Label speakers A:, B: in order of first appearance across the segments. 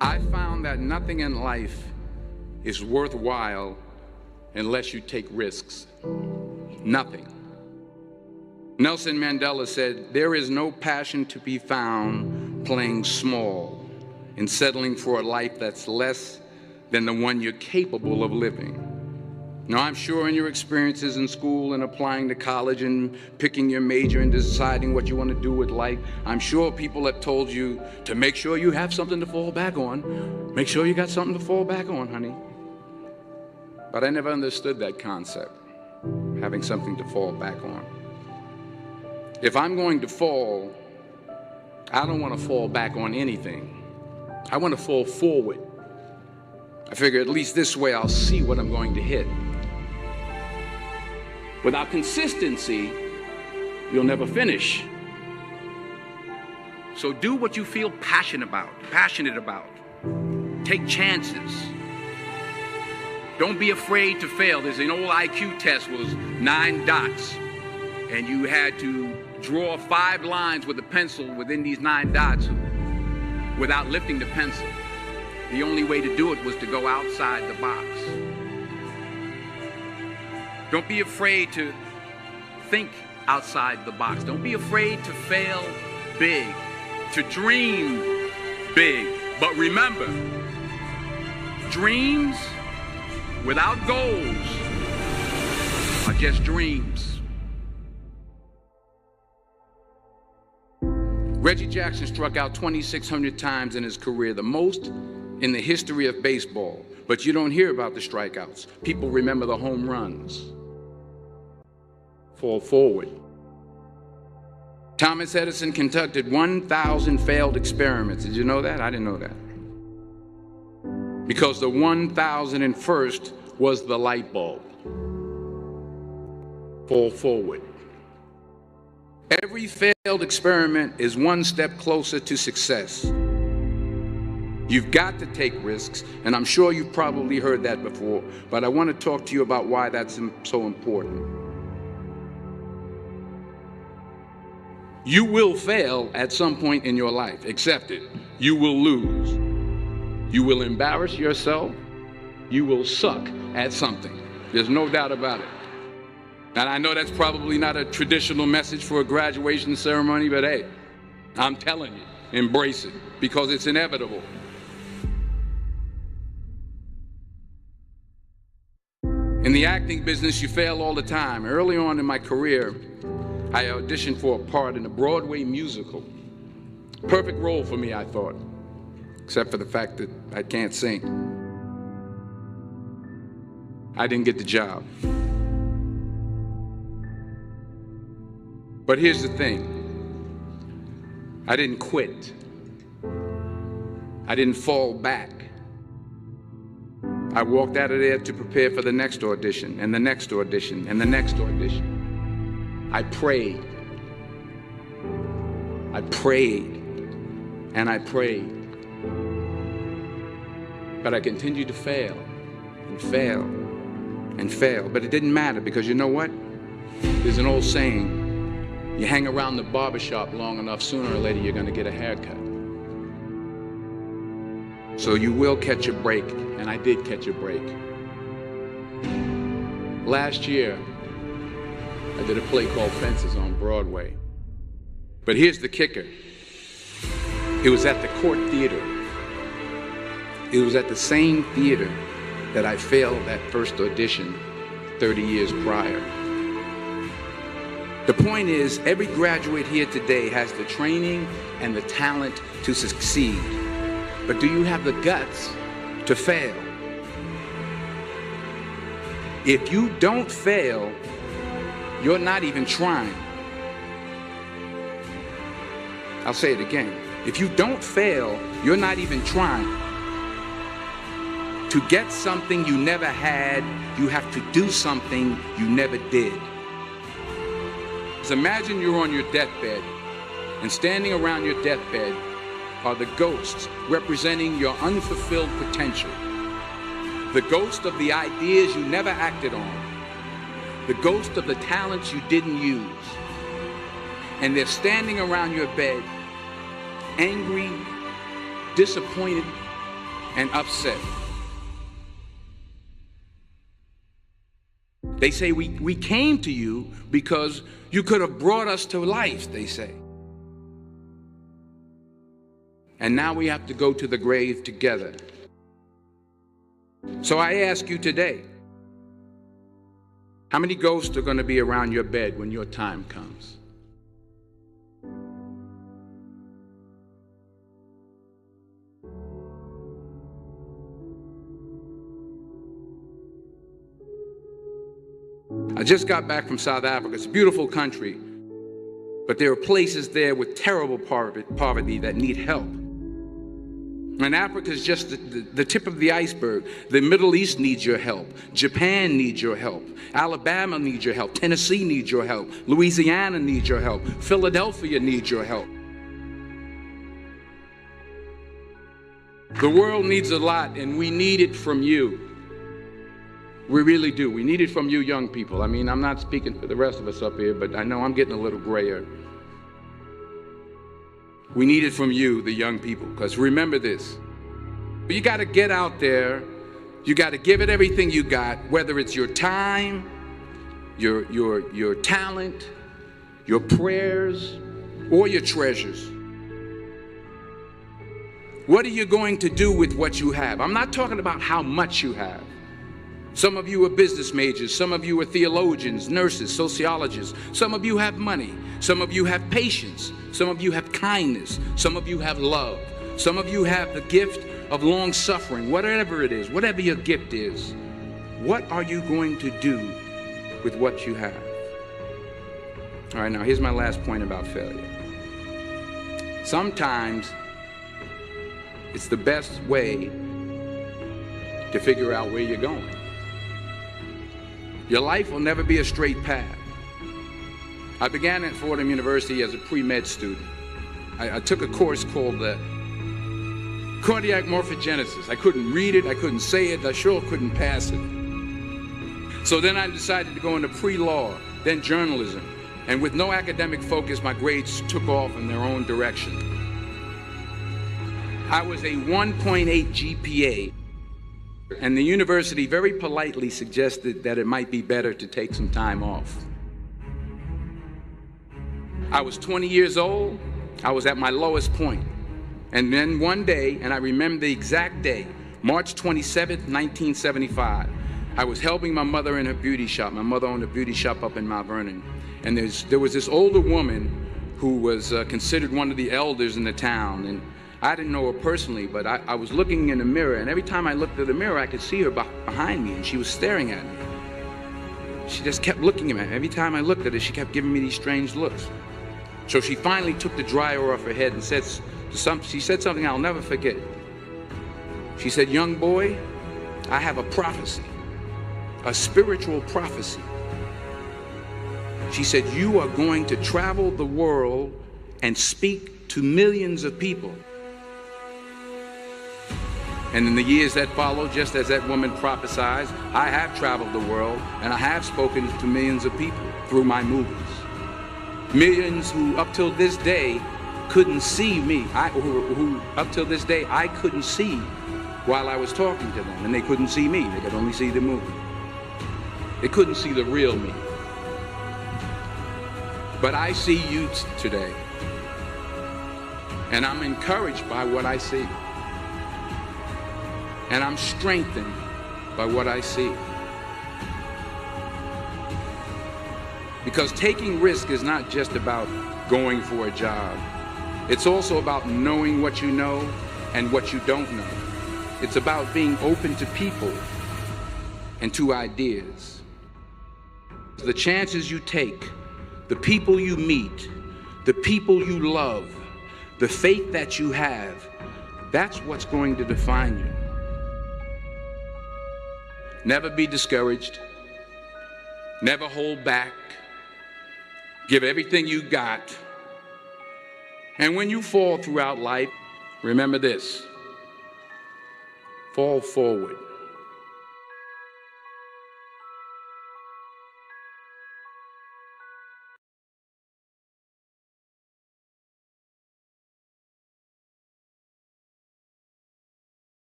A: I found that nothing in life is worthwhile unless you take risks. Nothing. Nelson Mandela said, "There is no passion to be found playing small and settling for a life that's less than the one you're capable of living." Now, I'm sure in your experiences in school and applying to college and picking your major and deciding what you want to do with life, I'm sure people have told you to make sure you have something to fall back on. Make sure you got something to fall back on, honey. But I never understood that concept, having something to fall back on. If I'm going to fall, I don't want to fall back on anything. I want to fall forward. I figure at least this way I'll see what I'm going to hit. Without consistency, you'll never finish. So do what you feel passionate about. Take chances. Don't be afraid to fail. There's an old IQ test, was 9 dots, and you had to draw 5 lines with a pencil within these 9 dots without lifting the pencil. The only way to do it was to go outside the box. Don't be afraid to think outside the box. Don't be afraid to fail big, to dream big. But remember, dreams without goals are just dreams. Reggie Jackson struck out 2,600 times in his career, the most in the history of baseball. But you don't hear about the strikeouts. People remember the home runs. Fall forward. Thomas Edison conducted 1,000 failed experiments. Did you know that? I didn't know that. Because the 1,001st was the light bulb. Fall forward. Every failed experiment is one step closer to success. You've got to take risks, and I'm sure you've probably heard that before, but I want to talk to you about why that's so important. You will fail at some point in your life. Accept it. You will lose. You will embarrass yourself. You will suck at something. There's no doubt about it. And I know that's probably not a traditional message for a graduation ceremony, but hey, I'm telling you, embrace it, because it's inevitable. In the acting business, you fail all the time. Early on in my career, I auditioned for a part in a Broadway musical. Perfect role for me, I thought, except for the fact that I can't sing. I didn't get the job. But here's the thing. I didn't quit. I didn't fall back. I walked out of there to prepare for the next audition, and the next audition, and the next audition. I prayed. I prayed. And I prayed. But I continued to fail and fail and fail. But it didn't matter, because you know what? There's an old saying, you hang around the barbershop long enough, sooner or later you're going to get a haircut. So you will catch a break, and I did catch a break. Last year, I did a play called Fences on Broadway. But here's the kicker. It was at the Court Theater. It was at the same theater that I failed that first audition 30 years prior. The point is, every graduate here today has the training and the talent to succeed. But do you have the guts to fail? If you don't fail, you're not even trying. I'll say it again. If you don't fail, you're not even trying. To get something you never had, you have to do something you never did. So imagine you're on your deathbed, and standing around your deathbed are the ghosts representing your unfulfilled potential. The ghost of the ideas you never acted on. The ghost of the talents you didn't use. And they're standing around your bed, angry, disappointed, and upset. They say we came to you because you could have brought us to life, they say. And now we have to go to the grave together. So I ask you today, how many ghosts are going to be around your bed when your time comes? I just got back from South Africa. It's a beautiful country, but there are places there with terrible poverty that need help. And Africa is just the tip of the iceberg. The Middle East needs your help. Japan needs your help. Alabama needs your help. Tennessee needs your help. Louisiana needs your help. Philadelphia needs your help. The world needs a lot, and we need it from you. We really do. We need it from you young people. I mean, I'm not speaking for the rest of us up here, but I know I'm getting a little grayer. We need it from you, the young people, because remember this. You got to get out there. You got to give it everything you got, whether it's your time, your talent, your prayers, or your treasures. What are you going to do with what you have? I'm not talking about how much you have. Some of you are business majors. Some of you are theologians, nurses, sociologists. Some of you have money. Some of you have patience. Some of you have kindness. Some of you have love. Some of you have the gift of long suffering. Whatever it is, whatever your gift is, what are you going to do with what you have? All right, now here's my last point about failure. Sometimes it's the best way to figure out where you're going. Your life will never be a straight path. I began at Fordham University as a pre-med student. I took a course called cardiac morphogenesis. I couldn't read it, I couldn't say it, I sure couldn't pass it. So then I decided to go into pre-law, then journalism. And with no academic focus, my grades took off in their own direction. I was a 1.8 GPA. And the university very politely suggested that it might be better to take some time off. I was 20 years old. I was at my lowest point. And then one day, and I remember the exact day, March 27th, 1975, I was helping my mother in her beauty shop. My mother owned a beauty shop up in Mount Vernon. And there was this older woman who was considered one of the elders in the town. And I didn't know her personally, but I was looking in the mirror, and every time I looked at the mirror, I could see her behind me, and she was staring at me. She just kept looking at me. Every time I looked at her, she kept giving me these strange looks. So she finally took the dryer off her head and she said something I'll never forget. She said, "Young boy, I have a prophecy, a spiritual prophecy." She said, "You are going to travel the world and speak to millions of people." And in the years that followed, just as that woman prophesied, I have traveled the world and I have spoken to millions of people through my movies. Millions who up till this day couldn't see me, who up till this day I couldn't see while I was talking to them, and they couldn't see me, they could only see the movie. They couldn't see the real me. But I see you today, and I'm encouraged by what I see. And I'm strengthened by what I see. Because taking risk is not just about going for a job. It's also about knowing what you know and what you don't know. It's about being open to people and to ideas. The chances you take, the people you meet, the people you love, the faith that you have, that's what's going to define you. Never be discouraged. Never hold back. Give everything you got. And when you fall throughout life, remember this: fall forward.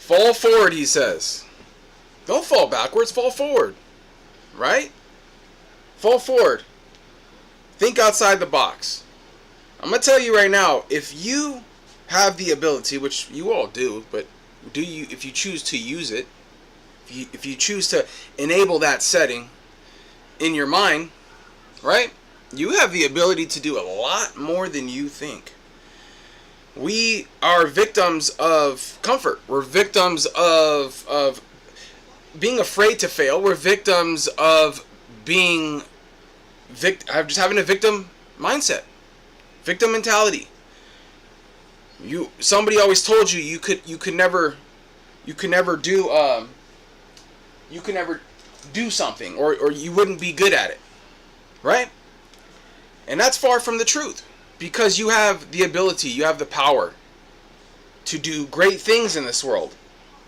B: Fall forward, he says. Don't fall backwards, fall forward. Right? Fall forward. Think outside the box. I'm going to tell you right now, if you have the ability, which you all do, but if you choose to use it, if you choose to enable that setting in your mind, right? You have the ability to do a lot more than you think. We are victims of comfort. We're victims of being afraid to fail. We're victims of being just having a victim mindset, victim mentality. Somebody always told you you could never do something, or you wouldn't be good at it, right? And that's far from the truth, because you have the ability, you have the power to do great things in this world.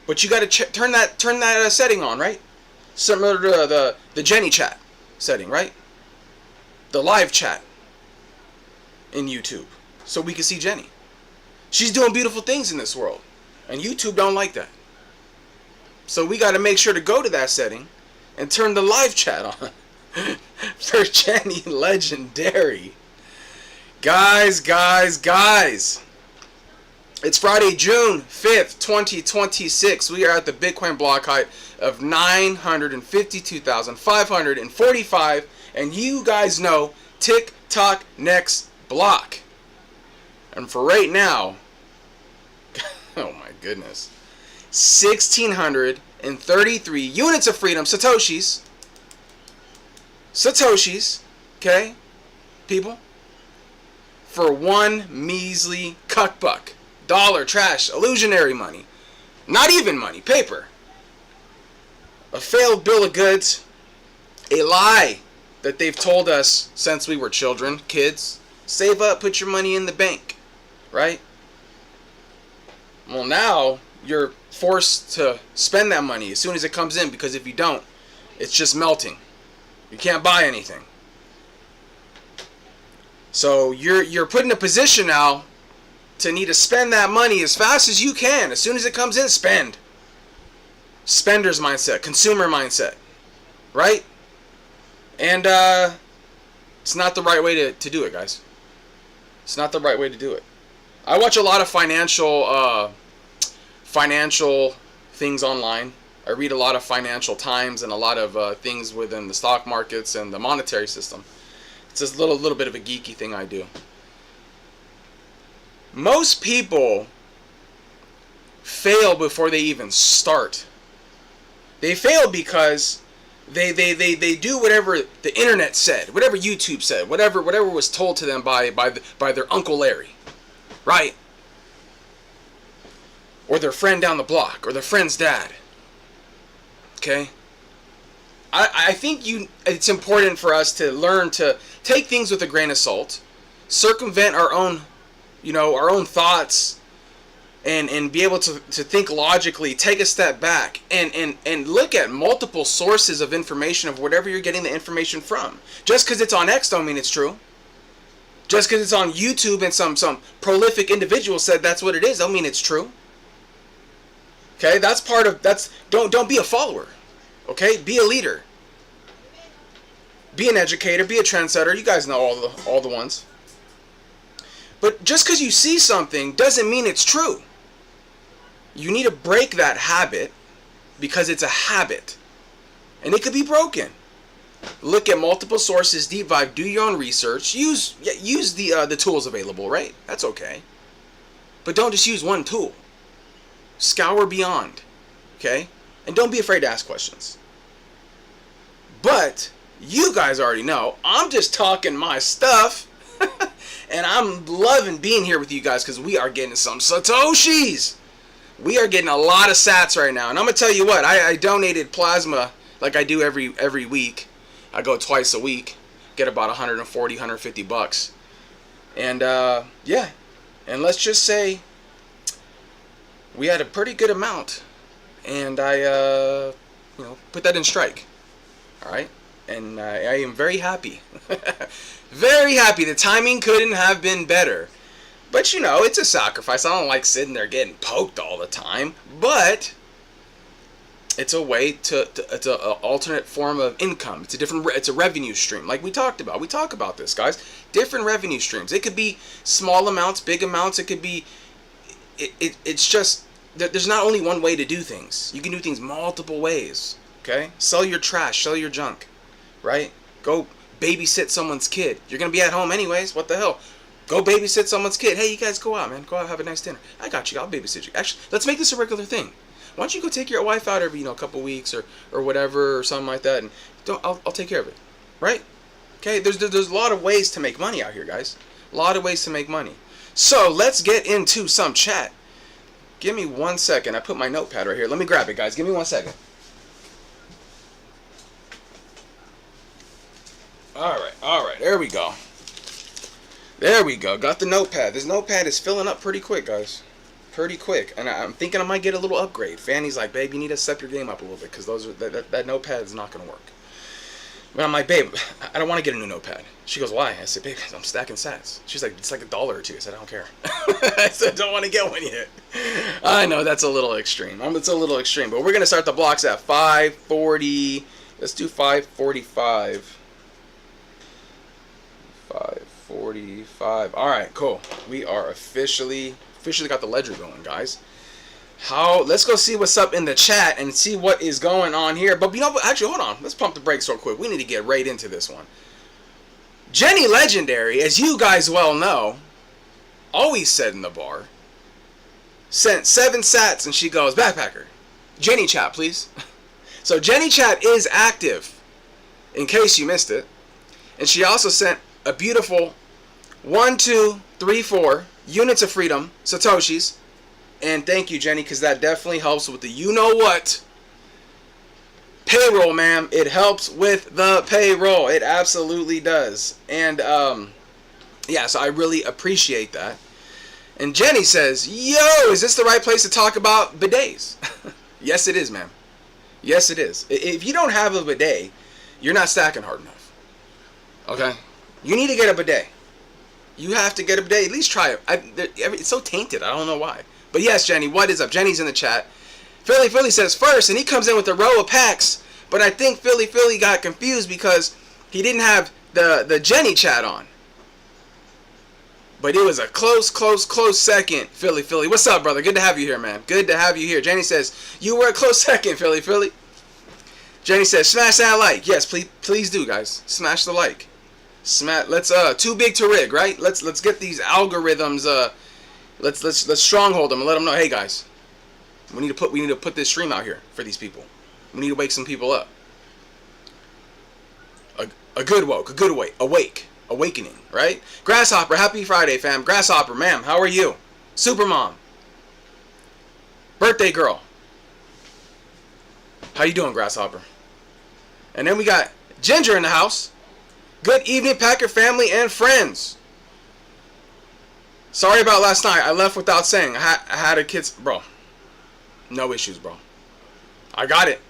B: But you got to turn that setting on, right? Similar to the Jenny chat setting, right? The live chat in YouTube, so we can see Jenny. She's doing beautiful things in this world, and YouTube don't like that. So we got to make sure to go to that setting and turn the live chat on for Jenny Legendary. Guys. It's Friday, June 5th, 2026. We are at the Bitcoin block height of 952,545. And you guys know TikTok next block. And for right now, oh my goodness, 1,633 units of freedom, Satoshis, okay, people, for one measly cuckbuck. Dollar, trash, illusionary money. Not even money, paper. A failed bill of goods. A lie that they've told us since we were children, kids. Save up, put your money in the bank, right? Well, now you're forced to spend that money as soon as it comes in, because if you don't, it's just melting. You can't buy anything. So you're put in a position now to need to spend that money as fast as you can. As soon as it comes in, spend. Spender's mindset, consumer mindset, right? And it's not the right way to do it, guys. It's not the right way to do it. I watch a lot of financial things online. I read a lot of Financial Times and a lot of things within the stock markets and the monetary system. It's just a little bit of a geeky thing I do. Most people fail before they even start. They fail because they do whatever the internet said, whatever YouTube said, whatever was told to them by their Uncle Larry, right? Or their friend down the block, or their friend's dad. Okay? I think it's important for us to learn to take things with a grain of salt, circumvent our own thoughts, and be able to think logically, take a step back, and look at multiple sources of information of whatever you're getting the information from. Just because it's on X don't mean it's true. Just because it's on YouTube and some prolific individual said that's what it is, don't mean it's true. Okay, don't be a follower. Okay, be a leader. Be an educator, be a trendsetter. You guys know all the ones. But just because you see something doesn't mean it's true. You need to break that habit, because it's a habit. And it could be broken. Look at multiple sources, deep dive, do your own research. Use the tools available, right? That's okay. But don't just use one tool. Scour beyond. Okay? And don't be afraid to ask questions. But you guys already know, I'm just talking my stuff. And I'm loving being here with you guys, because we are getting some Satoshis. We are getting a lot of sats right now. And I'm going to tell you what, I donated plasma like I do every week. I go twice a week, get about 140, 150 bucks. And yeah, and let's just say we had a pretty good amount. And I put that in strike. All right? And I am very happy. Very happy. The timing couldn't have been better. But you know, it's a sacrifice. I don't like sitting there getting poked all the time. But it's a way to it's an alternate form of income. It's a revenue stream, like we talked about. We talk about this, guys. Different revenue streams. It could be small amounts, big amounts. It could be. It's just there's not only one way to do things. You can do things multiple ways. Okay, sell your trash, sell your junk, right? Go babysit someone's kid. You're gonna be at home anyways. What the hell? Go babysit someone's kid. Hey, you guys go out, man. Go out, have a nice dinner. I got you. I'll babysit you. Actually, let's make this a regular thing. Why don't you go take your wife out every, a couple weeks or whatever, or something like that, and I'll take care of it, right? Okay, there's a lot of ways to make money out here, guys. A lot of ways to make money. So let's get into some chat. Give me 1 second. I put my notepad right here. Let me grab it, guys. Give me 1 second. All right. There we go. Got the notepad. This notepad is filling up pretty quick, guys. Pretty quick, and I'm thinking I might get a little upgrade. Fanny's like, babe, you need to step your game up a little bit because that notepad is not gonna work. But I'm like, babe, I don't want to get a new notepad. She goes, why? I said, babe, I'm stacking sats. She's like, it's like $1 or $2. I said, I don't care. I said, don't want to get one yet. I know that's a little extreme. It's a little extreme, but we're gonna start the blocks at 540. Let's do 545. 545. All right, cool. We are officially got the ledger going, guys. Let's go see what's up in the chat and see what is going on here. But actually, hold on. Let's pump the brakes real quick. We need to get right into this one. Jenny Legendary, as you guys well know, always said in the bar, sent 7 sats, and she goes, backpacker, Jenny chat, please. So Jenny chat is active, in case you missed it. And she also sent a beautiful 1, 2, 3, 4 units of freedom, Satoshis. And thank you, Jenny, because that definitely helps with the you-know-what payroll, ma'am. It helps with the payroll. It absolutely does. And, yeah, so I really appreciate that. And Jenny says, yo, is this the right place to talk about bidets? Yes, it is, ma'am. Yes, it is. If you don't have a bidet, you're not stacking hard enough. Okay? You need to get a bidet. You have to get a bidet. At least try it. It's so tainted. I don't know why. But yes, Jenny, what is up? Jenny's in the chat. Philly says first, and he comes in with a row of packs. But I think Philly got confused because he didn't have the Jenny chat on. But it was a close second, Philly. What's up, brother? Good to have you here, man. Good to have you here. Jenny says, you were a close second, Philly. Jenny says, smash that like. Yes, please do, guys. Smash the like. Let's too big to rig, right? Let's get these algorithms. Let's stronghold them and let them know, hey guys, we need to put this stream out here for these people. We need to wake some people up. Awakening, right? Grasshopper, happy Friday, fam. Grasshopper, ma'am, how are you? Supermom, birthday girl, how you doing, Grasshopper? And then we got Ginger in the house. Good evening, Packer family and friends. Sorry about last night. I left without saying. I had a kid's... Bro. No issues, bro. I got it.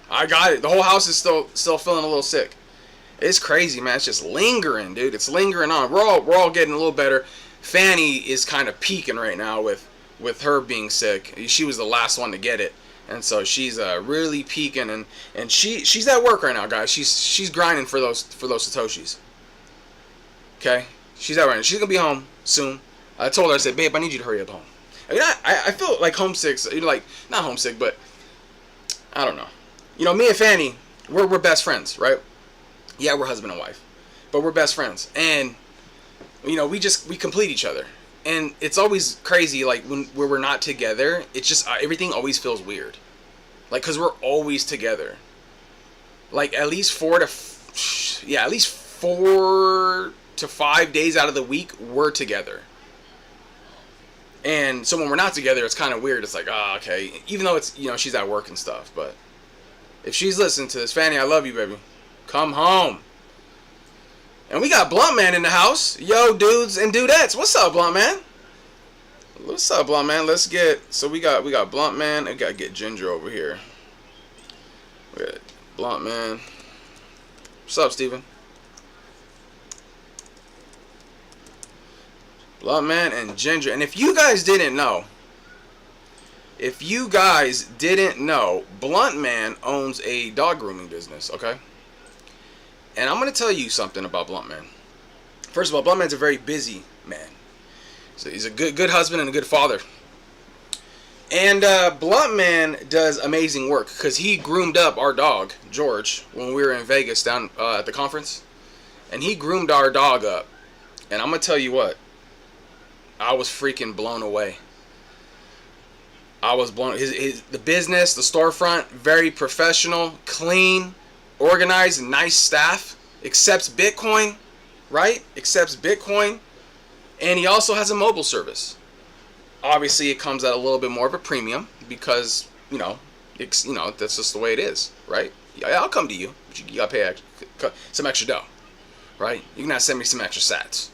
B: The whole house is still feeling a little sick. It's crazy, man. It's just lingering, dude. It's lingering on. We're all getting a little better. Fanny is kind of peaking right now with her being sick. She was the last one to get it. And so she's really peaking, and she's at work right now, guys. She's grinding for those Satoshis. Okay, she's at work. She's gonna be home soon. I told her, I said, babe, I need you to hurry up home. I mean, I feel like homesick. Like not homesick, but I don't know. Me and Fanny, we're best friends, right? Yeah, we're husband and wife, but we're best friends, and we complete each other. And it's always crazy, like, when we're not together, it's just, everything always feels weird. Like, because we're always together. Like, at least 4 to 5 days out of the week, we're together. And so when we're not together, it's kind of weird. It's like, okay. Even though it's, she's at work and stuff. But if she's listening to this, Fanny, I love you, baby. Come home. And we got Blunt Man in the house. Yo, dudes and dudettes. What's up, Blunt Man? What's up, Blunt Man? Let's get... So we got Blunt Man. I got to get Ginger over here. We got Blunt Man. What's up, Steven? Blunt Man and Ginger. And if you guys didn't know, Blunt Man owns a dog grooming business, okay? And I'm going to tell you something about Blunt Man. First of all, Blunt Man's a very busy man. So he's a good husband and a good father. And Blunt Man does amazing work because he groomed up our dog, George, when we were in Vegas down at the conference. And he groomed our dog up. And I'm going to tell you what. I was freaking blown away. I was blown. The business, the storefront, very professional, clean, organized, nice staff. Accepts Bitcoin, right? Accepts Bitcoin. And he also has a mobile service. Obviously, it comes at a little bit more of a premium because, that's just the way it is, right? Yeah, I'll come to you, but you got to pay some extra dough, right? You can have to send me some extra sats.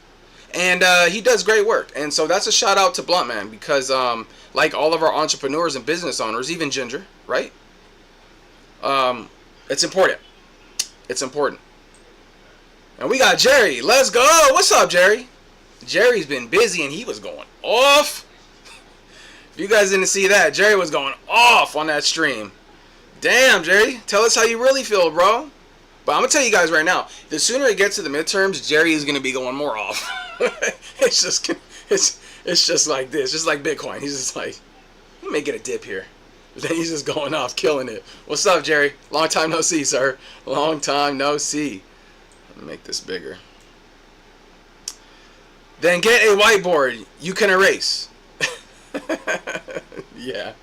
B: And he does great work. And so that's a shout out to Blunt Man because like all of our entrepreneurs and business owners, even Ginger, right? It's important. It's important. And we got Jerry. Let's go. What's up, Jerry? Jerry's been busy and he was going off. If you guys didn't see that, Jerry was going off on that stream. Damn, Jerry. Tell us how you really feel, bro. But I'm going to tell you guys right now, the sooner it gets to the midterms, Jerry is going to be going more off. It's just like this. Just like Bitcoin. He's just like, let me get a dip here. But then he's just going off, killing it. What's up, Jerry? Long time no see, sir. Long time no see. Let me make this bigger. Then get a whiteboard you can erase. Yeah.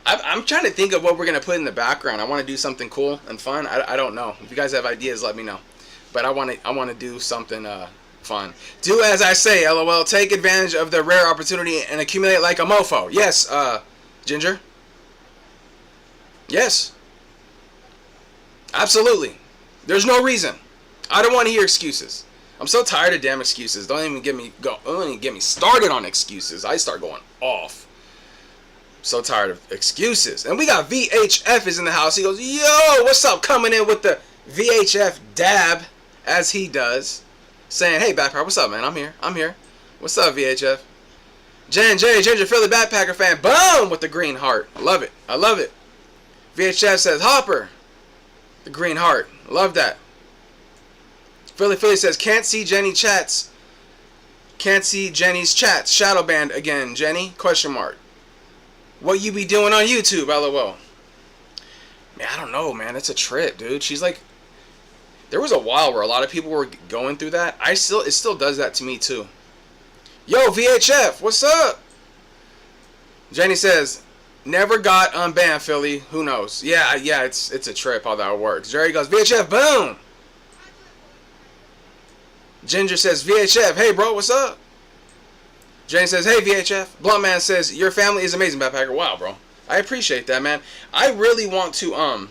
B: I'm trying to think of what we're going to put in the background. I want to do something cool and fun. I don't know. If you guys have ideas, let me know. But I want to do something fun. Do as I say, LOL. Take advantage of the rare opportunity and accumulate like a mofo. Yes, Ginger. Yes. Absolutely. There's no reason. I don't want to hear excuses. I'm so tired of damn excuses. Don't even get me started on excuses. I start going off. So tired of excuses. And we got VHF is in the house. He goes, yo, what's up? Coming in with the VHF dab, as he does. Saying, hey, Backpacker, what's up, man? I'm here. What's up, VHF? Jen, J, Ginger, Philly Backpacker fan. Boom! With the green heart. I love it. VHF says, Hopper. The green heart. Love that. Philly says, can't see Jenny's chats. Shadow banned again, Jenny? Question mark. What you be doing on YouTube, LOL? Man, I don't know, man. It's a trip, dude. She's like, there was a while where a lot of people were going through that. It still does that to me too. Yo, VHF, what's up? Jenny says, never got unbanned, Philly. Who knows? Yeah, it's a trip how that works. Jerry goes, VHF, boom. Ginger says, VHF, hey bro, what's up? Jane says, hey VHF. Blunt Man says, your family is amazing, Backpacker. Wow, bro. I appreciate that, man. I really want to,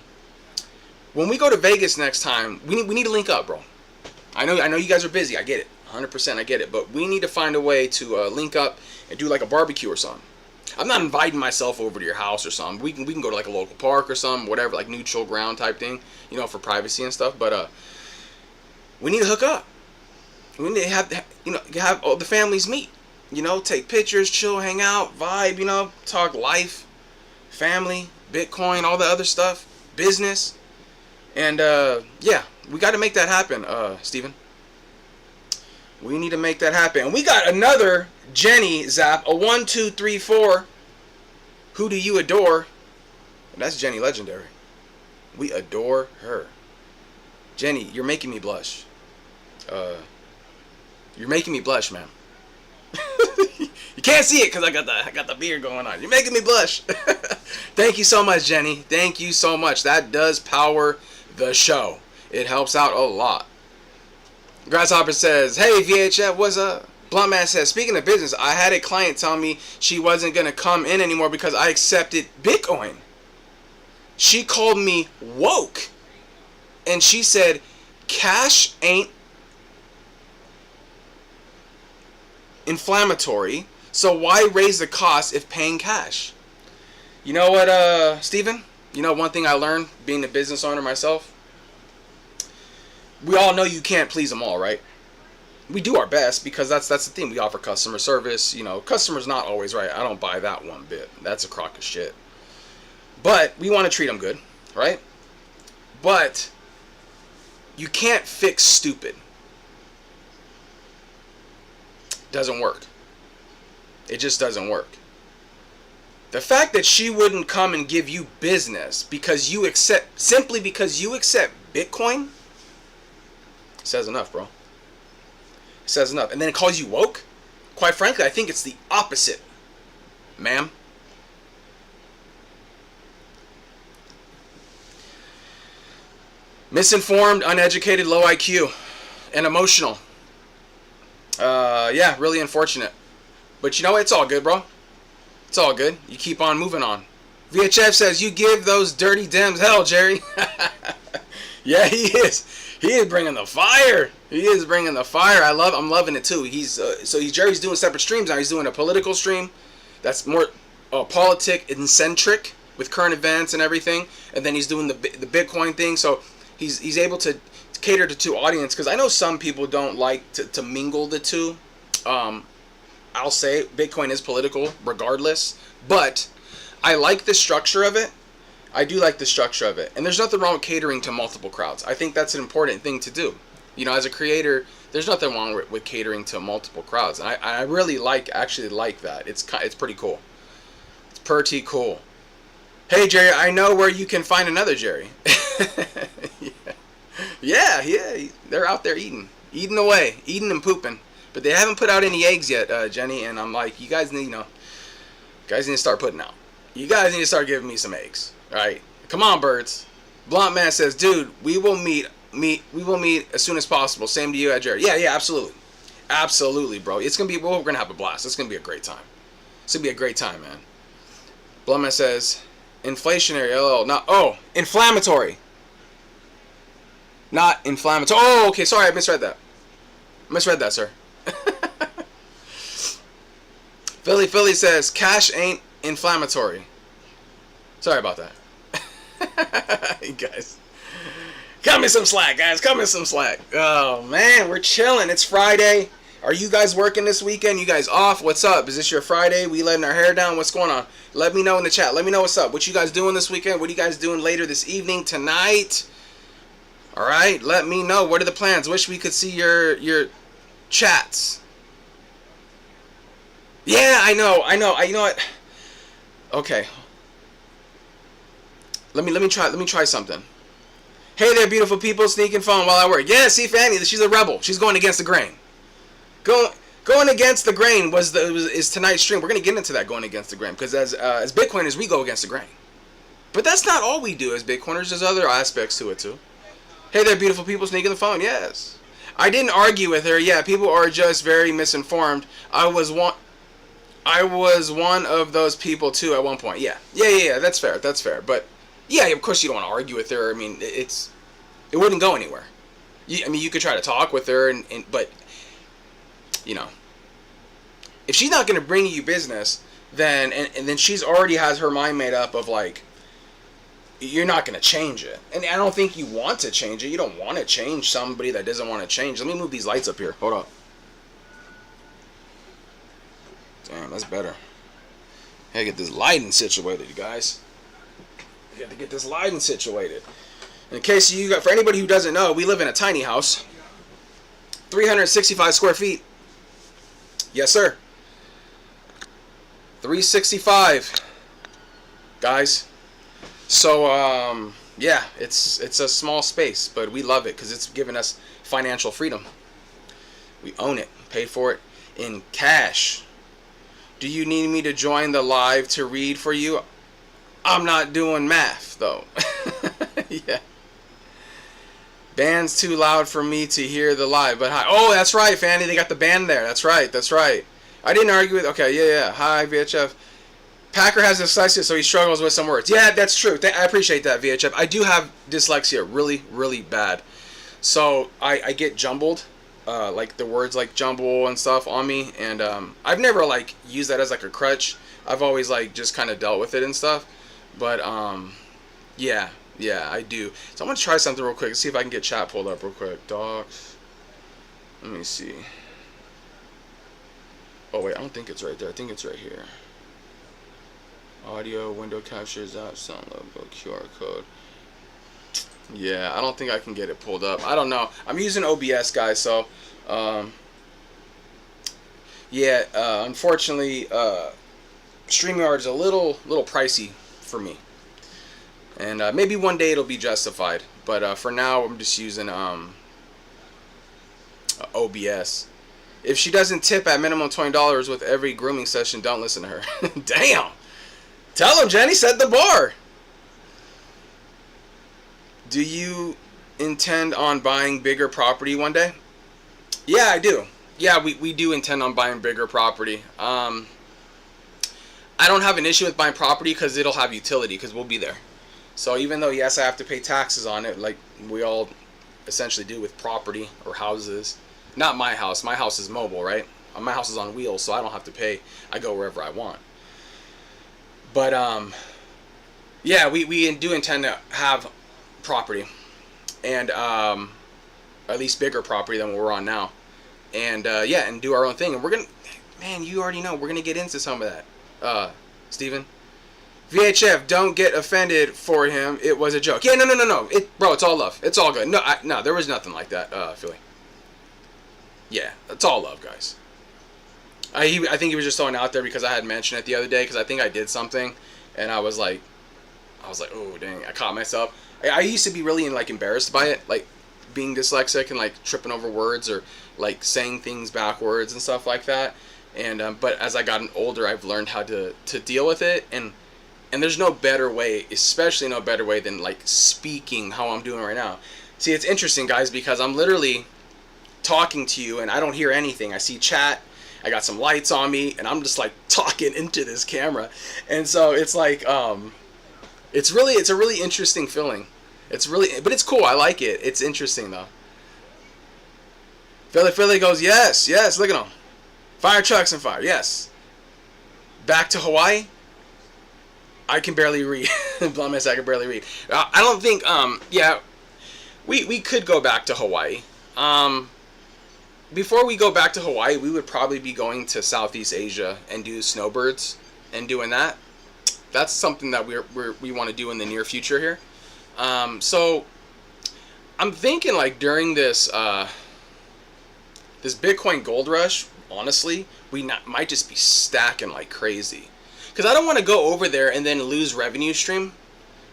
B: when we go to Vegas next time, we need to link up, bro. I know you guys are busy. I get it. 100% I get it. But we need to find a way to link up and do like a barbecue or something. I'm not inviting myself over to your house or something. We can go to like a local park or something, whatever, like neutral ground type thing, for privacy and stuff. But we need to hook up. We need to have all the families meet. Take pictures, chill, hang out, vibe, talk life, family, Bitcoin, all the other stuff, business. And, yeah, we got to make that happen, Steven. We need to make that happen. And we got another Jenny Zap, a 1, 2, 3, 4. Who do you adore? That's Jenny Legendary. We adore her. Jenny, you're making me blush. You're making me blush, man. You can't see it because I got the beard going on. You're making me blush. Thank you so much, Jenny. Thank you so much. That does power the show. It helps out a lot. Grasshopper says, hey VHF, what's up? Blunt Man says, speaking of business, I had a client tell me she wasn't going to come in anymore because I accepted Bitcoin. She called me woke. And she said, cash ain't inflammatory, so why raise the cost if paying cash? You know what, Steven? One thing I learned being a business owner myself? We all know you can't please them all, right? we do our best because that's the thing. We offer customer service. You know, customer's not always right. I don't buy that one bit. That's a crock of shit. But we want to treat them good, right? But you can't fix stupid. Doesn't work. It just doesn't work. The fact that she wouldn't come and give you business simply because you accept Bitcoin says enough, bro. It says enough. And then it calls you woke? Quite frankly, I think it's the opposite, ma'am. Misinformed, uneducated, low IQ, and emotional. Yeah, really unfortunate. But you know what? It's all good, bro. It's all good. You keep on moving on. VHF says, you give those dirty Dems hell, Jerry. Yeah, he is. He is bringing the fire. He is bringing the fire. I'm loving it too. Jerry's doing separate streams now. He's doing a political stream that's more politic-centric with current events and everything. And then he's doing the Bitcoin thing. So he's able to cater to two audience, because I know some people don't like to mingle the two. I'll say Bitcoin is political regardless, but I like the structure of it. I do like the structure of it. And there's nothing wrong with catering to multiple crowds. I think that's an important thing to do. You know, as a creator, there's nothing wrong with catering to multiple crowds. And I really actually like that. It's pretty cool. It's pretty cool. Hey, Jerry, I know where you can find another Jerry. Yeah. They're out there eating away, eating and pooping. But they haven't put out any eggs yet, Jenny. And I'm like, you guys need to start putting out. You guys need to start giving me some eggs. All right, come on, birds. Blunt Man says, dude, we will meet as soon as possible. Same to you, Jerry. Yeah, absolutely, bro. It's gonna be. Well, we're gonna have a blast. It's gonna be a great time. It's gonna be a great time, man. Blunt Man says, inflationary. Inflammatory. Not inflammatory. Oh, okay. Sorry, I misread that, sir. Philly says, cash ain't inflammatory. Sorry about that. You guys. Cut me some slack, guys. Cut me some slack. Oh, man. We're chilling. It's Friday. Are you guys working this weekend? You guys off? What's up? Is this your Friday? We letting our hair down? What's going on? Let me know in the chat. Let me know what's up. What you guys doing this weekend? What are you guys doing later this evening, tonight? All right. Let me know. What are the plans? Wish we could see your chats. Yeah, I know. You know what? Okay. Let me try something. Hey there, beautiful people, sneaking phone while I work. Yeah, see, Fanny, she's a rebel. She's going against the grain. Going against the grain is tonight's stream. We're gonna get into that, going against the grain, because as Bitcoiners, we go against the grain. But that's not all we do as Bitcoiners. There's other aspects to it too. Hey there, beautiful people, sneaking the phone. Yes, I didn't argue with her. Yeah, people are just very misinformed. I was one of those people too at one point. Yeah. That's fair. But yeah, of course you don't want to argue with her. I mean, it wouldn't go anywhere. You could try to talk with her, but you know, if she's not going to bring you business, then and then she's already has her mind made up of like, you're not going to change it. And I don't think you want to change it. You don't want to change somebody that doesn't want to change. Let me move these lights up here. Hold up. Damn, that's better. I gotta get this lighting situated, you guys. I got to get this lighting situated. In case for anybody who doesn't know, we live in a tiny house. 365 square feet. Yes, sir. 365. Guys. So, yeah, it's a small space, but we love it because it's given us financial freedom. We own it. Paid for it in cash. Do you need me to join the live to read for you? I'm not doing math, though. Yeah. Band's too loud for me to hear the live, but hi. Oh, that's right, Fanny. They got the band there. That's right. I didn't argue with... Okay, yeah. Hi, VHF. Packer has dyslexia, so he struggles with some words. Yeah, that's true. I appreciate that, VHF. I do have dyslexia really, really bad. So I get jumbled. Like the words like jumble and stuff on me. And I've never like used that as like a crutch. I've always like just kind of dealt with it and stuff. But yeah, I do. So I'm going to try something real quick. See if I can get chat pulled up real quick. Docs. Let me see. Oh wait, I don't think it's right there. I think it's right here. Audio, window captures, app, sound logo, QR code. Yeah, I don't think I can get it pulled up. I don't know. I'm using OBS, guys, so yeah, unfortunately, StreamYard is a little pricey for me, and maybe one day it'll be justified. But for now, I'm just using OBS. If she doesn't tip at minimum $20 with every grooming session, don't listen to her. Damn. Tell him, Jenny, set the bar. Do you intend on buying bigger property one day? Yeah, I do. Yeah, we do intend on buying bigger property. I don't have an issue with buying property because it'll have utility because we'll be there. So even though, yes, I have to pay taxes on it like we all essentially do with property or houses. Not my house. My house is mobile, right? My house is on wheels, so I don't have to pay. I go wherever I want. But yeah, we do intend to have property, and at least bigger property than what we're on now, and yeah, and do our own thing. And we're gonna, man, you already know we're gonna get into some of that. Steven, VHF, don't get offended for him. It was a joke. Yeah, no. Bro, it's all love. It's all good. No, there was nothing like that, Philly. Yeah, it's all love, guys. I think he was just throwing it out there because I had mentioned it the other day because I think I did something, and I was like, oh dang, I caught myself. I used to be really like embarrassed by it, like being dyslexic and like tripping over words or like saying things backwards and stuff like that. And but as I gotten older, I've learned how to deal with it, and there's no better way, especially no better way than like speaking how I'm doing right now. See, it's interesting, guys, because I'm literally talking to you and I don't hear anything. I see chat, I got some lights on me, and I'm just like talking into this camera, and so it's like it's a really interesting feeling. It's really, but it's cool. I like it. It's interesting though. Philly goes, yes, look at him. Fire trucks and fire, yes. Back to Hawaii? I can barely read. Blumess, I can barely read. I don't think, yeah, we could go back to Hawaii. Before we go back to Hawaii, we would probably be going to Southeast Asia and do snowbirds and doing that. That's something that we want to do in the near future here. So I'm thinking like during this this Bitcoin gold rush, honestly, we might just be stacking like crazy. Because I don't want to go over there and then lose revenue stream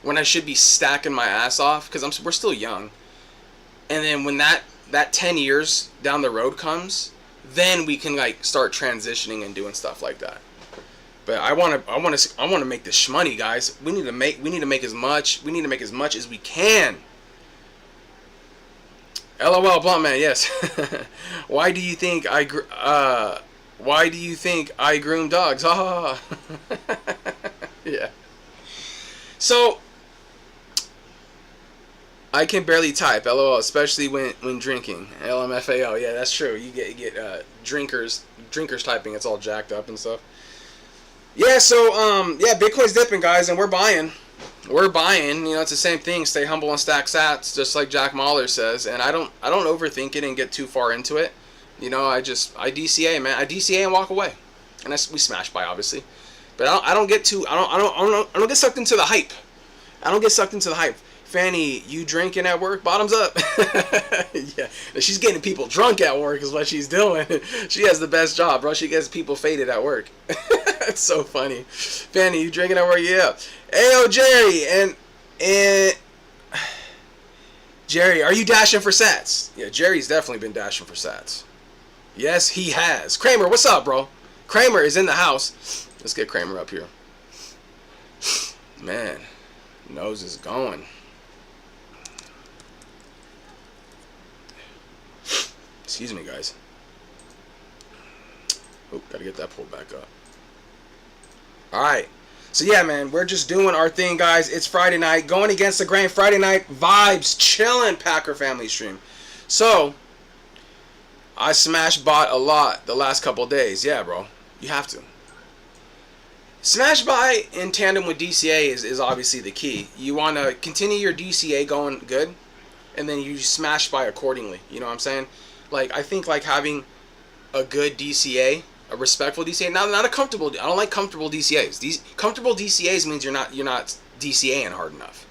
B: when I should be stacking my ass off because we're still young. And then when that 10 years down the road comes, then we can like start transitioning and doing stuff like that. But I want to make this shmoney, guys. We need to make as much as we can. LOL, Blunt Man, yes. Why do you think I groom dogs? Ha. Yeah. So I can barely type, LOL, especially when drinking. LMFAO, yeah, that's true. You get drinkers typing, it's all jacked up and stuff. Yeah, so yeah, Bitcoin's dipping, guys, and we're buying. You know, it's the same thing. Stay humble and stack sats, just like Jack Mahler says. And I don't overthink it and get too far into it. You know, I DCA, man. I DCA and walk away, and we smash by, obviously. But I don't get sucked into the hype. I don't get sucked into the hype. Fanny, you drinking at work? Bottoms up. Yeah, she's getting people drunk at work is what she's doing. She has the best job, bro. She gets people faded at work. It's so funny. Fanny, you drinking at work? Yeah. Ayo, Jerry, and Jerry, are you dashing for sats? Yeah, Jerry's definitely been dashing for sats. Yes, he has. Kramer, what's up, bro? Kramer is in the house. Let's get Kramer up here. Man, nose is going. Excuse me, guys. Oh, gotta get that pulled back up. Alright. So yeah, man, we're just doing our thing, guys. It's Friday night. Going against the grain. Friday night vibes. Chillin' Packer family stream. So, I smash bought a lot the last couple days. Yeah, bro. You have to. Smash buy in tandem with DCA is obviously the key. You want to continue your DCA going good, and then you smash buy accordingly. You know what I'm saying? Like, I think like having a good DCA, a respectful DCA, not a comfortable. I don't like comfortable DCAs. These comfortable DCAs means you're not DCAing hard enough.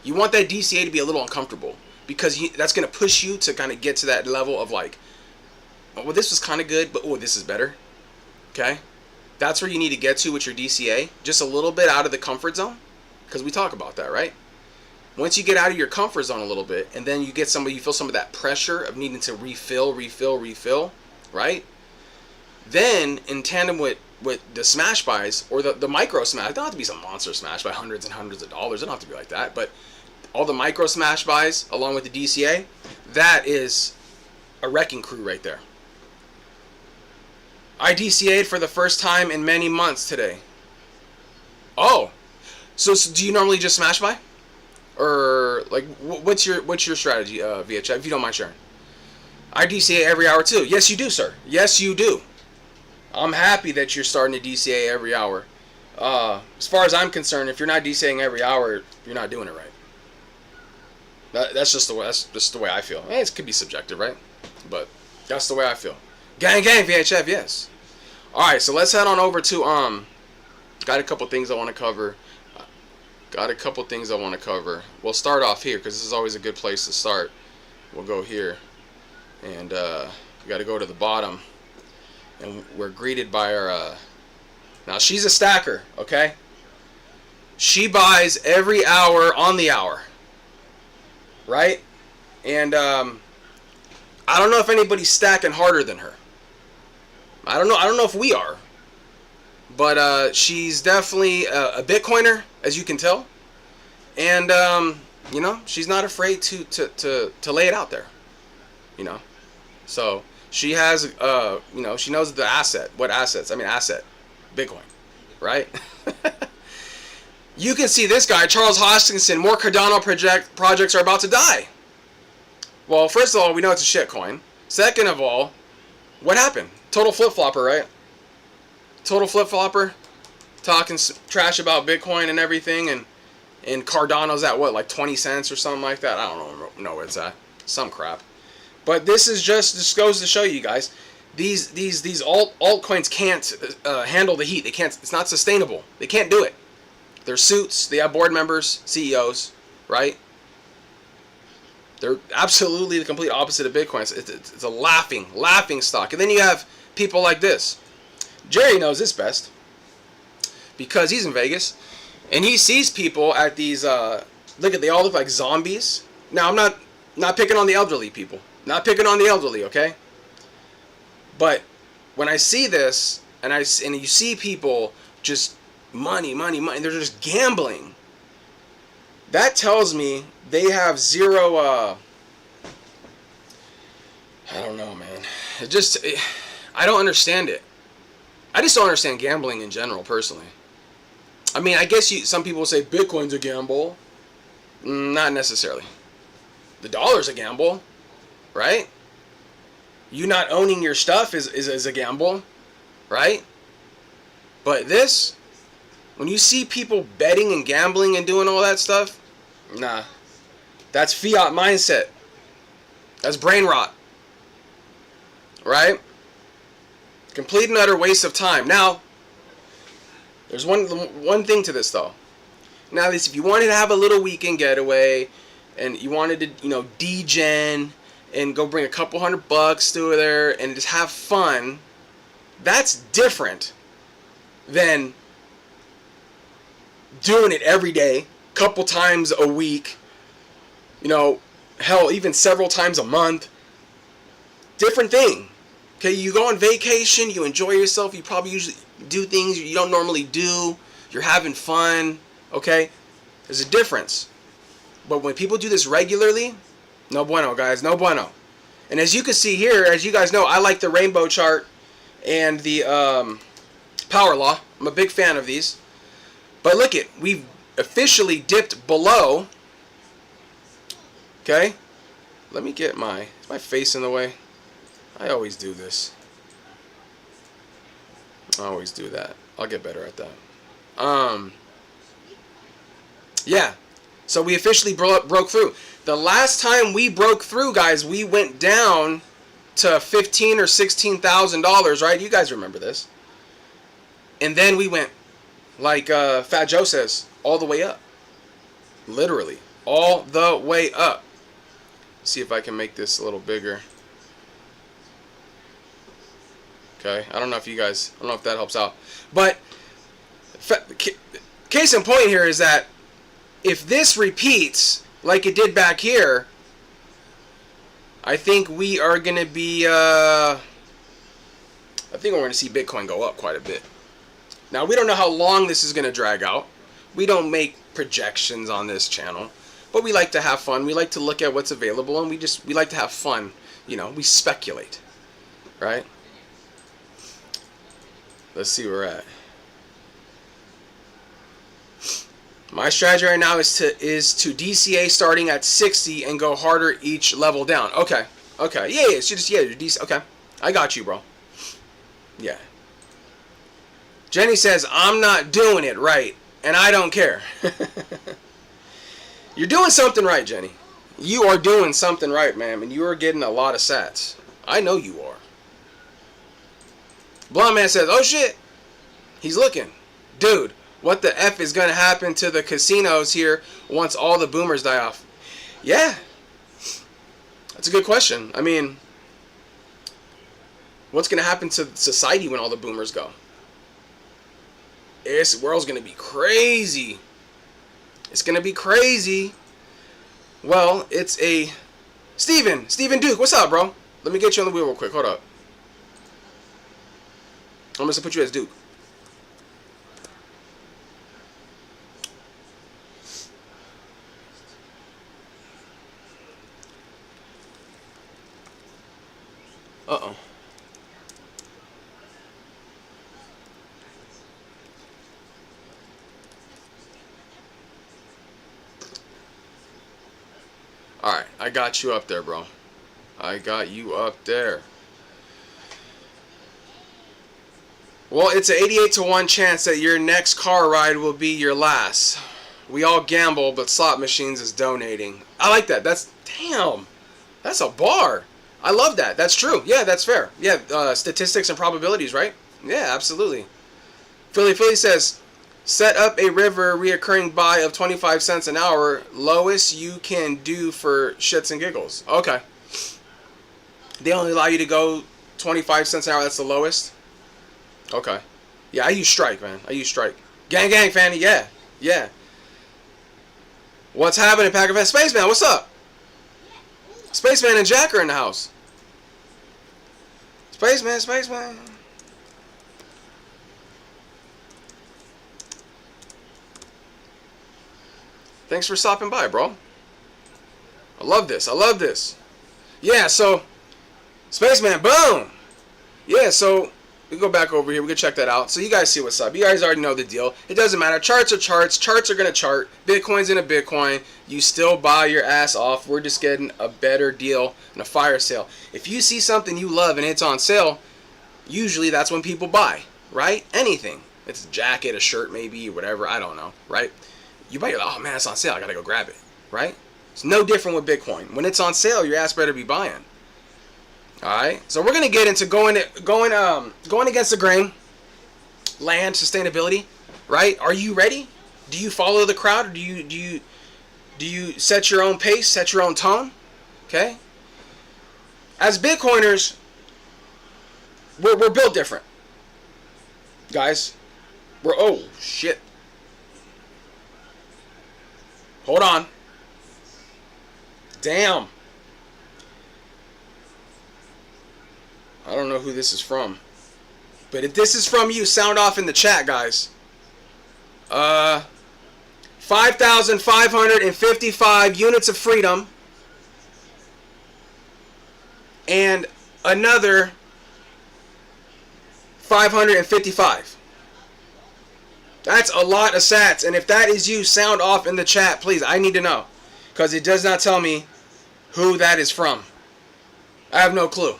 B: You want that DCA to be a little uncomfortable because that's going to push you to kind of get to that level of like, oh, well, this was kind of good, but oh, this is better. Okay, that's where you need to get to with your DCA, just a little bit out of the comfort zone, because we talk about that, right? Once you get out of your comfort zone a little bit, and then you feel some of that pressure of needing to refill, right? Then, in tandem with the smash buys, or the micro smash, it don't have to be some monster smash by hundreds and hundreds of dollars, it don't have to be like that, but all the micro smash buys, along with the DCA, that is a wrecking crew right there. I DCA'd for the first time in many months today. Oh, so do you normally just smash buy? Or like, what's your strategy, VHF, if you don't mind sharing? I DCA every hour too. Yes, you do, sir. Yes, you do. I'm happy that you're starting to DCA every hour. As far as I'm concerned, if you're not DCAing every hour, you're not doing it right. That's just the way I feel. It could be subjective, right? But that's the way I feel. Gang, VHF, yes. All right, so let's head on over to got a couple things I want to cover. We'll start off here because this is always a good place to start. We'll go here, and we got to go to the bottom, and we're greeted by our. Now she's a stacker, okay? She buys every hour on the hour, right? And I don't know if anybody's stacking harder than her. I don't know if we are. But she's definitely a Bitcoiner, as you can tell, and you know, she's not afraid to lay it out there, you know. So she has, you know, she knows the asset. What assets? I mean, asset, Bitcoin, right? You can see this guy, Charles Hoskinson. More Cardano projects are about to die. Well, first of all, we know it's a shit coin. Second of all, what happened? Total flip-flopper, right? Total flip-flopper, talking trash about Bitcoin and everything, and Cardano's at what, like 20 cents or something like that? I don't know where it's at. Some crap. But this goes to show you guys, these altcoins can't handle the heat. They can't. It's not sustainable. They can't do it. They're suits. They have board members, CEOs, right? They're absolutely the complete opposite of Bitcoin. It's a laughing stock. And then you have people like this. Jerry knows this best because he's in Vegas and he sees people at these they all look like zombies. Now I'm not picking on the elderly people. Not picking on the elderly, okay? But when I see this and you see people just money, they're just gambling. That tells me they have zero I don't know, man. I don't understand it. I just don't understand gambling in general, personally. I mean, I guess some people say Bitcoin's a gamble. Not necessarily. The dollar's a gamble, right? You not owning your stuff is a gamble, right? But this, when you see people betting and gambling and doing all that stuff, nah. That's fiat mindset. That's brain rot, right? Complete and utter waste of time. Now, there's one thing to this though. Now, if you wanted to have a little weekend getaway, and you wanted to, you know, degen and go bring a couple $100 to there and just have fun, that's different than doing it every day, couple times a week, you know, hell, even several times a month. Different thing. Okay, you go on vacation, you enjoy yourself, you probably usually do things you don't normally do, you're having fun, okay? There's a difference. But when people do this regularly, no bueno, guys, no bueno. And as you can see here, as you guys know, I like the rainbow chart and the power law. I'm a big fan of these. But look it, we've officially dipped below. Okay? Let me get is my face in the way? I always do this. I always do that. I'll get better at that. Yeah. So we officially broke through. The last time we broke through, guys, we went down to $15,000 or $16,000, right? You guys remember this. And then we went, like Fat Joe says, all the way up. Literally, all the way up. See if I can make this a little bigger. Okay, I don't know if that helps out. But case in point here is that if this repeats like it did back here, I think we are going to be, I think we're going to see Bitcoin go up quite a bit. Now, we don't know how long this is going to drag out. We don't make projections on this channel, but we like to have fun. We like to look at what's available, and we like to have fun. You know, we speculate, right? Let's see where we're at. My strategy right now is to DCA starting at 60 and go harder each level down. Okay. Okay. Yeah. It's just you're DC. Okay. I got you, bro. Yeah. Jenny says I'm not doing it right, and I don't care. You're doing something right, Jenny. You are doing something right, ma'am, and you are getting a lot of sats. I know you are. Blonde Man says, "Oh shit, he's looking, dude." What the F is going to happen to the casinos here once all the boomers die off? Yeah. That's a good question. I mean, what's going to happen to society when all the boomers go? This world's going to be crazy. It's going to be crazy. Well, it's a... Steven Duke, what's up, bro? Let me get you on the wheel real quick. Hold up. I'm going to put you as Duke. Uh-oh. Alright, I got you up there, bro. I got you up there. Well, it's an 88 to 1 chance that your next car ride will be your last. We all gamble, but slot machines is donating. I like that. Damn. That's a bar. I love that. That's true. Yeah, that's fair. Yeah, statistics and probabilities, right? Yeah, absolutely. Philly says, set up a river reoccurring buy of 25 cents an hour. Lowest you can do for shits and giggles. Okay. They only allow you to go 25 cents an hour. That's the lowest? Okay. Yeah, I use Strike, man. I use Strike. Gang, Fanny. Yeah. Yeah. What's happening, Packer Fan? Spaceman, what's up? Spaceman and Jack are in the house. Spaceman. Thanks for stopping by, bro. I love this. Yeah, so Spaceman, boom. Yeah, so we go back over here. We can check that out. So you guys see what's up. You guys already know the deal. It doesn't matter. Charts are charts. Charts are going to chart. Bitcoin's in a Bitcoin. You still buy your ass off. We're just getting a better deal and a fire sale. If you see something you love and it's on sale, usually that's when people buy, right? Anything. It's a jacket, a shirt maybe, whatever. I don't know, right? You buy, oh man, it's on sale. I got to go grab it, right? It's no different with Bitcoin. When it's on sale, your ass better be buying. Alright, so we're gonna get into going against the grain, land sustainability, right? Are you ready? Do you follow the crowd, or do you set your own pace, set your own tone? Okay. As Bitcoiners, we're built different, guys. Oh shit. Hold on. Damn. I don't know who this is from. But if this is from you, sound off in the chat, guys. 5,555 units of freedom. And another 555. That's a lot of sats. And if that is you, sound off in the chat, please. I need to know. Because it does not tell me who that is from. I have no clue.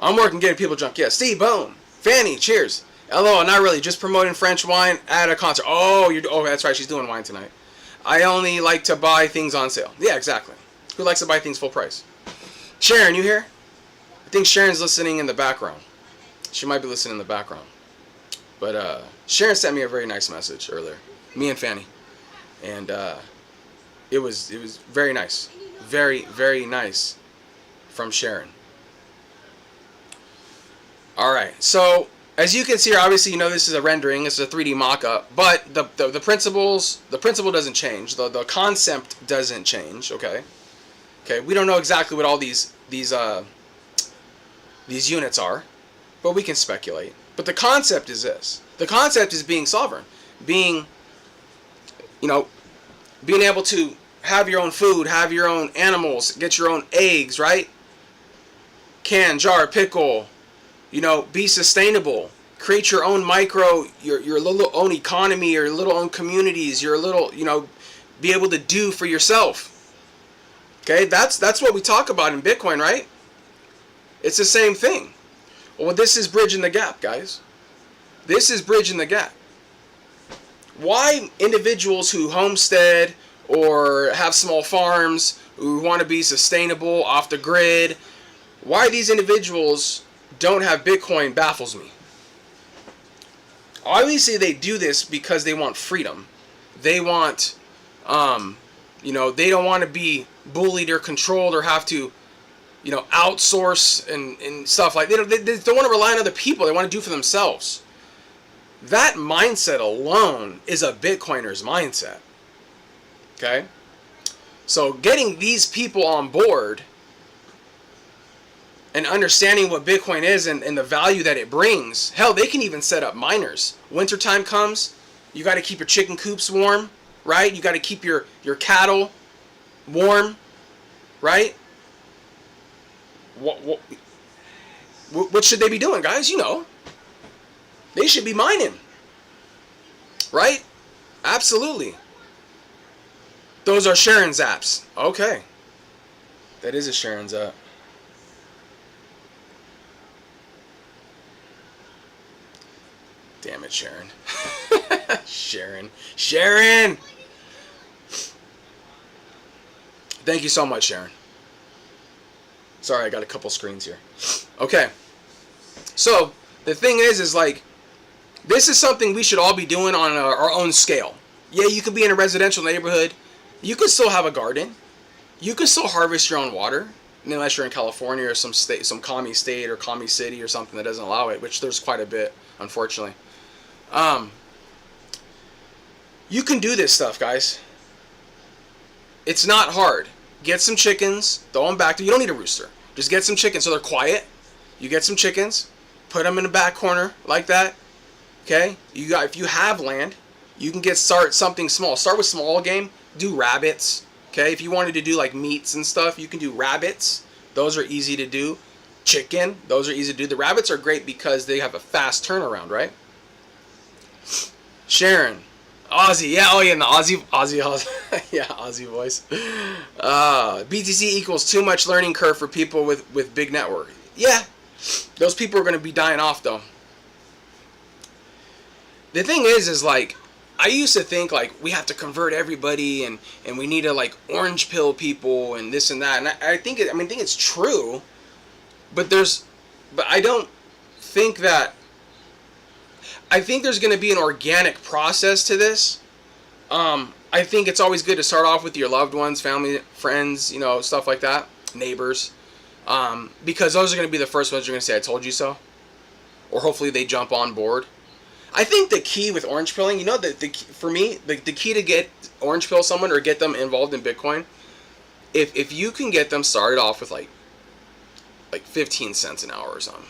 B: I'm working getting people drunk. Yeah, Steve, boom. Fanny, cheers. LOL, not really. Just promoting French wine at a concert. Oh, that's right. She's doing wine tonight. I only like to buy things on sale. Yeah, exactly. Who likes to buy things full price? Sharon, you here? I think Sharon's listening in the background. She might be listening in the background. But Sharon sent me a very nice message earlier. Me and Fanny. And it was very nice. Very, very nice from Sharon. Alright, so as you can see here, obviously you know this is a rendering, this is a 3D mock-up, but the principle doesn't change. The concept doesn't change, okay? Okay, we don't know exactly what all these units are, but we can speculate. But the concept is this. The concept is being sovereign. Being able to have your own food, have your own animals, get your own eggs, right? Can, jar, pickle, be sustainable. Create your own your little own economy, your little own communities, your little, be able to do for yourself. Okay, that's what we talk about in Bitcoin, right? It's the same thing. Well, this is bridging the gap, guys. This is bridging the gap. Why individuals who homestead or have small farms, who want to be sustainable, off the grid, why these individuals don't have Bitcoin baffles me. Obviously, they do this because they want freedom. They want, they don't want to be bullied or controlled or have to, outsource and stuff like that. They don't want to rely on other people. They want to do for themselves. That mindset alone is a Bitcoiner's mindset. Okay? So getting these people on board and understanding what Bitcoin is and the value that it brings. Hell, they can even set up miners. Wintertime comes, you got to keep your chicken coops warm, right? You got to keep your cattle warm, right? What should they be doing, guys? They should be mining, right? Absolutely. Those are Sharon's apps. Okay. That is a Sharon's app. Damn it, Sharon. Sharon! Thank you so much, Sharon. Sorry, I got a couple screens here. Okay. So, the thing is like, this is something we should all be doing on our own scale. Yeah, you could be in a residential neighborhood. You could still have a garden. You could still harvest your own water. Unless you're in California or some commie state or commie city or something that doesn't allow it, which there's quite a bit, unfortunately. You can do this stuff, guys. It's not hard. Get some chickens, throw them back. You don't need a rooster. Just get some chickens so they're quiet. You get some chickens, put them in the back corner like that. Okay? If you have land, you can start something small. Start with small game. Do rabbits. Okay? If you wanted to do like meats and stuff, you can do rabbits. Those are easy to do. Chicken. Those are easy to do. The rabbits are great because they have a fast turnaround, right? Sharon. Aussie. Yeah, oh yeah, and the Aussie. Yeah, Aussie voice. BTC equals too much learning curve for people with big network. Yeah. Those people are going to be dying off, though. The thing is like, I used to think like we have to convert everybody and we need to like orange pill people and this and that. And I think it's true, but I don't think that. I think there's going to be an organic process to this. I think it's always good to start off with your loved ones, family, friends, stuff like that, neighbors, because those are going to be the first ones you're going to say, "I told you so," or hopefully they jump on board. I think the key with orange pilling, for me, the key to get orange pill someone or get them involved in Bitcoin, if you can get them started off with like 15 cents an hour or something,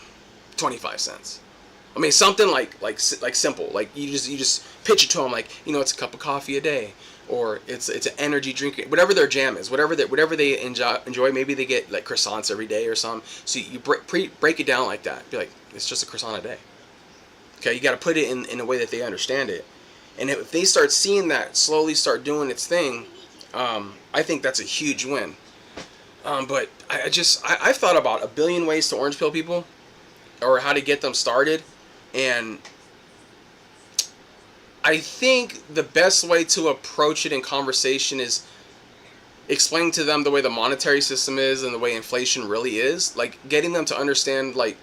B: 25 cents. I mean, something like simple. Like you just pitch it to them like, it's a cup of coffee a day, or it's an energy drink, whatever their jam is, whatever they enjoy. Maybe they get like croissants every day or something. So you break it down like that. Be like, it's just a croissant a day. Okay, you got to put it in a way that they understand it. And if they start seeing that slowly start doing its thing, I think that's a huge win. But I've thought about a billion ways to orange pill people, or how to get them started. And I think the best way to approach it in conversation is explaining to them the way the monetary system is and the way inflation really is, like getting them to understand like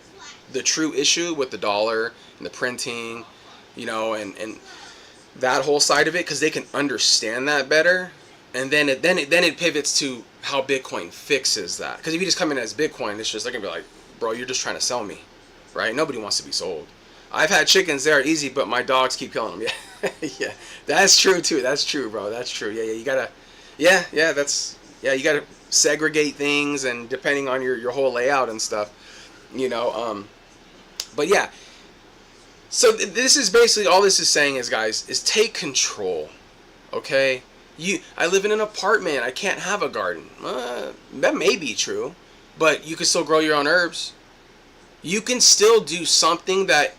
B: the true issue with the dollar and the printing, you know, and that whole side of it, because they can understand that better, and then it pivots to how Bitcoin fixes that. Because if you just come in as Bitcoin, it's just they're gonna be like, bro, you're just trying to sell me, right? Nobody wants to be sold. I've had chickens, they're easy, but my dogs keep killing them. Yeah, yeah, that's true too. That's true, bro. That's true. Yeah, you gotta. Yeah, you gotta segregate things, and depending on your whole layout and stuff, you know. But yeah, so this is basically all this is saying is, guys, is take control. Okay, I live in an apartment. I can't have a garden. That may be true, but you can still grow your own herbs. You can still do something that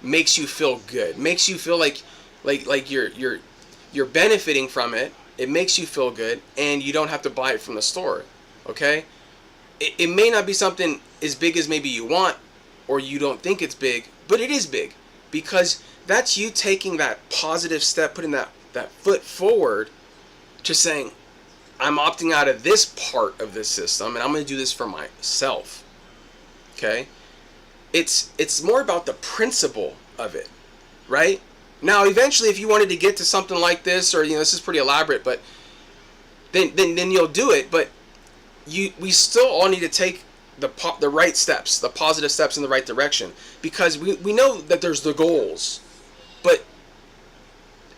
B: makes you feel good, makes you feel like you're benefiting from it. It makes you feel good, and you don't have to buy it from the store, okay? It may not be something as big as maybe you want, or you don't think it's big, but it is big, because that's you taking that positive step, putting that foot forward to saying, I'm opting out of this part of this system, and I'm going to do this for myself, okay? It's more about the principle of it, right? Now, eventually, if you wanted to get to something like this, or, you know, this is pretty elaborate, but then you'll do it. But we still all need to take the right steps, the positive steps in the right direction, because we know that there's the goals, but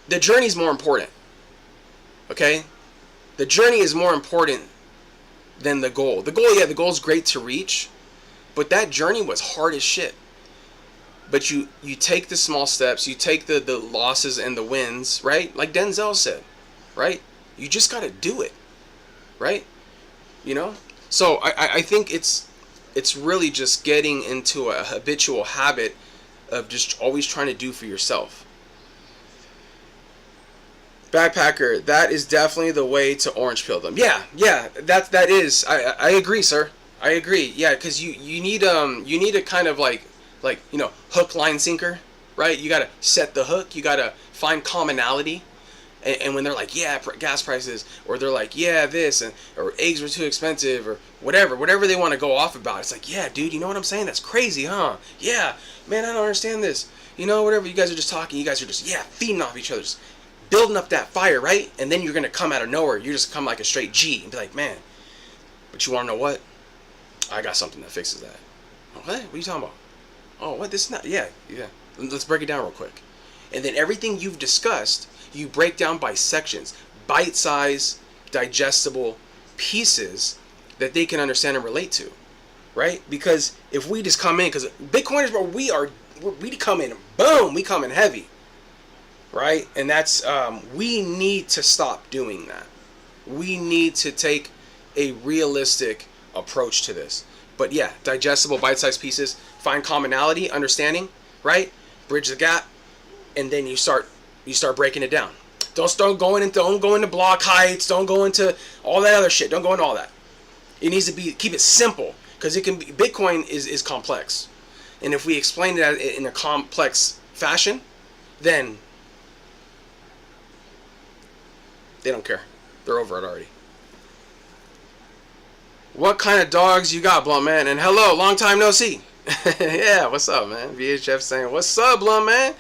B: the journey is more important. Okay, the journey is more important than the goal. The goal is great to reach, but that journey was hard as shit. But you take the small steps, you take the losses and the wins, right? Like Denzel said, right? You just got to do it, right? You know? So I think it's really just getting into a habitual habit of just always trying to do for yourself. Backpacker, that is definitely the way to orange pill them. Yeah, that is. I agree, sir. I agree. Yeah, because you need a kind of like, you know, hook, line, sinker, right? You got to set the hook. You got to find commonality. And when they're like, yeah, gas prices, or they're like, yeah, this, or eggs were too expensive, or whatever they want to go off about, it's like, yeah, dude, you know what I'm saying? That's crazy, huh? Yeah, man, I don't understand this. You know, whatever, you guys are just talking. You guys are just, yeah, feeding off each other, just building up that fire, right? And then you're going to come out of nowhere. You just come like a straight G and be like, man, but you want to know what? I got something that fixes that. What? What are you talking about? Oh, what? This is not... Yeah. Let's break it down real quick. And then everything you've discussed, you break down by sections. Bite-sized, digestible pieces that they can understand and relate to. Right? Because if we just come in... Because Bitcoiners, bro, we come in... Boom! We come in heavy. Right? And that's... we need to stop doing that. We need to take a realistic approach to this. But yeah, digestible, bite-sized pieces, find commonality, understanding, right? Bridge the gap, and then you start breaking it down. Don't go into block heights, don't go into all that other shit. Don't go into all that. It needs to be, keep it simple, because it can be, Bitcoin is complex. And if we explain it in a complex fashion, then they don't care. They're over it already. What kind of dogs you got, Blunt Man? And hello, long time no see. Yeah, what's up, man? VHF saying, what's up, Blunt Man?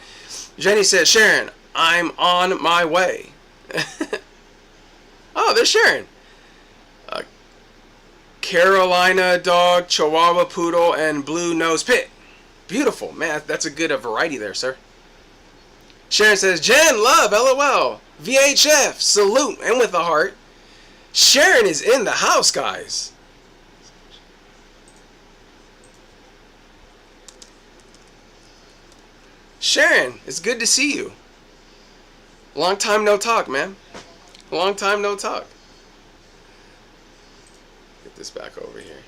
B: Jenny said, Sharon, I'm on my way. Oh, there's Sharon. Carolina dog, Chihuahua poodle, and blue nose pit. Beautiful, man. That's a good variety there, sir. Sharon says, Jen, love, LOL. VHF, salute, and with a heart. Sharon is in the house, guys. Sharon, it's good to see you. Long time no talk, man. Long time no talk. Get this back over here.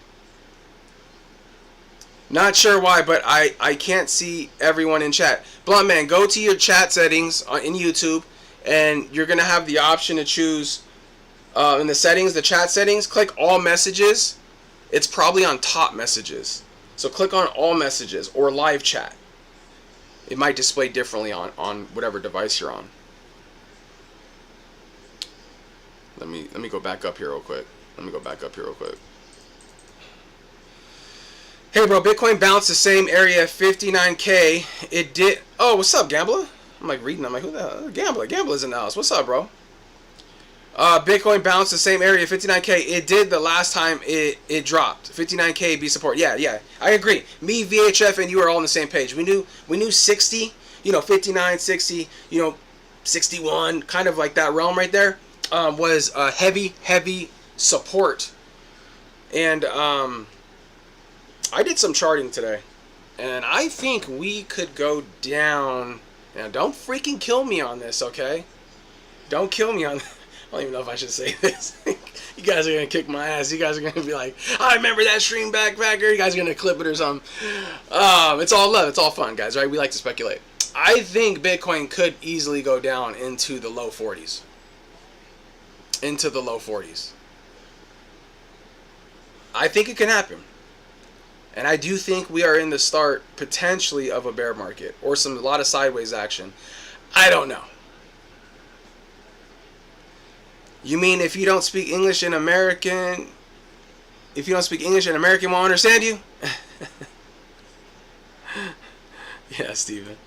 B: Not sure why, but I can't see everyone in chat. Blunt Man, go to your chat settings in YouTube, and you're going to have the option to choose in the settings, the chat settings. Click all messages. It's probably on top messages. So click on all messages or live chat. It might display differently on whatever device you're on. Let me go back up here real quick. Hey bro, Bitcoin bounced the same area, 59K. It did. Oh, what's up, Gambler? I'm like reading. I'm like, who the hell? Gambler's in the house. What's up, bro? Bitcoin bounced the same area, 59K. It did the last time it dropped. 59K be support. Yeah. I agree. Me, VHF, and you are all on the same page. We knew 60, 59, 60, 61, kind of like that realm right there, was a heavy support. And I did some charting today, and I think we could go down. Now, don't freaking kill me on this, okay? Don't kill me on. I don't even know if I should say this. You guys are gonna kick my ass. You guys are gonna be like, I remember that stream backpacker. You guys are gonna clip it or something. It's all love. It's all fun, guys. Right? We like to speculate. I think Bitcoin could easily go down into the low 40s. I think it can happen. And I do think we are in the start, potentially, of a bear market. Or a lot of sideways action. I don't know. You mean if you don't speak English and American... If you don't speak English and American won't understand you? Yeah, Steven.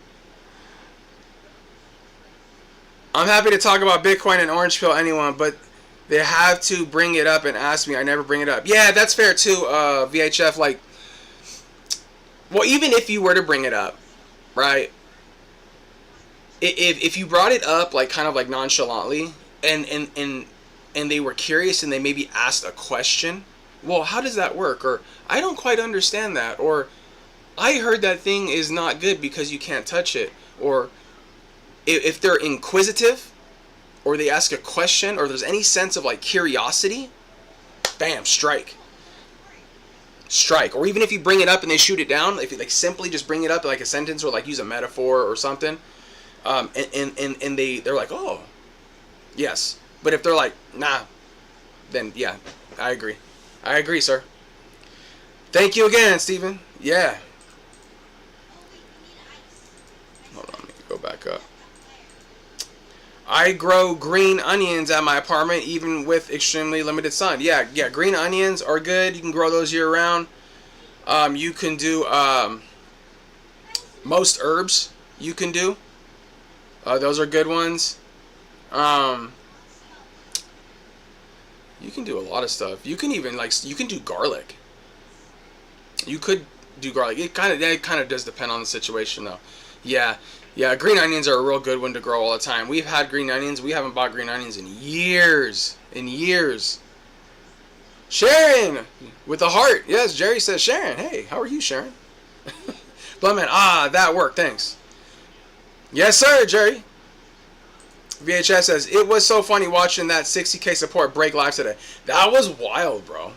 B: I'm happy to talk about Bitcoin and Orange Pill anyone, but they have to bring it up and ask me. I never bring it up. Yeah, that's fair too, VHF. Like, well, even if you were to bring it up, right? If you brought it up, like, kind of like nonchalantly, and they were curious and they maybe asked a question, well, how does that work? Or, I don't quite understand that. Or, I heard that thing is not good because you can't touch it. Or, if they're inquisitive, or they ask a question, or there's any sense of like curiosity, bam, strike. Or even if you bring it up and they shoot it down, if you like simply just bring it up like a sentence or like use a metaphor or something, and they're like, oh, yes. But if they're like, nah, then yeah, I agree, sir. Thank you again, Stephen. Yeah. Hold on, let me go back up. I grow green onions at my apartment even with extremely limited sun. Yeah, green onions are good. You can grow those year round. You can do most herbs you can do. Those are good ones. You can do a lot of stuff. You can even you can do garlic. You could do garlic. It kind of does depend on the situation though. Yeah, green onions are a real good one to grow all the time. We've had green onions. We haven't bought green onions in years. Sharon, with a heart. Yes, Jerry says, Sharon. Hey, how are you, Sharon? Bloodman, that worked. Thanks. Yes, sir, Jerry. VHS says, it was so funny watching that 60K support break live today. That was wild, bro.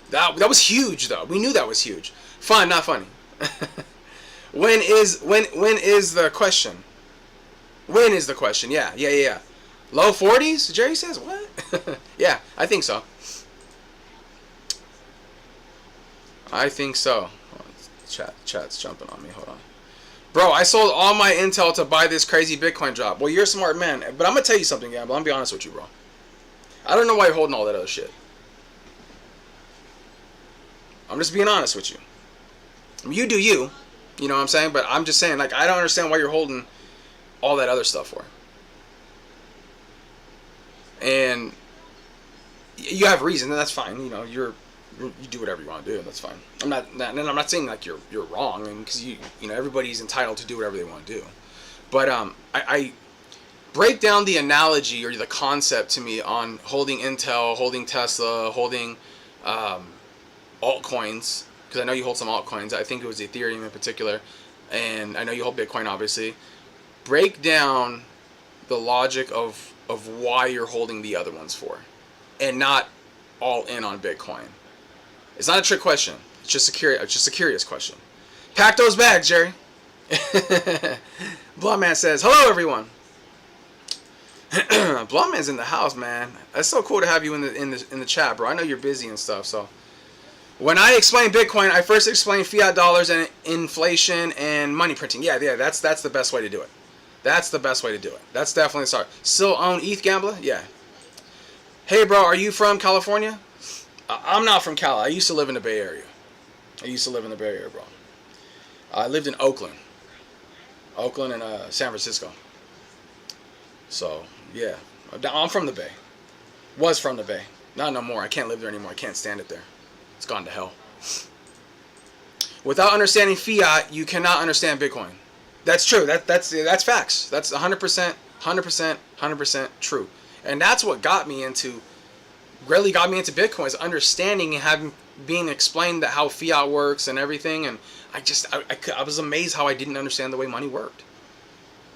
B: That was huge, though. We knew that was huge. Fun, not funny. When is the question? When is the question? Yeah. Low 40s? Jerry says, what? Yeah, I think so. Chat's jumping on me. Hold on. Bro, I sold all my intel to buy this crazy Bitcoin drop. Well, you're a smart man. But I'm going to tell you something, Gamble. I'm going to be honest with you, bro. I don't know why you're holding all that other shit. I'm just being honest with you. You do you. You know what I'm saying? But I'm just saying, like, I don't understand why you're holding all that other stuff for. And you have reason, and that's fine. You know, you do whatever you want to do. That's fine. I'm not saying like you're wrong, and because you know everybody's entitled to do whatever they want to do. But I break down the analogy or the concept to me on holding Intel, holding Tesla, holding altcoins. Because I know you hold some altcoins. I think it was Ethereum in particular. And I know you hold Bitcoin, obviously. Break down the logic of why you're holding the other ones for. And not all in on Bitcoin. It's not a trick question. It's just a curious question. Pack those bags, Jerry. Bloodman says, hello, everyone. Bloodman's in the house, man. That's so cool to have you in the chat, bro. I know you're busy and stuff, so... When I explain Bitcoin, I first explain fiat dollars and inflation and money printing. Yeah, that's the best way to do it. That's the best way to do it. That's definitely sorry. Still own ETH gambler? Yeah. Hey, bro, are you from California? I'm not from Cali. I used to live in the Bay Area. Bro. I lived in Oakland and San Francisco. So, yeah. I'm from the Bay. Was from the Bay. Not no more. I can't live there anymore. I can't stand it there. It's gone to hell. Without understanding fiat, you cannot understand Bitcoin. That's true. That's facts. That's 100% true. And that's what really got me into Bitcoin, is understanding and having being explained that how fiat works and everything. And I was amazed how I didn't understand the way money worked.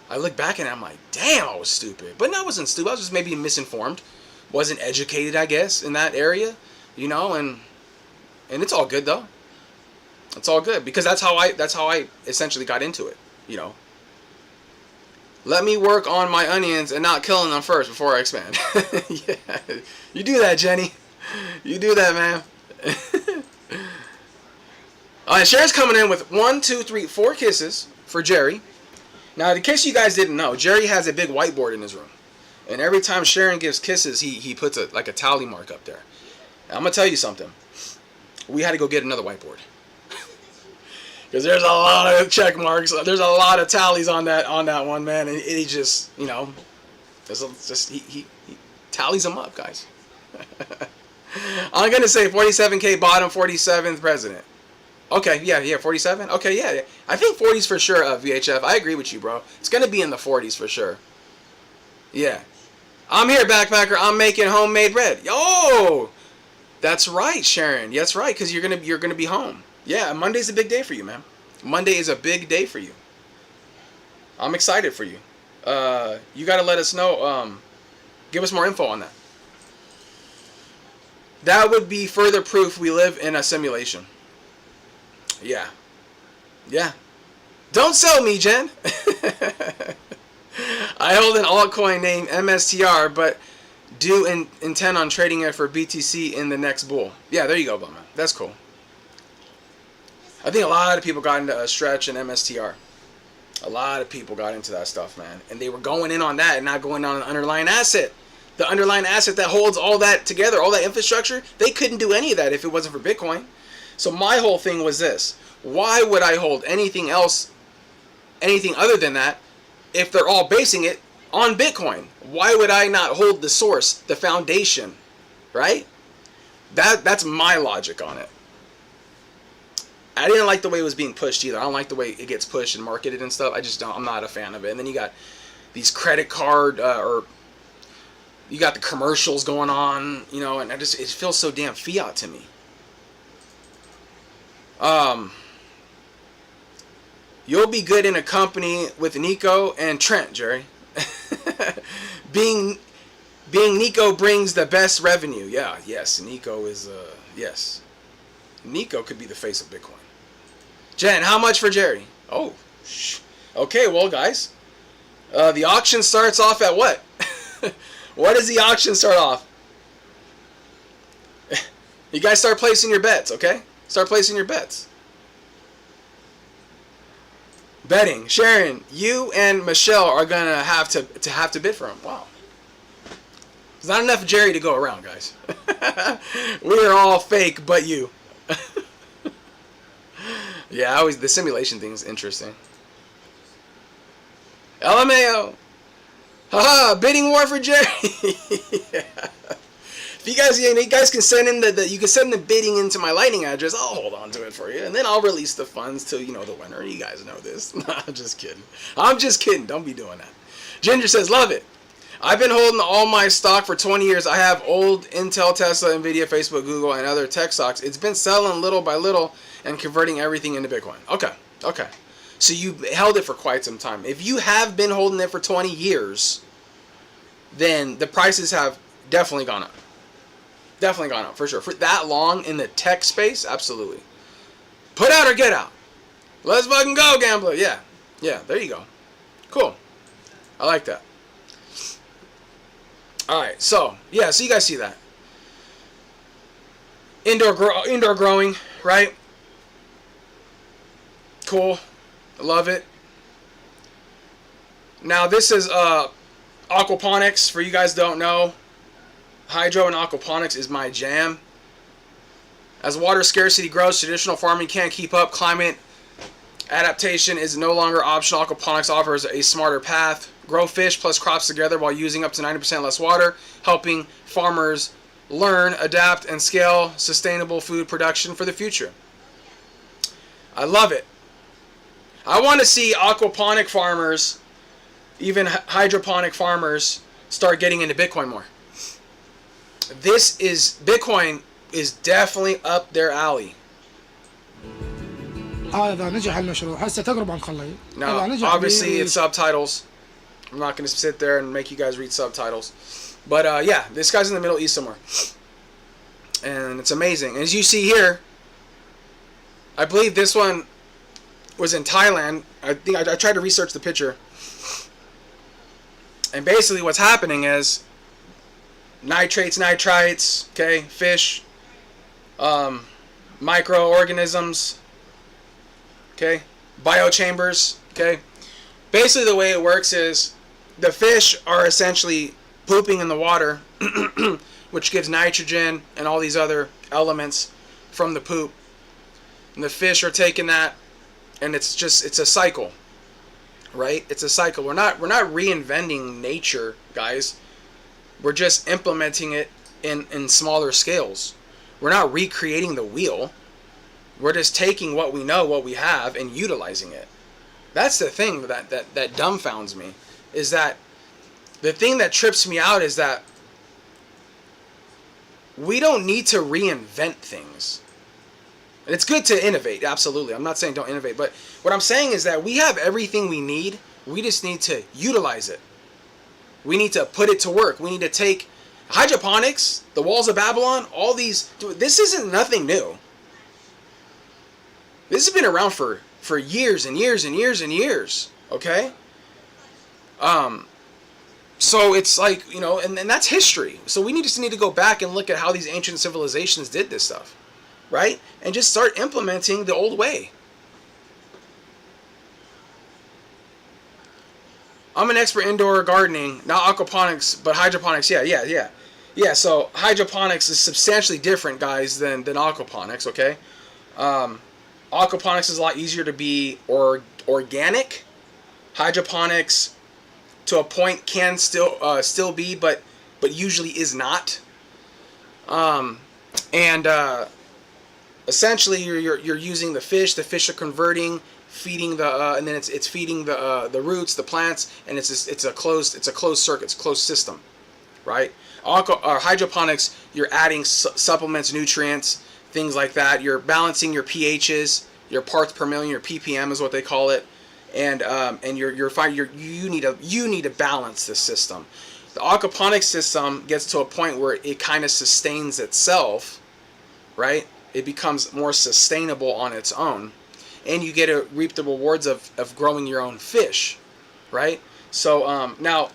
B: I look back and I'm like, damn, I was stupid. But no, I wasn't stupid. I was just maybe misinformed. Wasn't educated, I guess, in that area, and it's all good though. It's all good because that's how I essentially got into it, Let me work on my onions and not killing them first before I expand. Yeah, you do that, Jenny. You do that, man. All right, Sharon's coming in with 1, 2, 3, 4 kisses for Jerry. Now, in case you guys didn't know, Jerry has a big whiteboard in his room. And every time Sharon gives kisses, he puts a tally mark up there. Now, I'm going to tell you something. We had to go get another whiteboard. Because there's a lot of check marks. There's a lot of tallies on that one, man. And he just, he tallies them up, guys. I'm going to say 47K bottom, 47th president. Okay, yeah, 47? Okay, yeah. I think 40s for sure, VHF. I agree with you, bro. It's going to be in the 40s for sure. Yeah. I'm here, backpacker. I'm making homemade bread. Yo! That's right, Sharon. That's right, because you're gonna be home. Yeah, Monday's a big day for you, man. Monday is a big day for you. I'm excited for you. You got to let us know. Give us more info on that. That would be further proof we live in a simulation. Yeah. Yeah. Don't sell me, Jen. I hold an altcoin named MSTR, but do intend on trading it for BTC in the next bull. Yeah, there you go, Bowman. That's cool. I think a lot of people got into Stretch and MSTR. A lot of people got into that stuff, man. And they were going in on that and not going on an underlying asset. The underlying asset that holds all that together, all that infrastructure, they couldn't do any of that if it wasn't for Bitcoin. So my whole thing was this. Why would I hold anything else, anything other than that, if they're all basing it on Bitcoin? Why would I not hold the source, the foundation, right? That's my logic on it. I didn't like the way it was being pushed either. I don't like the way it gets pushed and marketed and stuff. I'm not a fan of it. And then you got these credit card or you got the commercials going on, and it feels so damn fiat to me. You'll be good in a company with Nico and Trent, Jerry. being Nico brings the best revenue. Yeah, yes, Nico is yes. Nico could be the face of Bitcoin. Jen, how much for Jerry? Oh, okay, well, guys, the auction starts off at what? What does the auction start off? You guys start placing your bets, okay? Start placing your bets. Betting. Sharon, you and Michelle are gonna have to bid for him. Wow. There's not enough Jerry to go around, guys. We are all fake, but you. Yeah, the simulation thing is interesting. LMAO. Haha, bidding war for Jerry. Yeah. If you guys can send in you can send the bidding into my Lightning address. I'll hold on to it for you, and then I'll release the funds to the winner. You guys know this. I'm just kidding. I'm just kidding. Don't be doing that. Ginger says, love it. I've been holding all my stock for 20 years. I have old Intel, Tesla, Nvidia, Facebook, Google, and other tech stocks. It's been selling little by little and converting everything into Bitcoin. Okay. So you held it for quite some time. If you have been holding it for 20 years, then the prices have definitely gone up. Definitely gone up, for sure. For that long in the tech space, absolutely. Put out or get out. Let's fucking go, gambler. Yeah, there you go. Cool. I like that. Alright, so you guys see that. Indoor growing, right? Cool. I love it. Now this is aquaponics. For you guys don't know, hydro and aquaponics is my jam. As water scarcity grows, traditional farming can't keep up. Climate adaptation is no longer optional. Aquaponics offers a smarter path. Grow fish plus crops together while using up to 90% less water, helping farmers learn, adapt, and scale sustainable food production for the future. I love it. I want to see aquaponic farmers, even hydroponic farmers, start getting into Bitcoin more. Bitcoin is definitely up their alley.
C: إذا نجح المشروع هسه تجربة نخليه.
B: Now, obviously it's subtitles. I'm not going to sit there and make you guys read subtitles. But yeah, this guy's in the Middle East somewhere. And it's amazing. As you see here, I believe this one was in Thailand. I think I tried to research the picture. And basically what's happening is nitrates, nitrites, okay, fish, microorganisms, okay, biochambers, okay. Basically the way it works is the fish are essentially pooping in the water, which gives nitrogen and all these other elements from the poop. And the fish are taking that, and it's a cycle, right? It's a cycle. We're not reinventing nature, guys. We're just implementing it in smaller scales. We're not recreating the wheel. We're just taking what we know, what we have, and utilizing it. That's the thing that dumbfounds me, is that the thing that trips me out is that we don't need to reinvent things. And it's good to innovate, absolutely. I'm not saying don't innovate, but what I'm saying is that we have everything we need. We just need to utilize it. We need to put it to work. We need to take hydroponics, the walls of Babylon, all these. Dude, this isn't nothing new. This has been around for years and years and years and years. Okay? So it's like, you know, and that's history. So we just need to go back and look at how these ancient civilizations did this stuff. Right? And just start implementing the old way. I'm an expert indoor gardening, not aquaponics, but hydroponics. Yeah, so hydroponics is substantially different, guys, than aquaponics, okay? Aquaponics is a lot easier to be organic. Hydroponics, to a point, can still be, but usually is not. Essentially, you're using the fish. The fish are converting, feeding and then it's feeding the roots, the plants, and it's a closed circuit, it's a closed system, right? Hydroponics, you're adding supplements, nutrients, things like that. You're balancing your pHs, your parts per million, your ppm is what they call it, and you need to balance this system. The aquaponics system gets to a point where it kind of sustains itself, right? It becomes more sustainable on its own, and you get to reap the rewards of growing your own fish, right? So now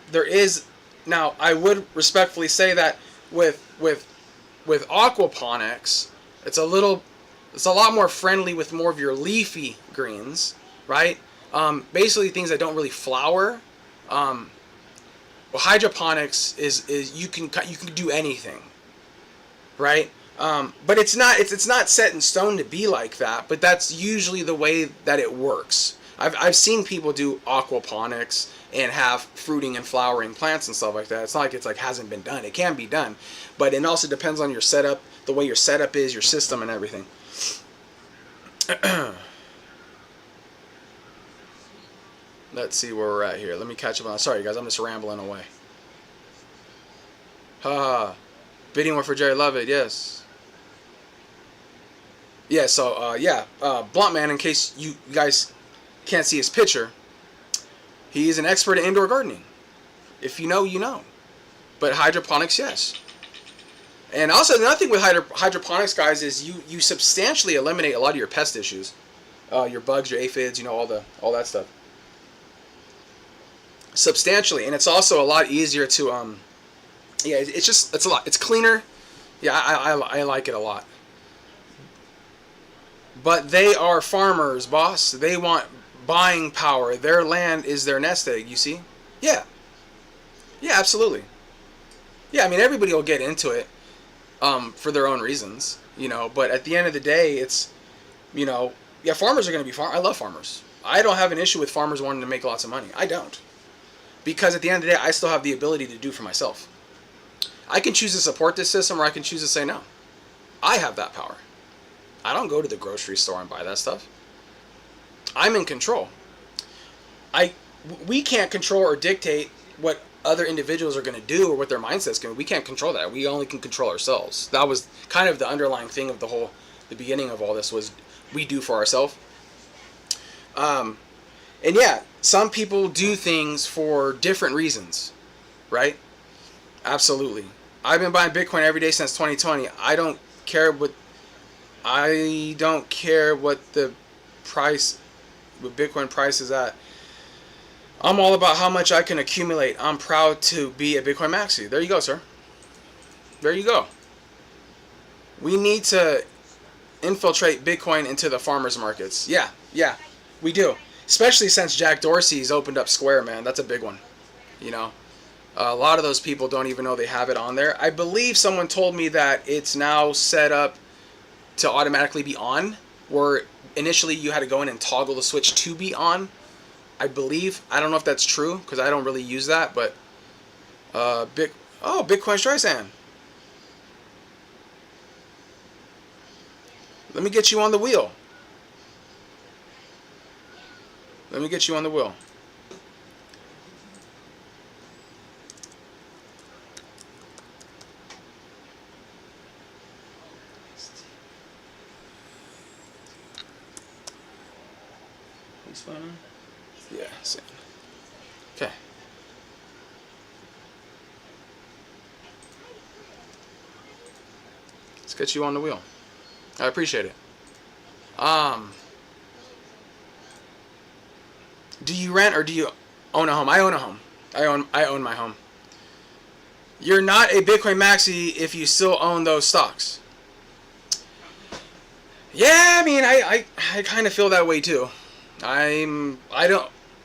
B: I would respectfully say that with aquaponics, it's a lot more friendly with more of your leafy greens, right? Basically things that don't really flower. Well, hydroponics is you can do anything, right? But it's not set in stone to be like that, but that's usually the way that it works. I've seen people do aquaponics and have fruiting and flowering plants and stuff like that. It's not like it's like hasn't been done. It can be done, but it also depends on your setup, the way your setup is, your system, and everything. Let's see where we're at here. Let me catch up on. Sorry, guys, I'm just rambling away. Bidding one for Jerry Lovett, yes. Yeah, so, Blunt Man, in case you guys can't see his picture, he is an expert in indoor gardening. If you know, you know. But hydroponics, yes. And also, another thing with hydroponics, guys, is you substantially eliminate a lot of your pest issues. Your bugs, your aphids, you know, all that stuff. Substantially. And it's also a lot easier to, yeah, it's a lot. It's cleaner. Yeah, I like it a lot. But they are farmers, boss. They want buying power. Their land is their nest egg, you see? Yeah. Yeah, absolutely. Yeah, I mean, everybody will get into it for their own reasons, you know, but at the end of the day, it's, you know, yeah, farmers are going to be I love farmers. I don't have an issue with farmers wanting to make lots of money. I don't. Because at the end of the day, I still have the ability to do for myself. I can choose to support this system or I can choose to say no. I have that power. I don't go to the grocery store and buy that stuff. I'm in control. We can't control or dictate what other individuals are going to do or what their mindset's going to be. We can't control that. We only can control ourselves. That was kind of the underlying thing of the beginning of all this was we do for ourselves. And yeah, some people do things for different reasons, right? Absolutely. I've been buying Bitcoin every day since 2020. I don't care what the price, what Bitcoin price is at. I'm all about how much I can accumulate. I'm proud to be a Bitcoin maxi. There you go, sir. There you go. We need to infiltrate Bitcoin into the farmers markets. Yeah, we do. Especially since Jack Dorsey's opened up Square, man. That's a big one. You know, a lot of those people don't even know they have it on there. I believe someone told me that it's now set up to automatically be on, where initially you had to go in and toggle the switch to be on. I believe. I don't know if that's true because I don't really use that, but Bitcoin Streisand. Let me get you on the wheel. Let me get you on the wheel. Yeah, same. Okay. Let's get you on the wheel. I appreciate it. Do you rent or do you own a home? I own a home. I own my home. You're not a Bitcoin maxi if you still own those stocks. Yeah, I mean, I kind of feel that way too. I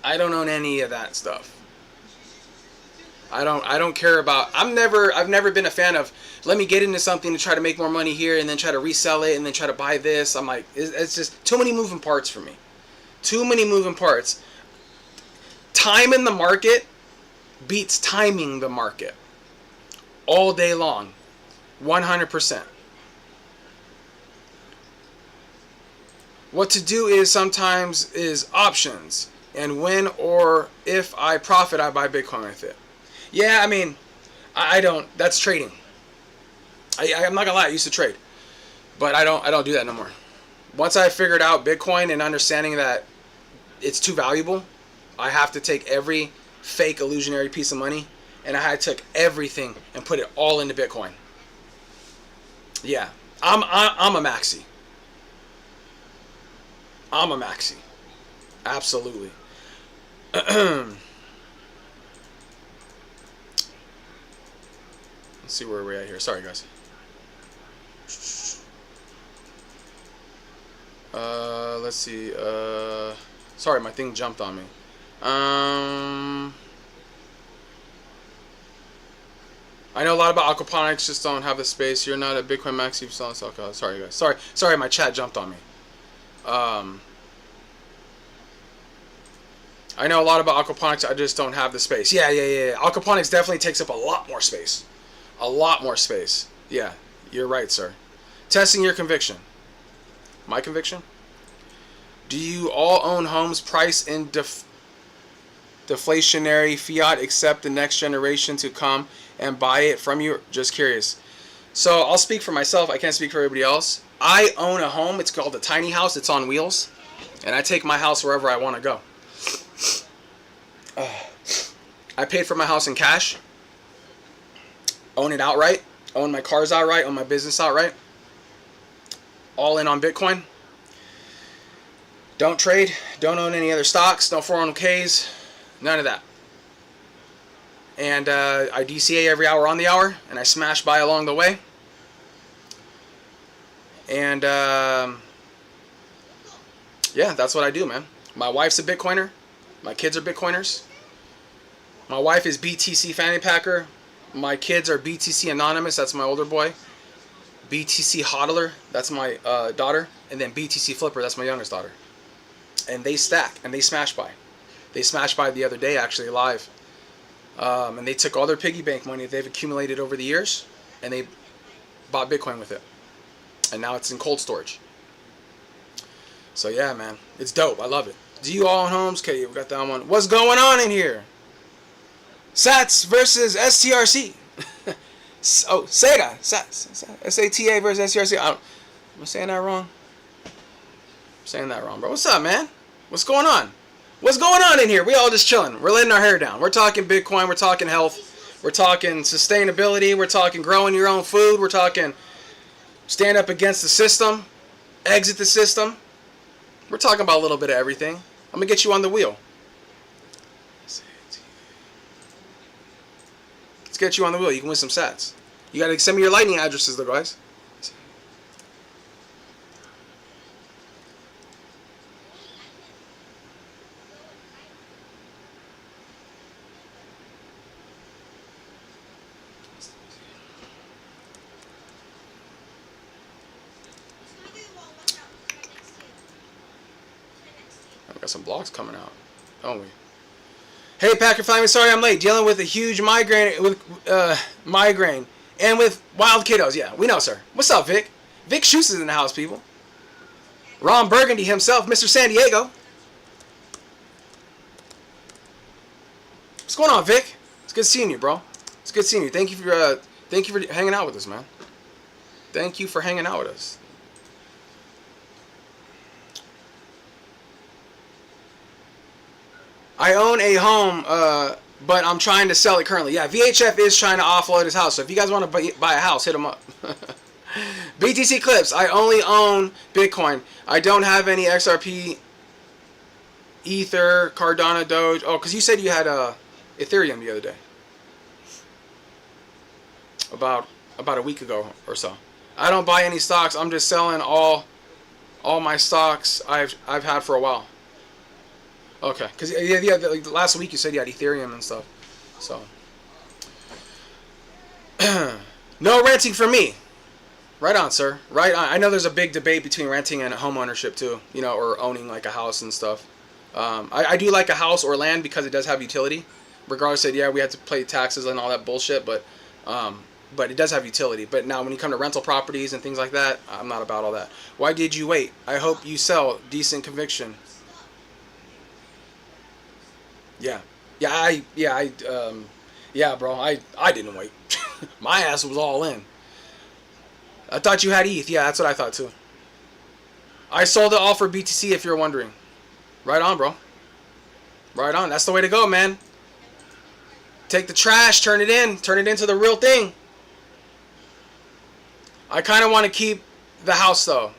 B: don't own any of that stuff. I don't care about. I've never been a fan of. Let me get into something to try to make more money here, and then try to resell it, and then try to buy this. I'm like, it's just too many moving parts for me. Too many moving parts. Time in the market beats timing the market all day long, 100%. What to do is sometimes is options, and when or if I profit, I buy Bitcoin with it. Yeah, I mean, I don't. That's trading. I'm not gonna lie. I used to trade, but I don't do that no more. Once I figured out Bitcoin and understanding that it's too valuable, I have to take every fake illusionary piece of money, and I took everything and put it all into Bitcoin. Yeah, I'm a maxi. I'm a maxi. Absolutely. Let's see where we're at here. Sorry, guys. Let's see. Sorry, my thing jumped on me. I know a lot about aquaponics, just don't have the space. You're not a Bitcoin maxi selling alcohol. Sorry, guys. Sorry, my chat jumped on me. I know a lot about aquaponics, I just don't have the space. Yeah. Aquaponics definitely takes up a lot more space. A lot more space. Yeah, you're right, sir. Testing your conviction. My conviction? Do you all own homes priced in deflationary fiat except the next generation to come and buy it from you? Just curious. So I'll speak for myself. I can't speak for everybody else. I own a home. It's called a tiny house. It's on wheels. And I take my house wherever I want to go. I paid for my house in cash. Own it outright. Own my cars outright. Own my business outright. All in on Bitcoin. Don't trade. Don't own any other stocks. No 401ks. None of that. And I DCA every hour on the hour. And I smash by along the way. And yeah, that's what I do, man. My wife's a Bitcoiner. My kids are Bitcoiners. My wife is btc-fannypacker. My kids are BTC Anonymous. That's my older boy. BTC Hodler. That's my daughter. And then BTC Flipper. That's my youngest daughter. And they stack and they smash buy. They smashed by the other day, actually, live. And they took all their piggy bank money that they've accumulated over the years, and they bought Bitcoin with it. And now it's in cold storage. So yeah, man, it's dope. I love it. Do you all own homes? Okay, we got that one. What's going on in here? SATS versus STRC. Oh, SATA. SATA versus STRC. Am I saying that wrong? I'm saying that wrong, bro. What's up, man? What's going on? What's going on in here? We all just chilling. We're letting our hair down. We're talking Bitcoin. We're talking health. We're talking sustainability. We're talking growing your own food. We're talking stand up against the system. Exit the system. We're talking about a little bit of everything. I'm going to get you on the wheel. Let's get you on the wheel. You can win some sats. You got to send me your lightning addresses, though, guys. Got some blogs coming out, don't we? Hey, Packer family, sorry I'm late. Dealing with a huge migraine and with wild kiddos. Yeah, we know, sir. What's up, Vic? Vic Schutz is in the house, people. Ron Burgundy himself, Mr. San Diego. What's going on, Vic? It's good seeing you, bro. It's good seeing you. Thank you for hanging out with us, man. Thank you for hanging out with us. I own a home, but I'm trying to sell it currently. Yeah, VHF is trying to offload his house. So if you guys want to buy a house, hit him up. BTC Clips. I only own Bitcoin. I don't have any XRP, Ether, Cardano, Doge. Oh, because you said you had Ethereum the other day. About a week ago or so. I don't buy any stocks. I'm just selling all my stocks I've had for a while. Okay, because yeah, like last week you said you had Ethereum and stuff, so no renting for me. Right on, sir. Right on. I know there's a big debate between renting and home ownership too, you know, or owning like a house and stuff. I do like a house or land because it does have utility. Regardless of, yeah, we have to pay taxes and all that bullshit, but it does have utility. But now when you come to rental properties and things like that, I'm not about all that. Why did you wait? I hope you sell. Decent conviction. Yeah, bro. I didn't wait. My ass was all in. I thought you had ETH. Yeah, that's what I thought too. I sold it all for BTC, if you're wondering. Right on, bro. Right on. That's the way to go, man. Take the trash, turn it into the real thing. I kind of want to keep the house though.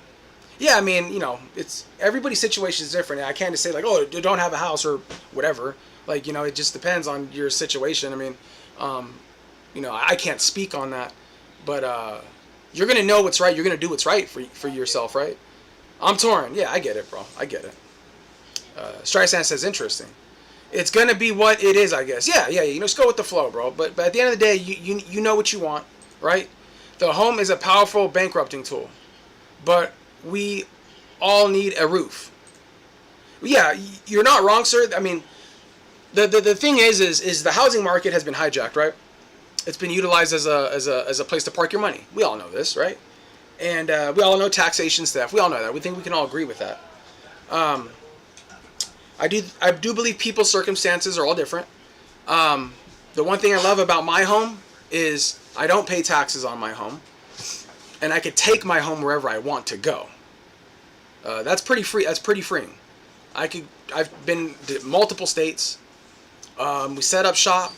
B: Yeah, I mean, you know, it's everybody's situation is different. I can't just say like, oh, you don't have a house or whatever. Like, you know, it just depends on your situation. I mean, you know, I can't speak on that, but you're gonna know what's right. You're gonna do what's right for yourself, right? I'm torn. Yeah, I get it, bro. I get it. Streisand says interesting. It's gonna be what it is, I guess. Yeah. You know, just go with the flow, bro. But at the end of the day, you know what you want, right? The home is a powerful bankrupting tool, but we all need a roof. Yeah, you're not wrong, sir. I mean, the thing is the housing market has been hijacked, right? It's been utilized as a place to park your money. We all know this, right? And we all know taxation stuff. We all know that. We think we can all agree with that. I do believe people's circumstances are all different. The one thing I love about my home is I don't pay taxes on my home, and I could take my home wherever I want to go. That's pretty free. That's pretty freeing. I've been to multiple states. We set up shop,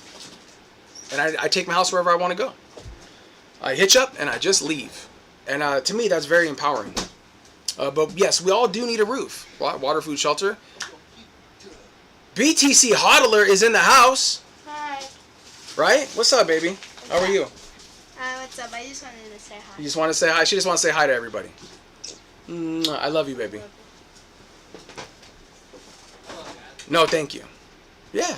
B: and I take my house wherever I want to go. I hitch up and I just leave, and to me that's very empowering. But yes, we all do need a roof, water, food, shelter. BTC Hodler is in the house.
D: Hi.
B: Right? What's up, baby? How are you?
D: What's up? I just wanted to say hi.
B: You just want to say hi? She just wants to say hi to everybody. I love you, baby. No, thank you. Yeah.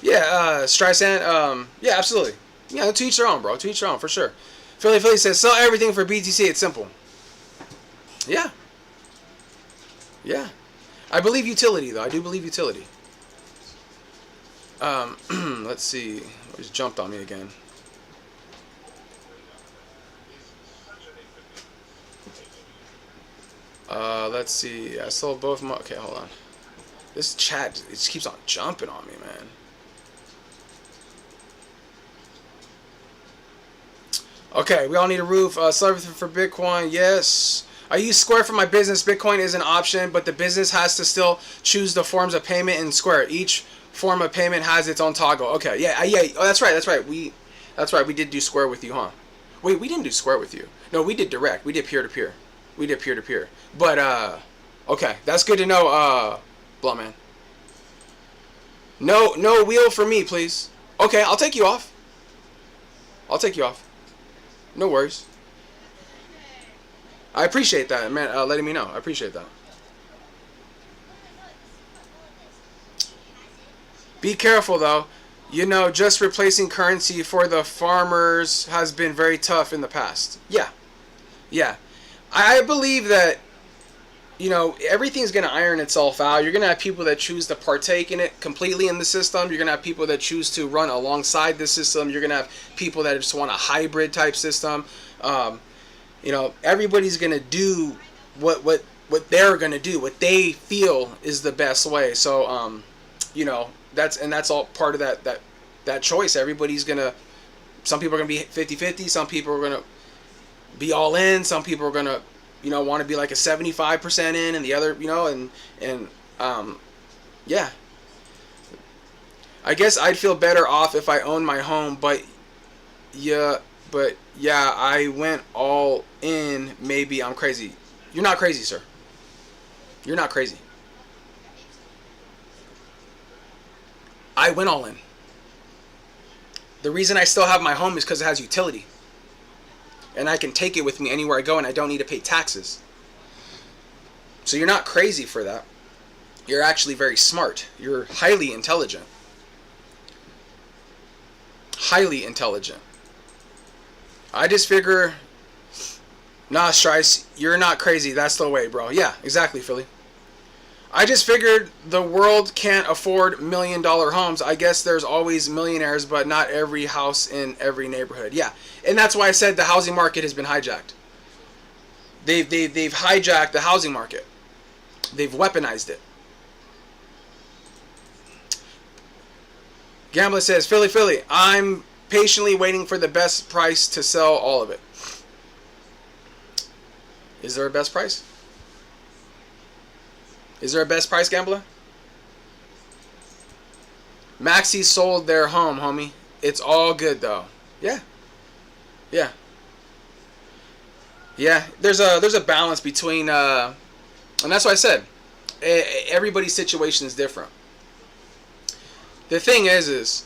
B: Yeah, Streisand, yeah, absolutely. Yeah, to each their own, bro. To each their own, for sure. Philly says, sell everything for BTC. It's simple. Yeah. Yeah. I believe utility, though. I do believe utility. Let's see. It just jumped on me again. Let's see. I sold both my... Okay, hold on. This chat, it just keeps on jumping on me, man. Okay, we all need a roof. Sell everything for Bitcoin. Yes. I use Square for my business. Bitcoin is an option, but the business has to still choose the forms of payment in Square. Each form of payment has its own toggle. Okay, yeah. Oh, that's right. That's right. We did do Square with you, huh? Wait, we didn't do Square with you. No, we did direct. We did peer-to-peer. We did peer-to-peer. But, okay. That's good to know, Blumman. No wheel for me, please. Okay, I'll take you off. I'll take you off. No worries. I appreciate that, man, letting me know. I appreciate that. Be careful, though. You know, just replacing currency for the farmers has been very tough in the past. Yeah. Yeah. I believe that, you know, everything's going to iron itself out. You're going to have people that choose to partake in it completely in the system. You're going to have people that choose to run alongside the system. You're going to have people that just want a hybrid type system. You know, everybody's going to do what they're going to do, what they feel is the best way. So, you know, that's all part of that choice. Everybody's going to, some people are going to be 50-50. Some people are going to be all in. Some people are going to, you know, want to be like a 75% in, and the other, you know, and yeah. I guess I'd feel better off if I owned my home, but yeah, I went all in. Maybe I'm crazy. You're not crazy, sir. You're not crazy. I went all in. The reason I still have my home is because it has utility. And I can take it with me anywhere I go, and I don't need to pay taxes. So you're not crazy for that. You're actually very smart. You're highly intelligent. Highly intelligent. I just figure, nah, Strice, you're not crazy. That's the way, bro. Yeah, exactly, Philly. I just figured the world can't afford $1 million homes. I guess there's always millionaires, but not every house in every neighborhood. Yeah, and that's why I said the housing market has been hijacked. They've hijacked the housing market. They've weaponized it. Gambler says, Philly, I'm patiently waiting for the best price to sell all of it. Is there a best price? Is there a best price, Gambler? Maxie sold their home, homie. It's all good, though. Yeah. Yeah. Yeah, there's a balance between, and that's what I said. Everybody's situation is different. The thing is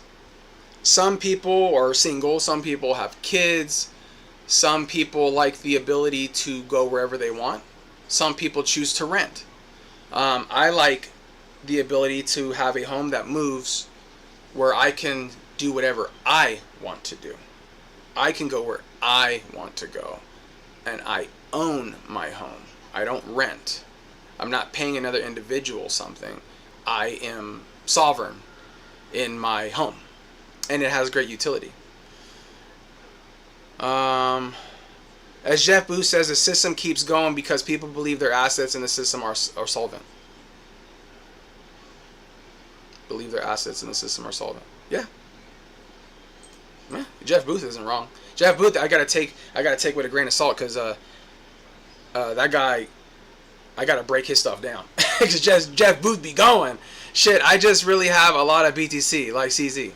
B: some people are single, some people have kids, some people like the ability to go wherever they want, some people choose to rent. I like the ability to have a home that moves where I can do whatever I want to do. I can go where I want to go. And I own my home. I don't rent. I'm not paying another individual something. I am sovereign in my home. And it has great utility. As Jeff Booth says, the system keeps going because people believe their assets in the system are solvent. Believe their assets in the system are solvent. Yeah. Jeff Booth isn't wrong. Jeff Booth, I gotta take with a grain of salt, because that guy, I gotta break his stuff down. Because Jeff Booth be going. Shit, I just really have a lot of BTC, like CZ.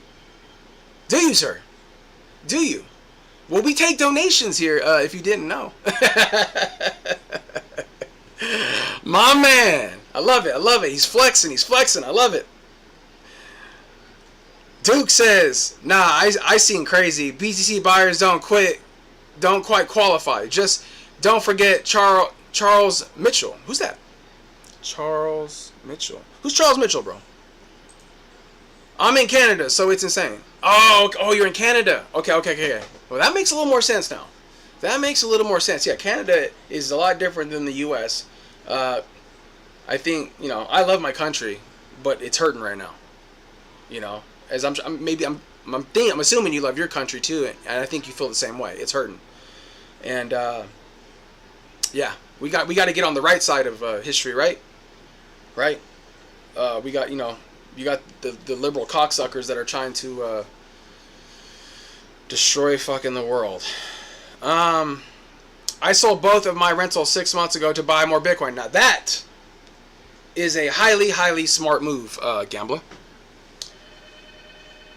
B: Do you, sir? Do you? Well, we take donations here, if you didn't know. My man. I love it. He's flexing. I love it. Duke says, nah, I seen crazy. BTC buyers don't quite qualify. Just don't forget Charles Mitchell. Who's that? Charles Mitchell. Who's Charles Mitchell, bro? I'm in Canada, so it's insane. Oh, you're in Canada. Okay. Well, that makes a little more sense now. That makes a little more sense. Yeah, Canada is a lot different than the U.S. I think, I love my country, but it's hurting right now. As I'm assuming you love your country too, and I think you feel the same way. It's hurting, and yeah, we got to get on the right side of history, right? Right? We got you got the liberal cocksuckers that are trying to destroy fucking the world. I sold both of my rentals 6 months ago to buy more Bitcoin. Now that is a highly smart move, gambler.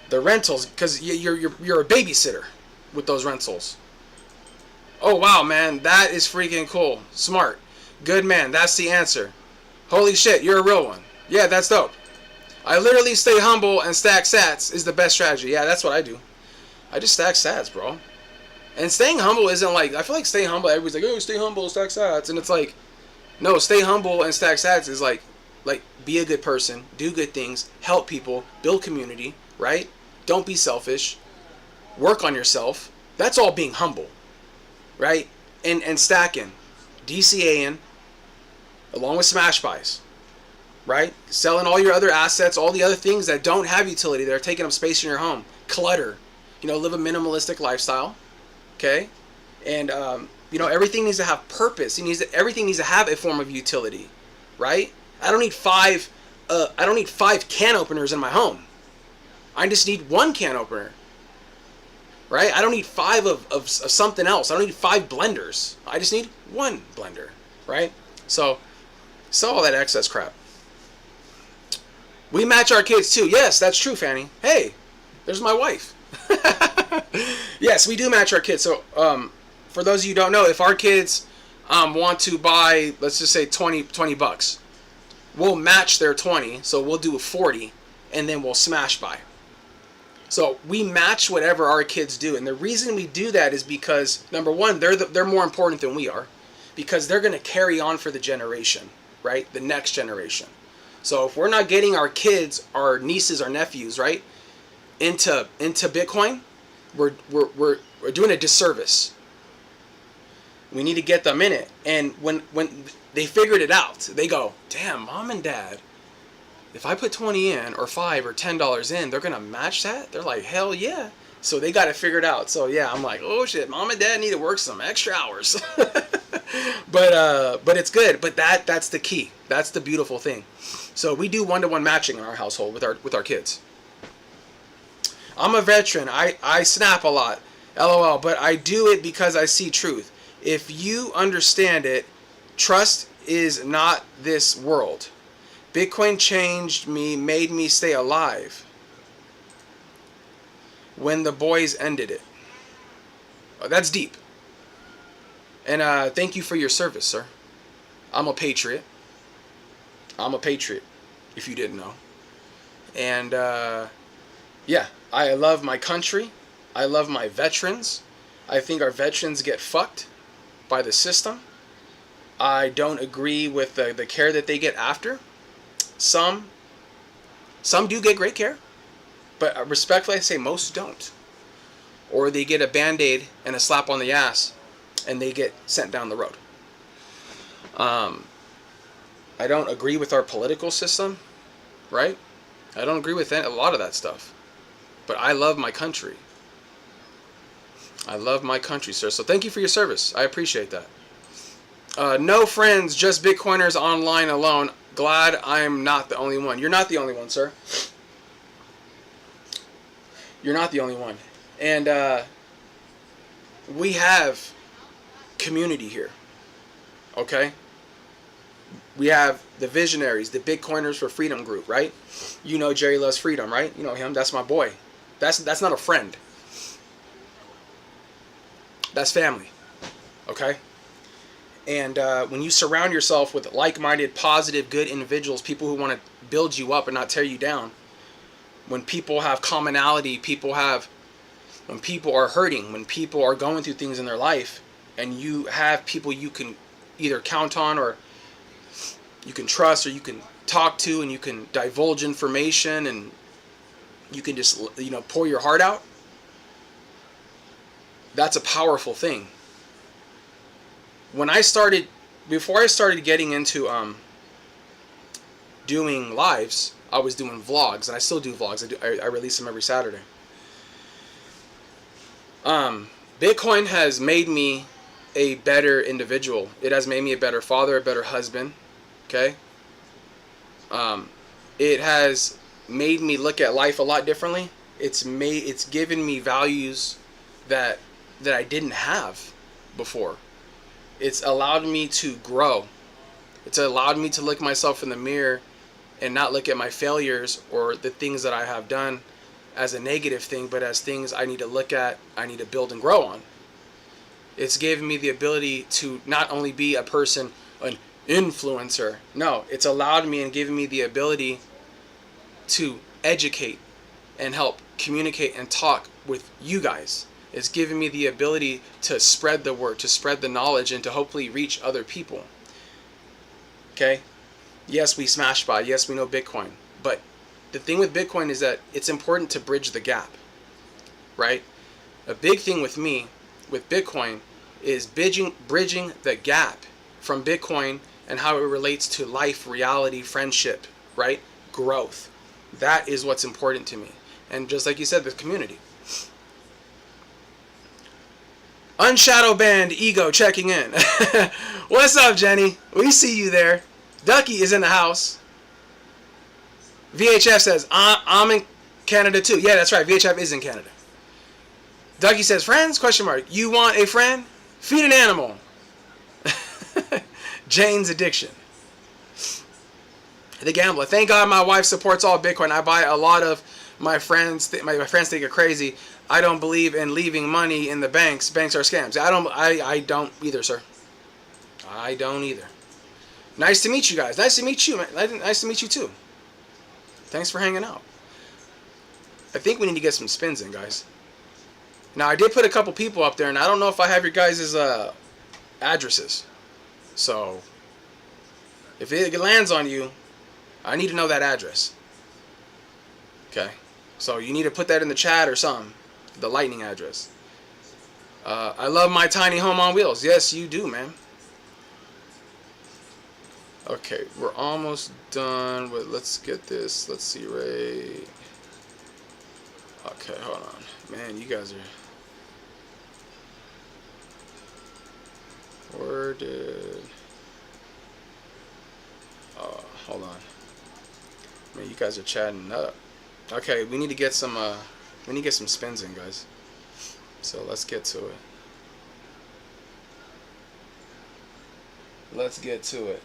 B: The rentals, because you're a babysitter with those rentals. Oh wow, man, that is freaking cool. Smart, good man. That's the answer. Holy shit, you're a real one. Yeah, that's dope. I literally stay humble and stack sats is the best strategy. Yeah, that's what I do. I just stack sats, bro. And staying humble isn't like, I feel like staying humble, everybody's like, oh, stay humble, stack sats. And it's like, no, stay humble and stack sats is like be a good person, do good things, help people, build community, right? Don't be selfish. Work on yourself. That's all being humble, right? And stacking, DCAing, along with smash buys, right? Selling all your other assets, all the other things that don't have utility, that are taking up space in your home. Clutter. Live a minimalistic lifestyle, okay? And, everything needs to have purpose. Everything needs to have a form of utility, right? I don't need five can openers in my home. I just need one can opener, right? I don't need 5 of something else. I don't need 5 blenders. I just need one blender, right? So, sell all that excess crap. We match our kids too. Yes, that's true, Fanny. Hey, there's my wife. Yes, we do match our kids. So, for those of you who don't know, if our kids want to buy, let's just say $20 bucks, we'll match their 20. So we'll do a 40, and then we'll smash buy. So we match whatever our kids do, and the reason we do that is because, number one, they're more important than we are, because they're going to carry on for the generation, right? The next generation. So if we're not getting our kids, our nieces, our nephews, right, into Bitcoin, we're doing a disservice. We need to get them in it, and when they figured it out, they go, damn, mom and dad, if I put 20 in, or $5 or $10 in, they're gonna match that? They're like, hell yeah. So they got it figured out. So yeah, I'm like, oh shit, mom and dad need to work some extra hours. But it's good. But that's the key. That's the beautiful thing. So we do one-to-one matching in our household with our kids. I'm a veteran. I snap a lot. LOL. But I do it because I see truth. If you understand it, trust is not this world. Bitcoin changed me, made me stay alive when the boys ended it. Oh, that's deep. And thank you for your service, sir. I'm a patriot. I'm a patriot, if you didn't know. And yeah, I love my country. I love my veterans. I think our veterans get fucked by the system. I don't agree with the care that they get after. Some do get great care, but respectfully I say most don't. Or they get a band-aid and a slap on the ass and they get sent down the road. I don't agree with our political system, right? I don't agree with a lot of that stuff. But I love my country. I love my country, sir. So thank you for your service. I appreciate that. No friends, just Bitcoiners online alone. Glad I'm not the only one. You're not the only one, sir. You're not the only one. And we have community here. Okay? We have the visionaries, the Bitcoiners for Freedom group, right? You know Jerry Loves Freedom, right? You know him. That's my boy. That's not a friend. That's family. Okay? And when you surround yourself with like-minded, positive, good individuals, people who want to build you up and not tear you down, when people have commonality, when people are hurting, when people are going through things in their life, and you have people you can either count on, or you can trust, or you can talk to, and you can divulge information, and you can just, you know, pour your heart out. That's a powerful thing. When I started, before I started getting into doing lives, I was doing vlogs, and I still do vlogs. I release them every Saturday. Bitcoin has made me a better individual. It has made me a better father, a better husband. Okay. It has made me look at life a lot differently. It's given me values that I didn't have before. It's allowed me to grow. It's allowed me to look myself in the mirror and not look at my failures or the things that I have done as a negative thing, but as things I need to look at, I need to build and grow on. It's given me the ability to not only be a person, an influencer. No, it's allowed me and given me the ability to educate and help communicate and talk with you guys. It's given me the ability to spread the word, to spread the knowledge, and to hopefully reach other people. Okay? Yes, we smash buy. Yes, we know Bitcoin. But the thing with Bitcoin is that it's important to bridge the gap. Right? A big thing with me, with Bitcoin, is bridging the gap from Bitcoin and how it relates to life, reality, friendship, right? Growth. That is what's important to me. And just like you said, the community. Unshadow Band Ego checking in. What's up, Jenny? We see you there. Ducky is in the house. VHF says, I'm in Canada too. Yeah, that's right. VHF is in Canada. Ducky says, friends? Question mark. You want a friend? Feed an animal. Jane's addiction. The Gambler. Thank God my wife supports all Bitcoin. I buy a lot of my friends. My friends think you're crazy. I don't believe in leaving money in the banks. Banks are scams. I don't either, sir. I don't either. Nice to meet you guys. Nice to meet you, man. Nice to meet you too. Thanks for hanging out. I think we need to get some spins in, guys. Now, I did put a couple people up there, and I don't know if I have your guys' addresses. So, if it lands on you, I need to know that address. Okay? So, you need to put that in the chat or something. The lightning address. I love my tiny home on wheels. Yes, you do, man. Okay, we're almost done with, let's get this. Let's see, Ray. Okay, hold on. Man, you guys are... Where did... Oh, hold on. Man, you guys are chatting up. Okay, we need to get some, we need to get some spins in, guys. So let's get to it. Let's get to it.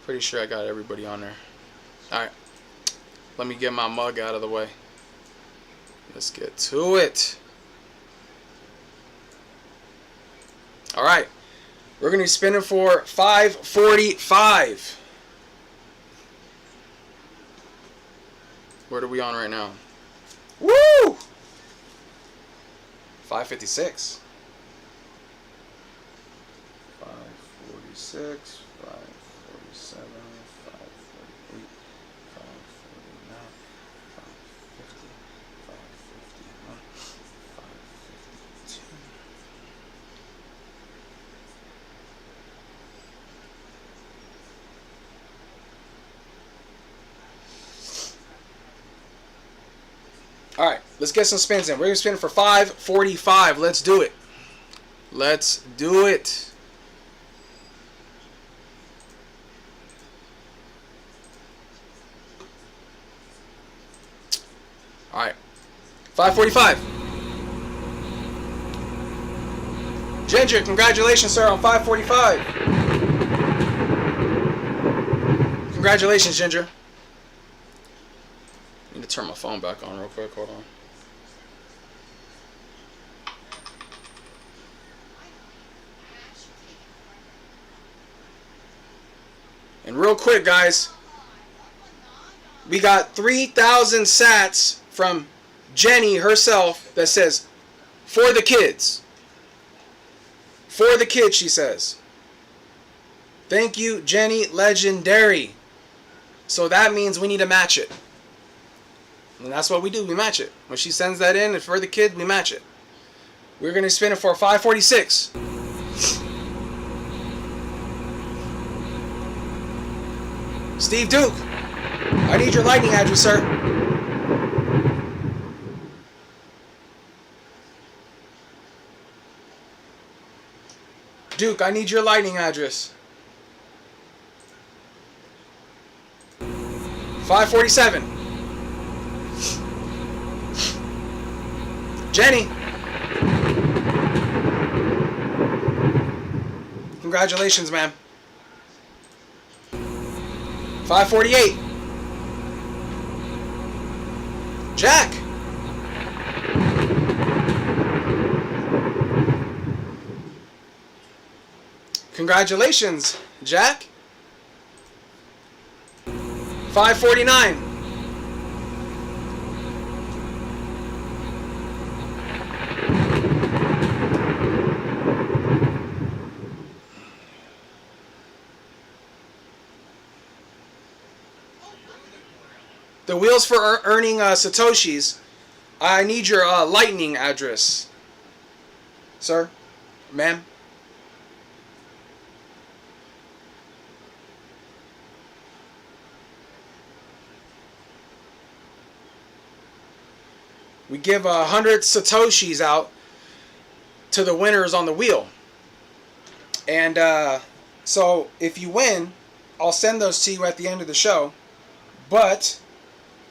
B: Pretty sure I got everybody on there. Alright. Let me get my mug out of the way. Let's get to it. Alright. We're going to be spinning for 545. What are we on right now? Woo! 556. 546. 547. 548. 549. 550. 551. 552. Alright, let's get some spins in. We're going to spin for 545. Let's do it. Let's do it. Alright. 545. Ginger, congratulations, sir, on 545. Congratulations, Ginger. I need to turn my phone back on real quick. Hold on. And real quick, guys, we got 3,000 sats from Jenny herself that says, for the kids. For the kids, she says. Thank you, Jenny. Legendary. So that means we need to match it. And that's what we do. We match it. When she sends that in, and for the kid, we match it. We're going to spin it for 546. Steve Duke, I need your lightning address, sir. Duke, I need your lightning address. 547. Jenny. Congratulations, ma'am. 548. Jack. Congratulations, Jack. 549. The wheels for earning Satoshis. I need your lightning address. Sir? Ma'am? We give 100 Satoshis out to the winners on the wheel. And so if you win, I'll send those to you at the end of the show. But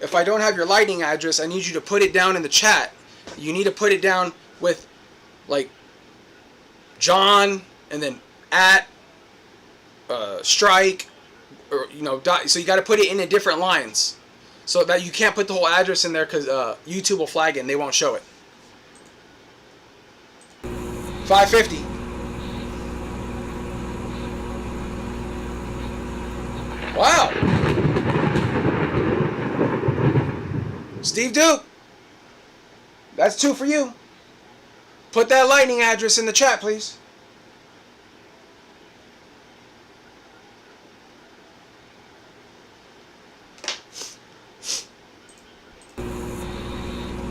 B: if I don't have your lightning address, I need you to put it down in the chat. You need to put it down with like John and then at strike, or so you got to put it in different lines so that you can't put the whole address in there because YouTube will flag it and they won't show it. 550. Wow. Steve Duke, that's 2 for you. Put that lightning address in the chat, please.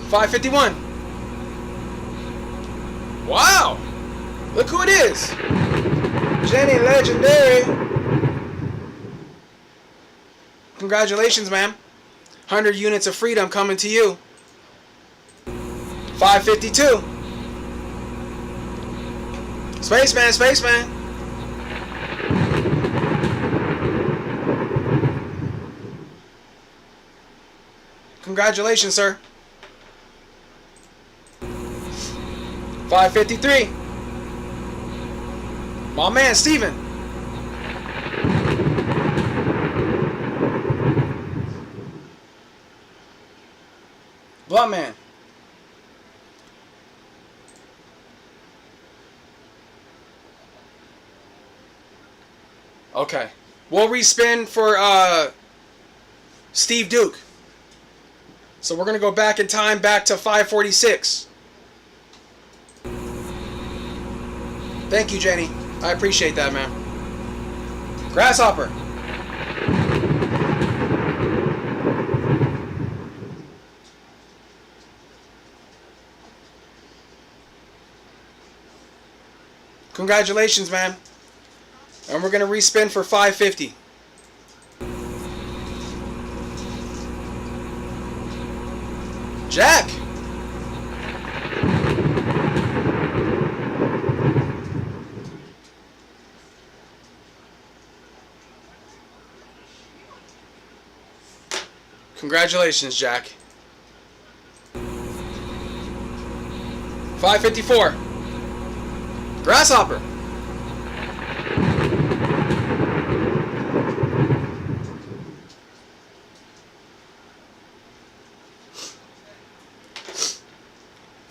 B: $551. Wow. Look who it is. Jenny Legendary. Congratulations, ma'am. 100 units of freedom coming to you. 552. Spaceman, Spaceman. Congratulations, sir. 553. My man, Steven. Blunt man. Okay. We'll respin for Steve Duke. So we're going to go back in time, back to 546. Thank you, Jenny. I appreciate that, man. Grasshopper. Congratulations, man. And we're going to respin for 550. Jack. Congratulations, Jack. 554. Grasshopper.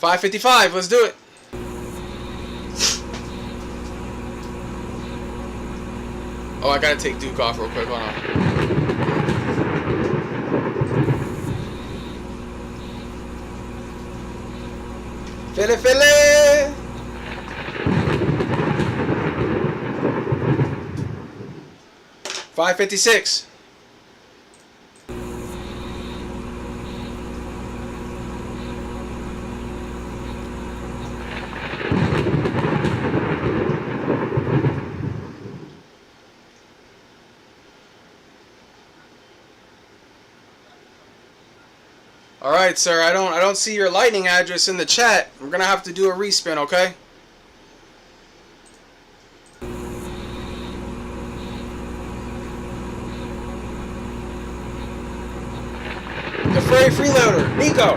B: $555. Let's do it. Oh, I gotta take Duke off real quick. Hold on. Philly, Philly. $556. All right, sir. I don't see your lightning address in the chat. We're gonna have to do a respin, okay? The furry freeloader, Nico.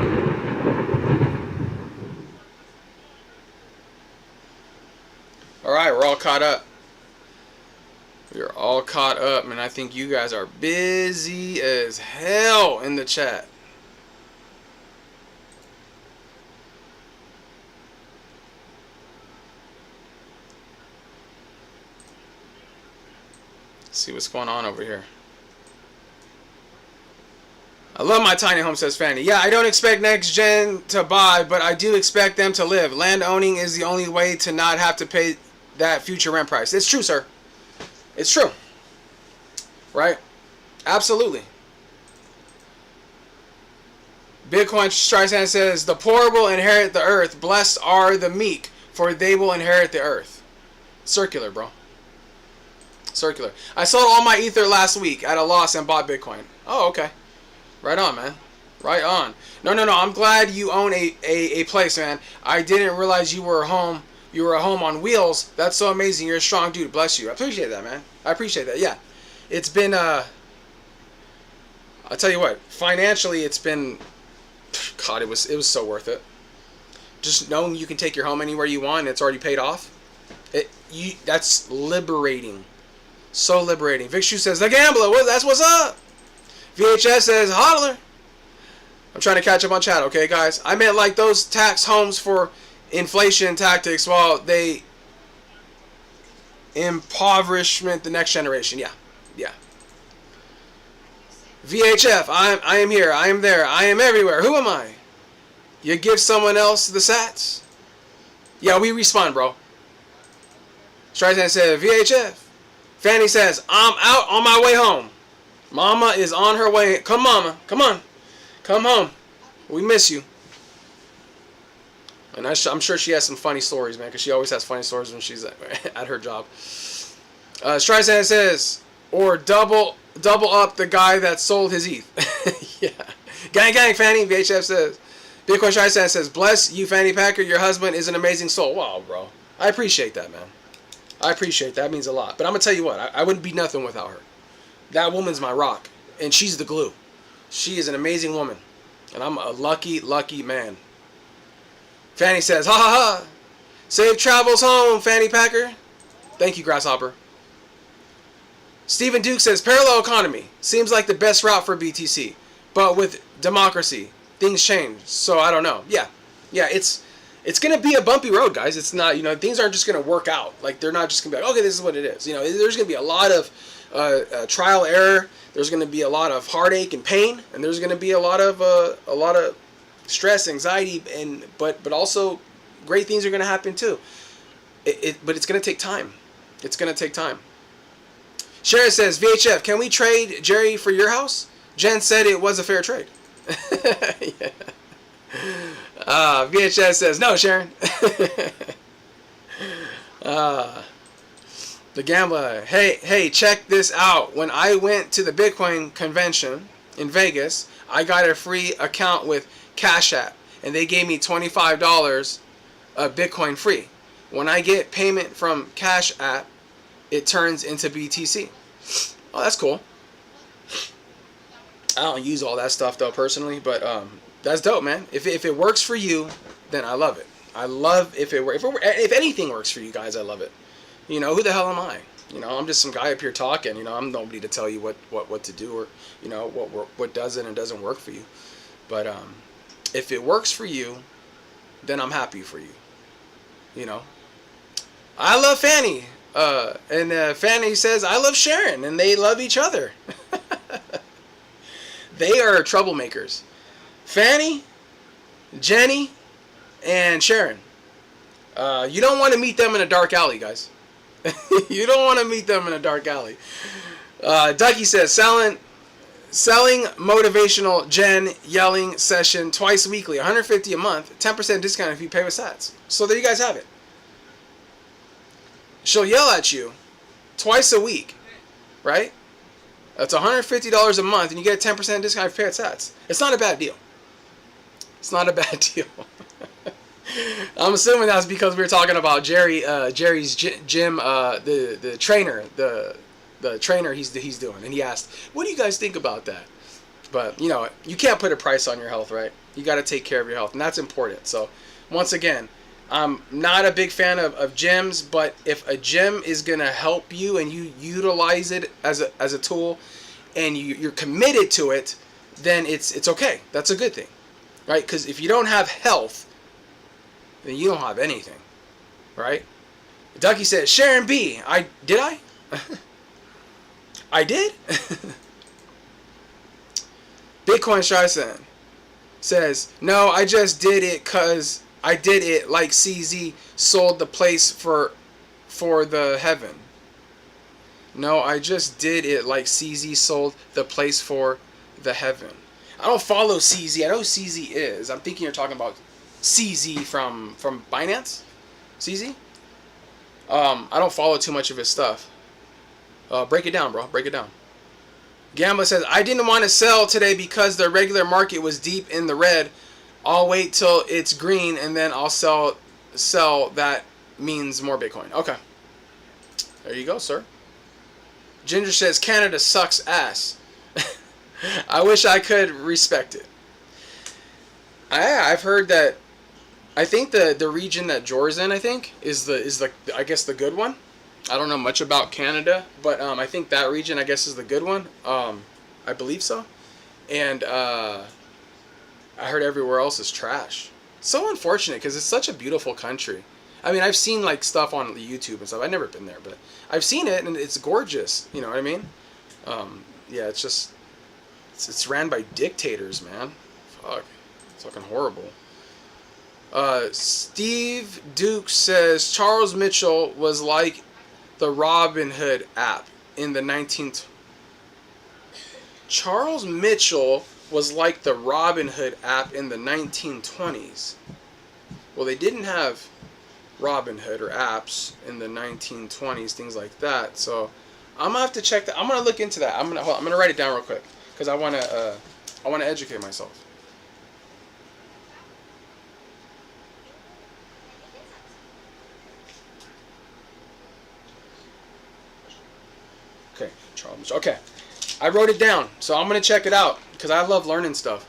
B: All right, we're all caught up. We're all caught up, and I think you guys are busy as hell in the chat. Let's see what's going on over here. I love my tiny home, says Fanny. Yeah, I don't expect next gen to buy, but I do expect them to live. Land owning is the only way to not have to pay that future rent price. It's true, sir. It's true. Right? Absolutely. Bitcoin Streisand says, the poor will inherit the earth. Blessed are the meek, for they will inherit the earth. Circular, bro. Circular. I sold all my ether last week at a loss and bought Bitcoin. Oh, okay. Right on, man. Right on. No. I'm glad you own a place, man. I didn't realize you were home. You were a home on wheels. That's so amazing. You're a strong dude. Bless you. I appreciate that, man. I appreciate that. Yeah. It's been, I'll tell you what. Financially, it's been, God, it was so worth it. Just knowing you can take your home anywhere you want and it's already paid off. That's liberating. So liberating. Vic Shu says, the gambler. That's what's up. VHS says, hodler. I'm trying to catch up on chat, okay, guys? I meant like those tax homes for inflation tactics while they impoverishment the next generation. Yeah. VHF, I am here. I am there. I am everywhere. Who am I? You give someone else the sats? Yeah, we respawn, bro. Streisand said, VHF. Fanny says, I'm out on my way home. Mama is on her way. Come, Mama. Come on. Come home. We miss you. And I'm sure she has some funny stories, man, because she always has funny stories when she's at her job. Streisand says, or double up the guy that sold his ETH. Yeah. Gang, Fanny. VHF says. Bitcoin Streisand says, bless you, Fanny Packer. Your husband is an amazing soul. Wow, bro. I appreciate that, man. I appreciate that. It means a lot. But I'm going to tell you what. I wouldn't be nothing without her. That woman's my rock, and she's the glue. She is an amazing woman, and I'm a lucky man. Fanny says, ha ha ha. Safe travels home, Fanny Packer. Thank you, Grasshopper. Stephen Duke says, parallel economy. Seems like the best route for BTC, but with democracy, things change, so I don't know. Yeah, it's going to be a bumpy road, guys. It's not, things aren't just going to work out. Like, they're not just going to be like, okay, this is what it is. There's going to be a lot of trial error. There's going to be a lot of heartache and pain, and there's going to be a lot of stress, anxiety, but also great things are going to happen too. But it's going to take time. It's going to take time. Sharon says, VHF, can we trade Jerry for your house? Jen said it was a fair trade. Yeah. VHS says, no, Sharon. The gambler, hey, check this out. When I went to the Bitcoin convention in Vegas, I got a free account with Cash App, and they gave me $25 of Bitcoin free. When I get payment from Cash App, it turns into BTC. Oh, that's cool. I don't use all that stuff though personally, but that's dope, man. If it works for you, then I love it. I love if anything works for you guys, I love it. Who the hell am I? I'm just some guy up here talking. I'm nobody to tell you what to do or what does and doesn't work for you. But if it works for you, then I'm happy for you. I love Fanny, and Fanny says I love Sharon, and they love each other. They are troublemakers. Fanny, Jenny, and Sharon. You don't want to meet them in a dark alley, guys. You don't want to meet them in a dark alley. Ducky says, selling motivational Jen yelling session twice weekly, $150 a month, 10% discount if you pay with sats. So there you guys have it. She'll yell at you twice a week, right? That's $150 a month, and you get a 10% discount if you pay with sats. It's not a bad deal. It's not a bad deal. I'm assuming that's because we were talking about Jerry's gym, the trainer, the trainer he's doing, and he asked, "What do you guys think about that?" But you know, you can't put a price on your health, right? You got to take care of your health, and that's important. So, once again, I'm not a big fan of gyms, but if a gym is gonna help you and you utilize it as a tool, and you're committed to it, then it's okay. That's a good thing, right? Because if you don't have health, then you don't have anything, right? Ducky says, Sharon B. I did. Bitcoin Streisand says, no, I just did it because I did it like CZ sold the place for the heaven. No, I just did it like CZ sold the place for the heaven. I don't follow CZ. I know who CZ is. I'm thinking you're talking about CZ from Binance. CZ? I don't follow too much of his stuff. Break it down, bro. Break it down. Gambler says, I didn't want to sell today because the regular market was deep in the red. I'll wait till it's green and then I'll sell. That means more Bitcoin. Okay. There you go, sir. Ginger says, Canada sucks ass. I wish I could respect it. I've heard that. I think the region that Jor's in, I think, is the I guess the good one. I don't know much about Canada, but I think that region, I guess, is the good one. I believe so. And I heard everywhere else is trash. So unfortunate because it's such a beautiful country. I mean, I've seen like stuff on YouTube and stuff. I've never been there, but I've seen it and it's gorgeous. You know what I mean? Yeah, it's just it's ran by dictators, man. Fuck, it's fucking horrible. Steve Duke says Charles Mitchell was like the Robin Hood app in the 19th. Charles Mitchell was like the Robin Hood app in the 1920s. Well, they didn't have Robin Hood or apps in the 1920s, things like that. So I'm gonna have to check that. I'm gonna look into that. I'm gonna write it down real quick because I wanna educate myself. Okay, Charles. Okay, I wrote it down, so I'm gonna check it out because I love learning stuff.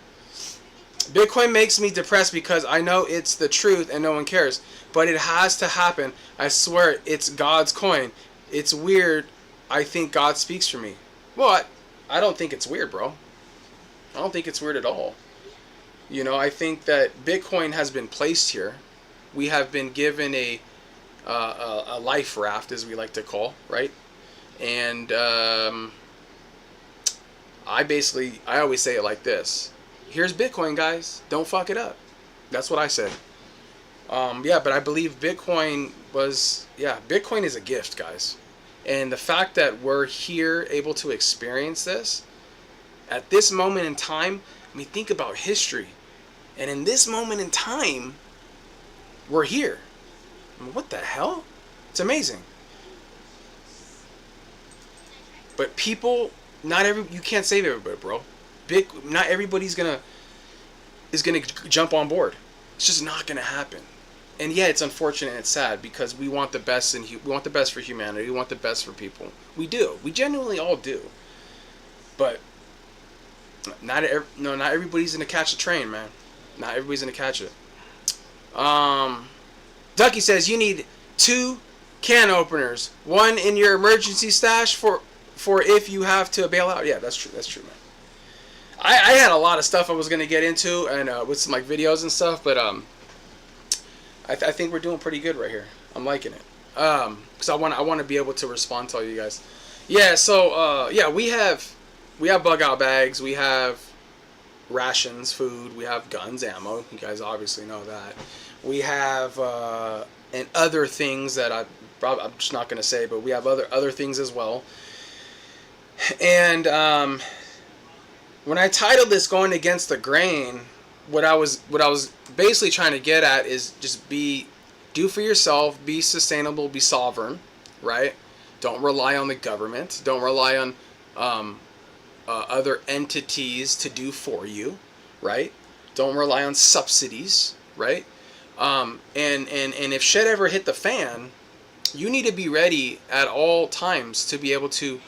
B: Bitcoin makes me depressed because I know it's the truth and no one cares, but it has to happen. I swear, it's God's coin. It's weird. I think God speaks for me. Well, I don't think it's weird, bro. I don't think it's weird at all. You know, I think that Bitcoin has been placed here. We have been given a life raft, as we like to call, right? And I always say it like this. Here's Bitcoin, guys. Don't fuck it up. That's what I said. Yeah, but I believe Bitcoin is a gift, guys. And the fact that we're here able to experience this at this moment in time, I mean, think about history. And in this moment in time, we're here. I mean, what the hell? It's amazing. But people, you can't save everybody, bro. Not everybody's is gonna jump on board. It's just not gonna happen. And yeah, it's unfortunate and it's sad because we want the best we want the best for humanity. We want the best for people. We do. We genuinely all do. But not everybody's gonna catch the train, man. Not everybody's gonna catch it. Ducky says you need 2 can openers, one in your emergency stash for if you have to bail out. Yeah, that's true. That's true, man. I had a lot of stuff I was gonna get into and with some like videos and stuff, but I think we're doing pretty good right here. I'm liking it. Because I want to be able to respond to all you guys. Yeah. So yeah, we have bug out bags. We have rations, food. We have guns, ammo. You guys obviously know that. We have and other things that I'm just not gonna say, but we have other things as well. And when I titled this "Going Against the Grain," what I was basically trying to get at is just do for yourself, be sustainable, be sovereign, right? Don't rely on the government. Don't rely on other entities to do for you, right? Don't rely on subsidies, right? And if shit ever hit the fan, you need to be ready at all times to be able to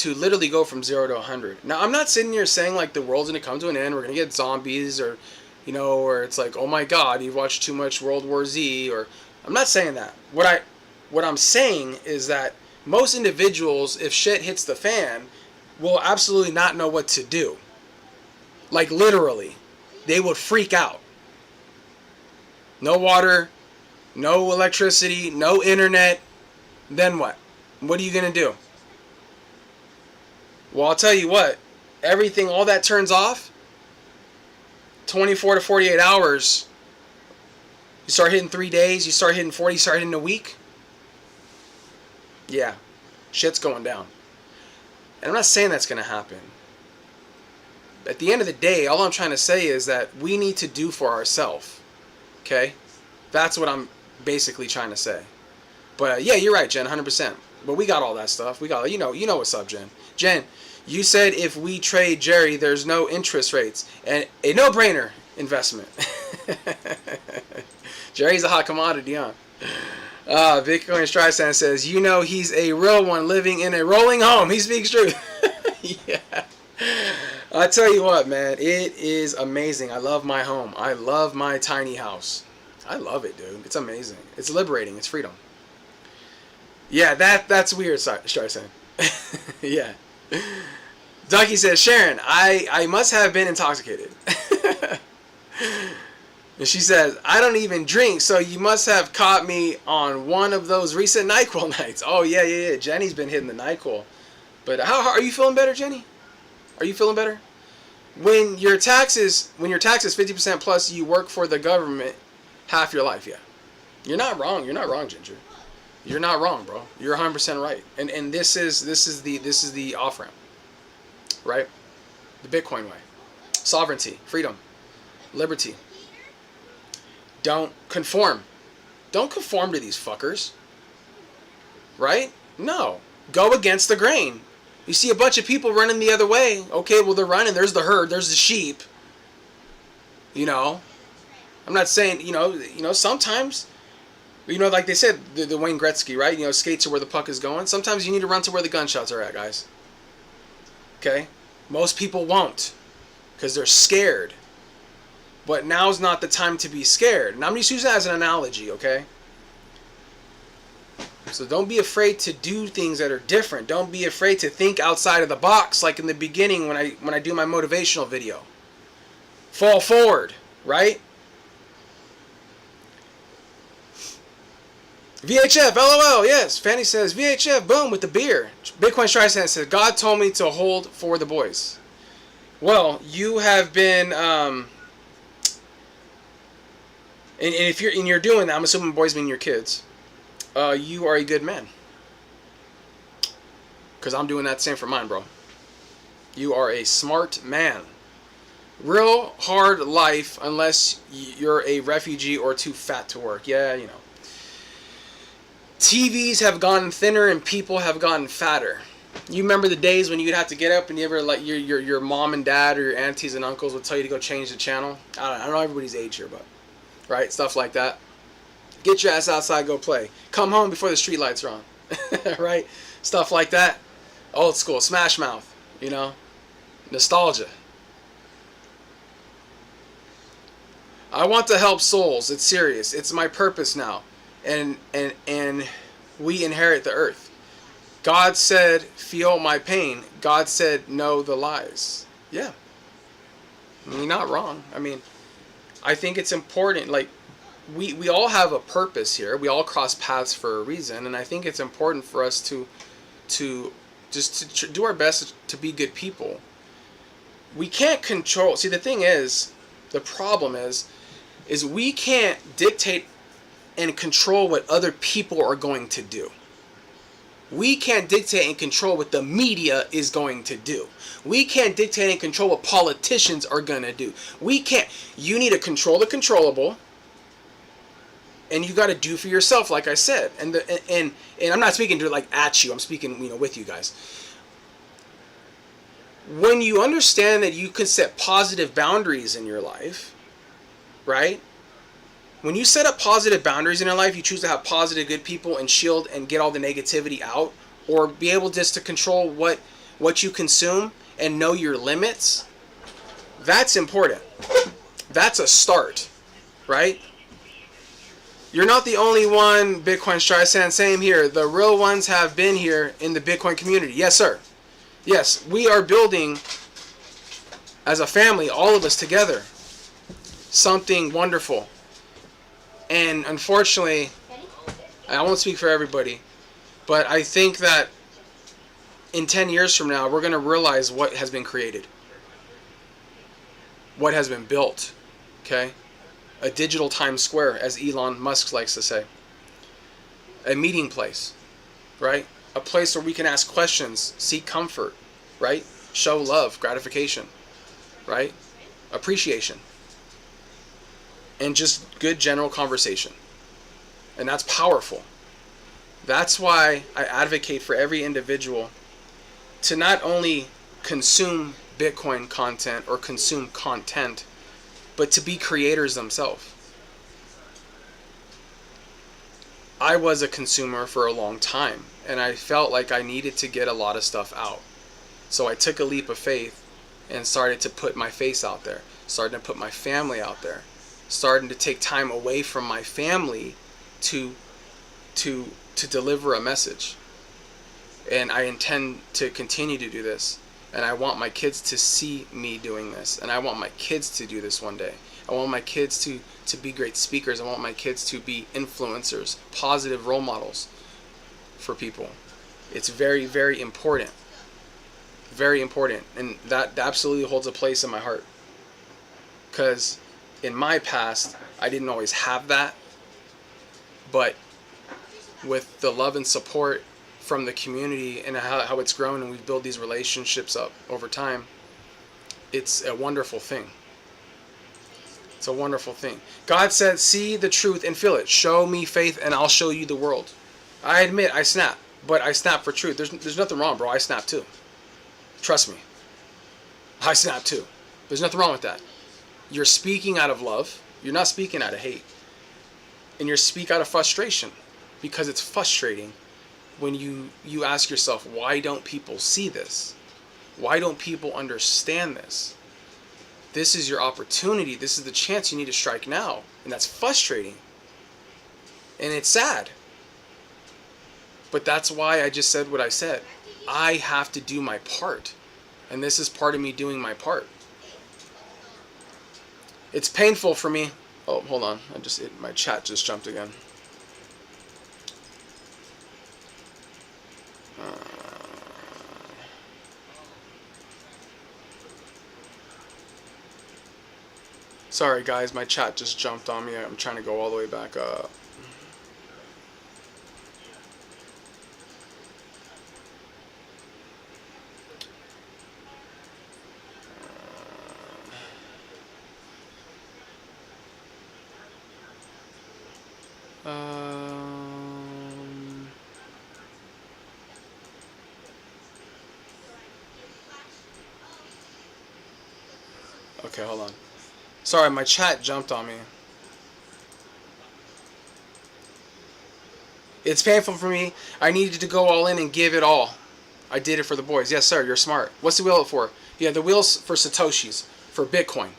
B: literally go from 0 to 100. Now, I'm not sitting here saying like the world's gonna come to an end, we're gonna get zombies, or or it's like, oh my God, you've watched too much World War Z, or I'm not saying that. What I'm saying is that most individuals, if shit hits the fan, will absolutely not know what to do. Like literally, they would freak out. No water, no electricity, no internet. Then what? What are you gonna do? Well, I'll tell you what. Everything, all that turns off. 24 to 48 hours. You start hitting 3 days. You start hitting 40. You start hitting a week. Yeah, shit's going down. And I'm not saying that's gonna happen. At the end of the day, all I'm trying to say is that we need to do for ourselves. Okay? That's what I'm basically trying to say. But yeah, you're right, Jen, 100%. But we got all that stuff. We got, you know what's up, Jen. Jen, you said if we trade Jerry, there's no interest rates. And a no-brainer investment. Jerry's a hot commodity, huh? Bitcoin Streisand says, he's a real one living in a rolling home. He speaks truth. Yeah. I tell you what, man, it is amazing. I love my home. I love my tiny house. I love it, dude. It's amazing. It's liberating. It's freedom. Yeah, that's weird, Streisand. Yeah. Ducky says, Sharon, I must have been intoxicated. And she says, I don't even drink, so you must have caught me on one of those recent NyQuil nights. Oh, yeah. Jenny's been hitting the NyQuil. But how are you feeling better, Jenny? Are you feeling better? When your taxes 50% plus, you work for the government half your life, yeah. You're not wrong. You're not wrong, Ginger. You're not wrong, bro. You're 100% right. And this is the off-ramp. Right? The Bitcoin way. Sovereignty, freedom, liberty. Don't conform. Don't conform to these fuckers. Right? No. Go against the grain. You see a bunch of people running the other way. Okay, well, they're running. There's the herd. There's the sheep. I'm not saying, sometimes, like they said, the Wayne Gretzky, right? Skate to where the puck is going. Sometimes you need to run to where the gunshots are at, guys. Okay? Most people won't because they're scared. But now's not the time to be scared. And I'm just using that as an analogy, okay? So don't be afraid to do things that are different. Don't be afraid to think outside of the box, like in the beginning when I do my motivational video. Fall forward, right? VHF, LOL, yes. Fanny says, VHF, boom, with the beer. Bitcoin Streisand says, God told me to hold for the boys. Well, you have been, and if you're doing that, I'm assuming boys mean your kids. You are a good man. Because I'm doing that same for mine, bro. You are a smart man. Real hard life unless you're a refugee or too fat to work. Yeah, TVs have gotten thinner and people have gotten fatter. You remember the days when you'd have to get up and you ever, like, your mom and dad or your aunties and uncles would tell you to go change the channel? I don't know everybody's age here, but, right? Stuff like that. Get your ass outside, go play. Come home before the street lights are on. Right? Stuff like that. Old school. Smash Mouth. Nostalgia. I want to help souls. It's serious. It's my purpose now. And we inherit the earth. God said, feel my pain. God said, know the lies. Yeah. You're not wrong. I think it's important. Like, we all have a purpose here. We all cross paths for a reason. And I think it's important for us to do our best to be good people. We can't control. See, the thing is, the problem is we can't dictate and control what other people are going to do. We can't dictate and control what the media is going to do. We can't dictate and control what politicians are going to do. We can't. You need to control the controllable, and you got to do for yourself, like I said. And I'm not speaking to like at you. I'm speaking, with you guys. when you understand that you can set positive boundaries in your life, right? When you set up positive boundaries in your life, you choose to have positive, good people and shield and get all the negativity out, or be able just to control what you consume and know your limits. That's important. That's a start, right? You're not the only one, Bitcoin Streisand. Same here. The real ones have been here in the Bitcoin community. Yes, sir. Yes, we are building as a family, all of us together, something wonderful. And unfortunately, I won't speak for everybody, but I think that in 10 years from now, we're going to realize what has been created, what has been built, okay? A digital Times Square, as Elon Musk likes to say. A meeting place, right? A place where we can ask questions, seek comfort, right? Show love, gratification, right? Appreciation. And just good general conversation. And that's powerful. That's why I advocate for every individual to not only consume Bitcoin content or consume content, but to be creators themselves. I was a consumer for a long time, and I felt like I needed to get a lot of stuff out. So I took a leap of faith and started to put my face out there, started to put my family out there, starting to take time away from my family to deliver a message. And I intend to continue to do this. And I want my kids to see me doing this. And I want my kids to do this one day. I want my kids to be great speakers. I want my kids to be influencers, positive role models for people. It's very, very important. Very important. And that absolutely holds a place in my heart. Because in my past, I didn't always have that. But with the love and support from the community and how it's grown and we've built these relationships up over time, it's a wonderful thing. It's a wonderful thing. God said, see the truth and feel it. Show me faith and I'll show you the world. I admit I snap, but I snap for truth. There's nothing wrong, bro. I snap too. Trust me. I snap too. There's nothing wrong with that. You're speaking out of love. You're not speaking out of hate. And you speak out of frustration, because it's frustrating when you ask yourself, why don't people see this? Why don't people understand this? This is your opportunity. This is the chance you need to strike now. And that's frustrating. And it's sad. But that's why I just said what I said. I have to do my part. And this is part of me doing my part. It's painful for me. Oh, hold on. My chat just jumped again. Sorry guys, my chat just jumped on me. I'm trying to go all the way back up. Okay, hold on. Sorry, my chat jumped on me. It's painful for me. I needed to go all in and give it all. I did it for the boys. Yes, sir, you're smart. What's the wheel for? Yeah, the wheel's for SATOSHI'S, for Bitcoin,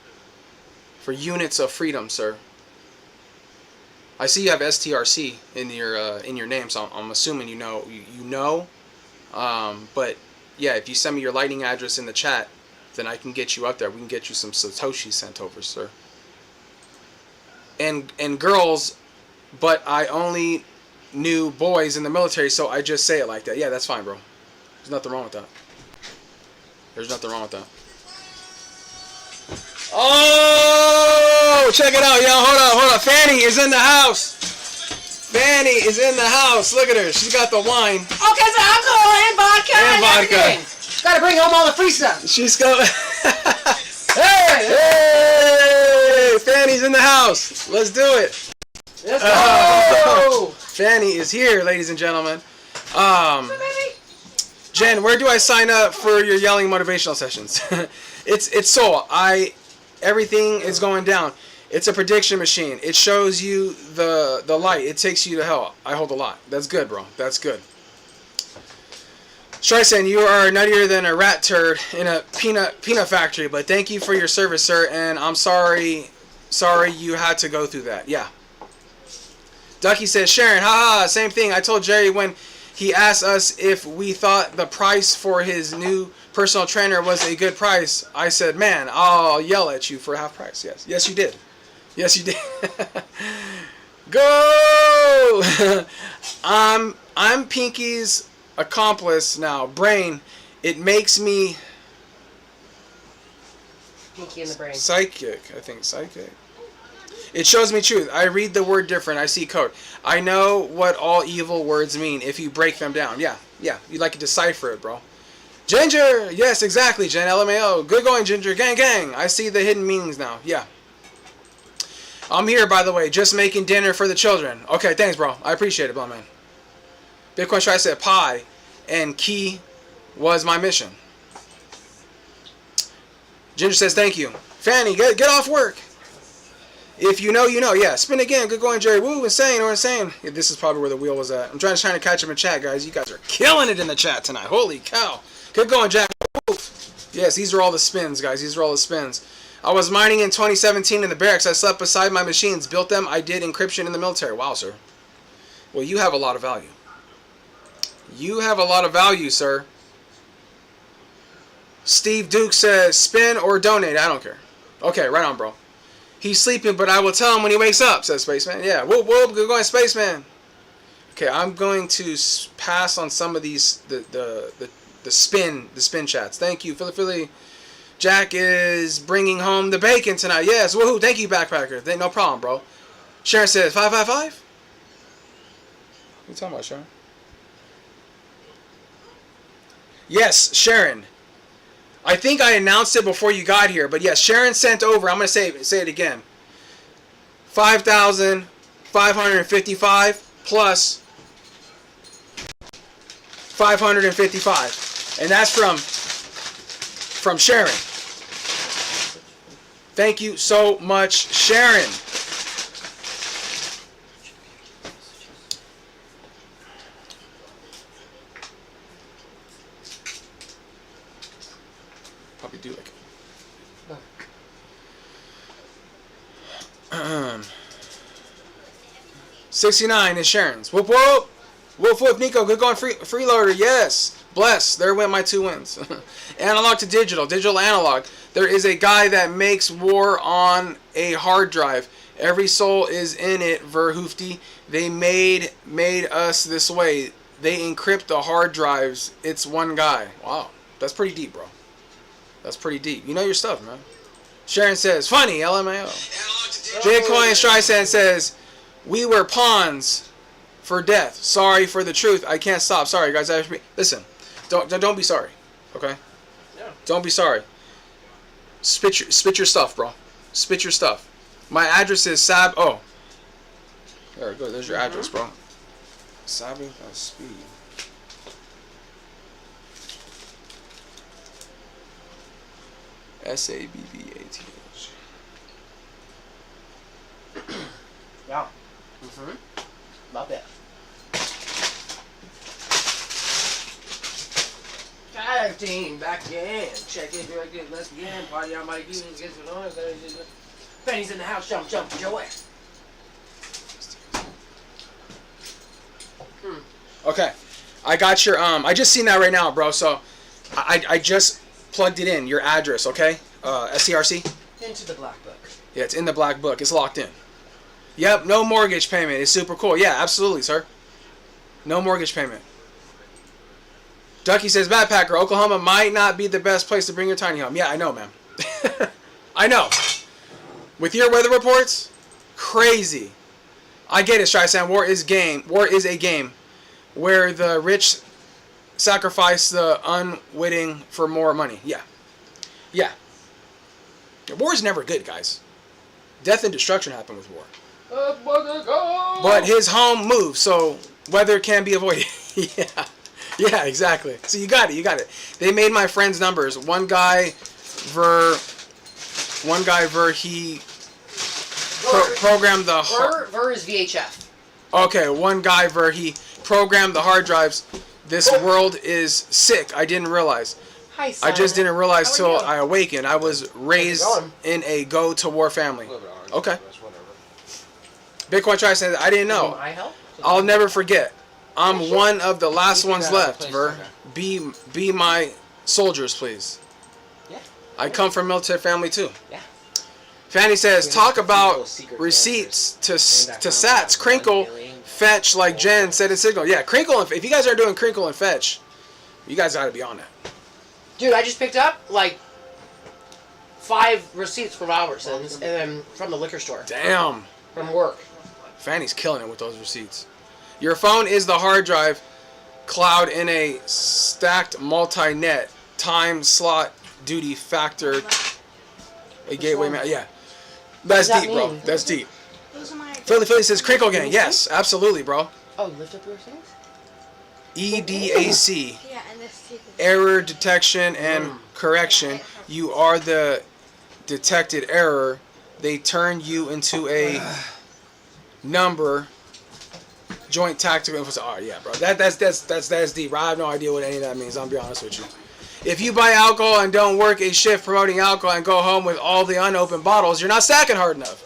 B: for units of freedom, sir. I see you have STRC in your name, so I'm assuming you know. But yeah, if you send me your lightning address in the chat, then I can get you up there. We can get you some Satoshi sent over, sir. And girls, but I only knew boys in the military, so I just say it like that. Yeah, that's fine, bro. There's nothing wrong with that. There's nothing wrong with that. Oh, check it out, yo. Hold on. Fanny is in the house. Fanny is in the house. Look at her. She's got the wine.
E: Okay, so alcohol and vodka and everything. Gotta bring home all the free stuff.
B: She's going. Hey! Fanny's in the house. Let's do it.
E: Let's go.
B: Fanny is here, ladies and gentlemen. Jen, where do I sign up for your yelling motivational sessions? It's Soul. Everything is going down. It's a prediction machine. It shows you the light. It takes you to hell. I hold a lot. That's good, bro. That's good. Streisand, you are nuttier than a rat turd in a peanut factory, but thank you for your service, sir, and I'm sorry you had to go through that. Yeah. Ducky says, Sharon, haha, same thing. I told Jerry when he asked us if we thought the price for his new personal trainer was a good price. I said, man, I'll yell at you for half price. Yes. Yes, you did. Yes, you did. Go! I'm Pinky's accomplice now. Brain, it makes me
E: Pinky in the brain.
B: psychic. I think psychic. It shows me truth. I read the word different. I see code. I know what all evil words mean if you break them down. Yeah. You like to decipher it, bro. Ginger! Yes, exactly, Jen. LMAO. Good going, Ginger. Gang, gang. I see the hidden meanings now. Yeah. I'm here, by the way, just making dinner for the children. Okay, thanks, bro. I appreciate it, bro, man. Bitcoin Strike said pie, and key was my mission. Ginger says thank you. Fanny, get off work. If you know, you know. Yeah, spin again. Good going, Jerry. Woo, insane or insane. Yeah, this is probably where the wheel was at. I'm trying to catch him in chat, guys. You guys are killing it in the chat tonight. Holy cow. Good going, Jack. Woo. Yes, these are all the spins, guys. These are all the spins. I was mining in 2017 in the barracks. I slept beside my machines, built them. I did encryption in the military. Wow, sir. Well, you have a lot of value. You have a lot of value, sir. Steve Duke says, spin or donate. I don't care. Okay, right on, bro. He's sleeping, but I will tell him when he wakes up, says Spaceman. Yeah, whoop, whoop, good going, Spaceman. Okay, I'm going to pass on some of these, the spin chats. Thank you, Philly. Jack is bringing home the bacon tonight. Yes, woohoo, thank you, Backpacker. No problem, bro. Sharon says, 555? What are you talking about, Sharon? Yes, Sharon. I think I announced it before you got here, but yes, Sharon sent over, I'm going to say it again, 5,555 plus 555. And that's from Sharon. Thank you so much, Sharon. Probably do like 69 is Sharon's. Whoop whoop. Whoop whoop, Nico. Good going, freeloader. Yes. Bless. There went my 2 wins. Analog to digital. Digital analog. There is a guy that makes war on a hard drive. Every soul is in it, Verhoofty. They made us this way. They encrypt the hard drives. It's one guy. Wow. That's pretty deep, bro. That's pretty deep. You know your stuff, man. Sharon says, funny, LMAO. Bitcoin Streisand says, we were pawns for death. Sorry for the truth. I can't stop. Sorry, guys. Listen, don't be sorry, okay? Yeah. Don't be sorry. Spit your stuff, bro. Spit your stuff. My address is Sab. Oh, there we go. There's your address, bro. Sabbath speed. SABBATH.
E: Yeah. Love that. Tag team back again. Check it, direct it, let's begin. Party on my goons, get some noise. Benny's in the house, jump, Joey.
B: Okay. I got your I just seen that right now, bro. So I just plugged it in, your address, okay? SCRC?
E: Into the black book.
B: Yeah, it's in the black book. It's locked in. Yep, no mortgage payment. It's super cool. Yeah, absolutely, sir. No mortgage payment. Ducky says, Backpacker, Oklahoma might not be the best place to bring your tiny home. Yeah, I know, man. I know. With your weather reports, crazy. I get it, Streisand. War is a game where the rich sacrifice the unwitting for more money. Yeah. Yeah. War is never good, guys. Death and destruction happen with war. But his home moves, so weather can be avoided. Yeah. Yeah, exactly. So you got it. They made my friends' numbers. One guy he programmed the
E: Ver is VHF.
B: Okay, one guy he programmed the hard drives. This world is sick. I didn't realize.
E: Hi,
B: I
E: Simon.
B: just didn't realize
E: How are
B: till
E: you?
B: I awakened. I was raised
E: going?
B: in a go-to-war family.
E: A little bit orange,
B: Okay.
E: but whatever.
B: Bitcoin Tri said, I didn't
E: Need
B: know.
E: my help?
B: I'll never forget. I'm one of the last
E: You
B: ones
E: got a
B: left,
E: place
B: Ver.
E: to
B: Be my soldiers, please.
E: Yeah.
B: I come from a military family too.
E: Yeah.
B: Fanny says,
E: We
B: talk
E: have a few little
B: about
E: secret
B: receipts to
E: And I found
B: sats,
E: out
B: crinkle,
E: 1 million.
B: fetch, like Jen said in Signal. Yeah, crinkle. If you guys are doing crinkle and fetch, you guys got to be on that.
E: Dude, I just picked up like 5 receipts from Albertsons and then from the liquor store.
B: Damn.
E: From work.
B: Fanny's killing it with those receipts. Your phone is the hard drive cloud in a stacked multi-net time slot duty factor. A gateway man. Yeah. That's
E: What does
B: deep,
E: that
B: bro.
E: mean?
B: That's deep.
D: Those are my.
B: Philly says crinkle gang. Yes, absolutely, bro.
E: Oh, lift up your things?
B: EDAC.
D: Yeah, and this too.
B: Error detection and correction. You are the detected error. They turn you into a number. Joint tactical info. Oh yeah, bro. That's deep. I have no idea what any of that means. I'll be honest with you. If you buy alcohol and don't work a shift promoting alcohol and go home with all the unopened bottles, you're not stacking hard enough.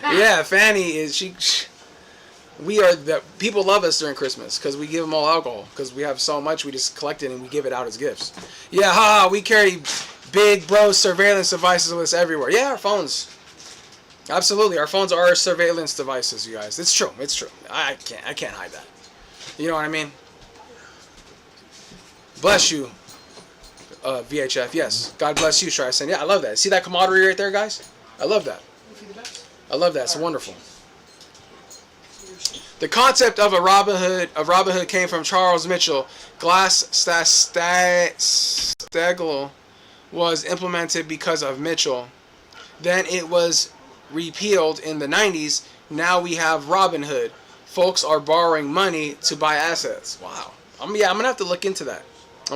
B: Yeah, Fanny is we are the people love us during Christmas because we give them all alcohol because we have so much we just collect it and we give it out as gifts. Yeah, we carry big bro surveillance devices with us everywhere. Yeah, our phones. Absolutely, our phones are surveillance devices, you guys. It's true. It's true. I can't hide that. You know what I mean? Bless you, VHF. Yes, God bless you, Streisand. Yeah, I love that. See that camaraderie right there, guys? I love that. I love that. It's wonderful. The concept of Robin Hood came from Charles Mitchell. Glass-Steagall was implemented because of Mitchell. Then it was repealed in the 90s. Now we have Robin Hood. Folks are borrowing money to buy assets. Wow. I'm gonna have to look into that. I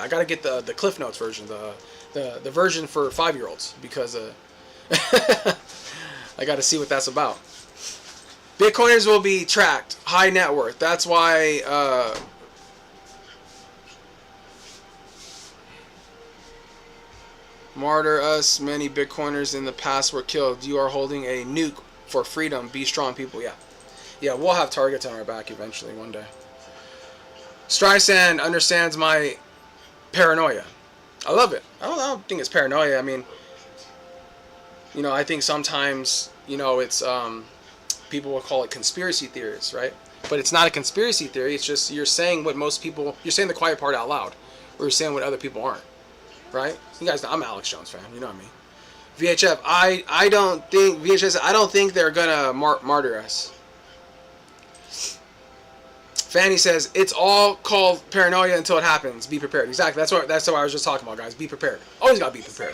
B: gotta get the Cliff Notes version, the version for 5-year-olds because I gotta see what that's about. Bitcoiners will be tracked. High net worth. That's why martyr us. Many Bitcoiners in the past were killed. You are holding a nuke for freedom. Be strong, people. Yeah, we'll have targets on our back eventually one day. Streisand understands my paranoia. I love it. I don't think it's paranoia. I mean, I think sometimes, it's, people will call it conspiracy theories, right? But it's not a conspiracy theory. It's just you're saying what most people, you're saying the quiet part out loud. Or you're saying what other people aren't, right? You guys know, I'm an Alex Jones fan. You know what I mean? VHF, I don't think they're going to martyr us. Fanny says, it's all called paranoia until it happens. Be prepared. Exactly. That's what I was just talking about, guys. Be prepared. Always got to be prepared.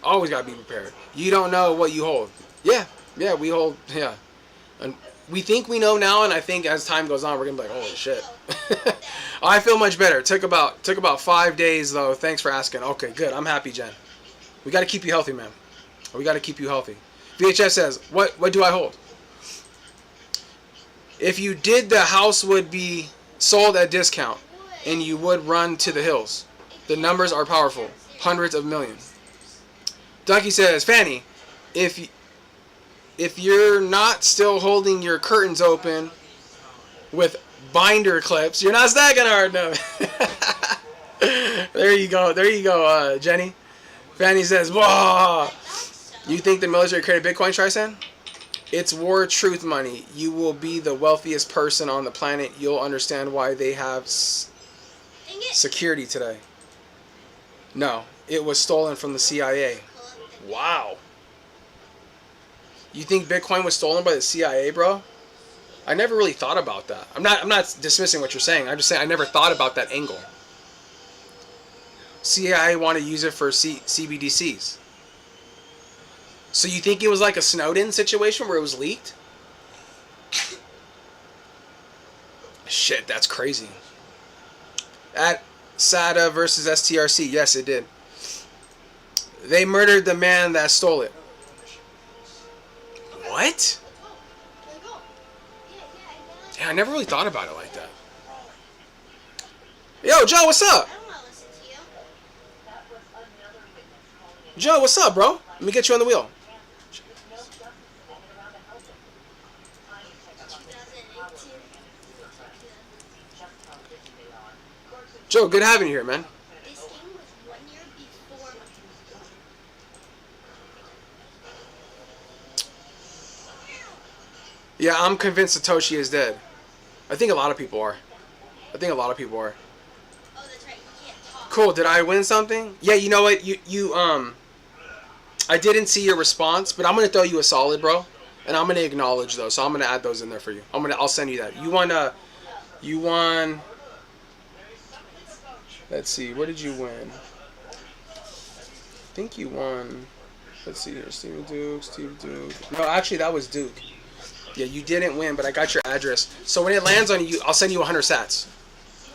B: Always got to be prepared. You don't know what you hold. Yeah, we hold, yeah. And we think we know now, and I think as time goes on, we're going to be like, holy shit. I feel much better. Took about 5 days, though. Thanks for asking. Okay, good. I'm happy, Jen. We got to keep you healthy, man. We got to keep you healthy. VHS says, what do I hold? If you did, the house would be sold at discount, and you would run to the hills. The numbers are powerful. Hundreds of millions. Ducky says, Fanny, if you're not still holding your curtains open with binder clips, you're not stacking hard enough. There you go, Jenny. Fanny says, whoa. You think the military created Bitcoin, Streisand? It's war truth money. You will be the wealthiest person on the planet. You'll understand why they have security today. No, it was stolen from the CIA. Wow. You think Bitcoin was stolen by the CIA, bro? I never really thought about that. I'm not dismissing what you're saying. I'm just saying I never thought about that angle. CIA want to use it for CBDCs. So you think it was like a Snowden situation where it was leaked? Shit, that's crazy. At SATA versus STRC, yes, it did. They murdered the man that stole it. What? Yeah, I never really thought about it like that. Yo, Joe, what's up?
D: I don't want to listen to you.
B: Joe, what's up, bro? Let me get you on the wheel.
D: 2018.
B: Joe, good having you here, man.
D: This game was 1 year before.
B: Yeah, I'm convinced Satoshi is dead. I think a lot of people are.
D: Oh, that's right. You can't talk.
B: Cool. Did I win something? Yeah. You know what? I didn't see your response, but I'm gonna throw you a solid, bro. And I'm gonna acknowledge those. So I'm gonna add those in there for you. I'll send you that. You won. Let's see. What did you win? I think you won. Let's see here. Steve Duke. No, actually, that was Duke. Yeah, you didn't win, but I got your address. So when it lands on you, I'll send you 100 sats.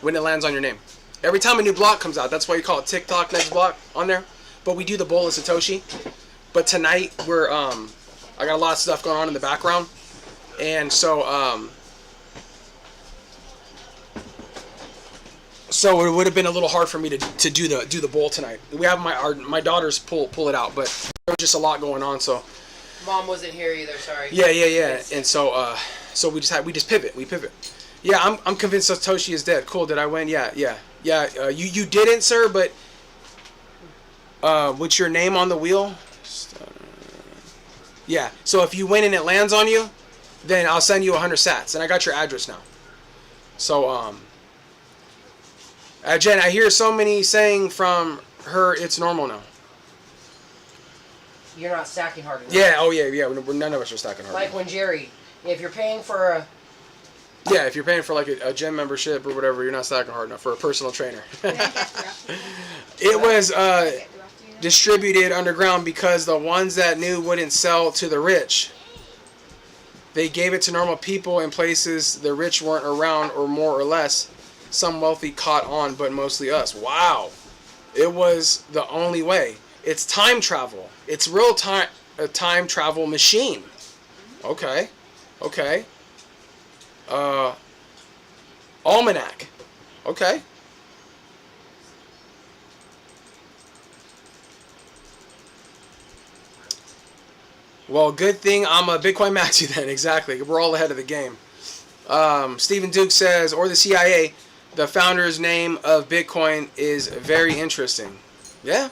B: When it lands on your name. Every time a new block comes out, that's why you call it TikTok next block on there. But we do the bowl of Satoshi. But tonight we're I got a lot of stuff going on in the background, and so so it would have been a little hard for me to do the bowl tonight. We have my daughters pull it out, but there was just a lot going on. So
E: Mom wasn't here either. Sorry.
B: yeah. And so so we just pivot. We pivot. Yeah, I'm convinced Satoshi is dead. Cool. Did I win? Yeah. You didn't, sir, but with your name on the wheel. Yeah. So if you win and it lands on you, then I'll send you 100 sats, and I got your address now. So Jen, I hear so many saying from her it's normal now.
E: You're not stacking hard enough.
B: Yeah. Oh yeah. None of us are stacking hard.
E: Like when Jerry, if you're paying for a.
B: Yeah, if you're paying for like a gym membership or whatever, you're not stacking hard enough for a personal trainer. It was distributed underground because the ones that knew wouldn't sell to the rich. They gave it to normal people in places the rich weren't around, or more or less. Some wealthy caught on, but mostly us. Wow. It was the only way. It's time travel. It's real time, a time travel machine. Okay. Almanac. Okay. Well, good thing I'm a Bitcoin maxi then. Exactly. We're all ahead of the game. Stephen Duke says, or the CIA, the founder's name of Bitcoin is very interesting. Yeah.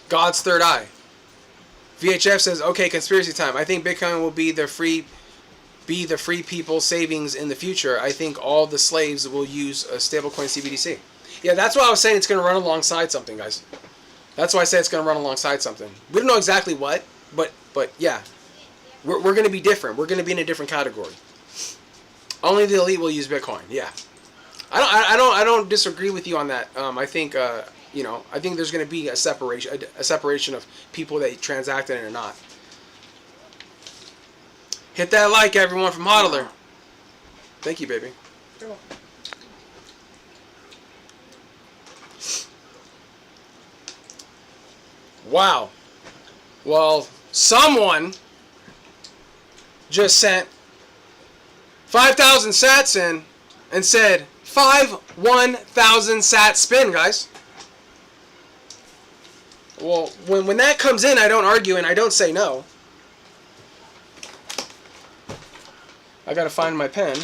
B: God's third eye. VHF says, okay, conspiracy time. I think Bitcoin will be the free people's savings in the future. I think all the slaves will use a stablecoin CBDC. Yeah, that's why I was saying it's going to run alongside something, guys. That's why I say it's going to run alongside something. We don't know exactly what, but yeah, we're going to be different. We're going to be in a different category. Only the elite will use Bitcoin. Yeah, I don't disagree with you on that. I think I think there's going to be a separation of people that transact in it or not. Hit that like, everyone, from Hodler. Thank you, baby. Wow. Well, someone just sent 5,000 sats in and said 1,000 sat spin, guys. Well, when that comes in, I don't argue and I don't say no. I gotta find my pen.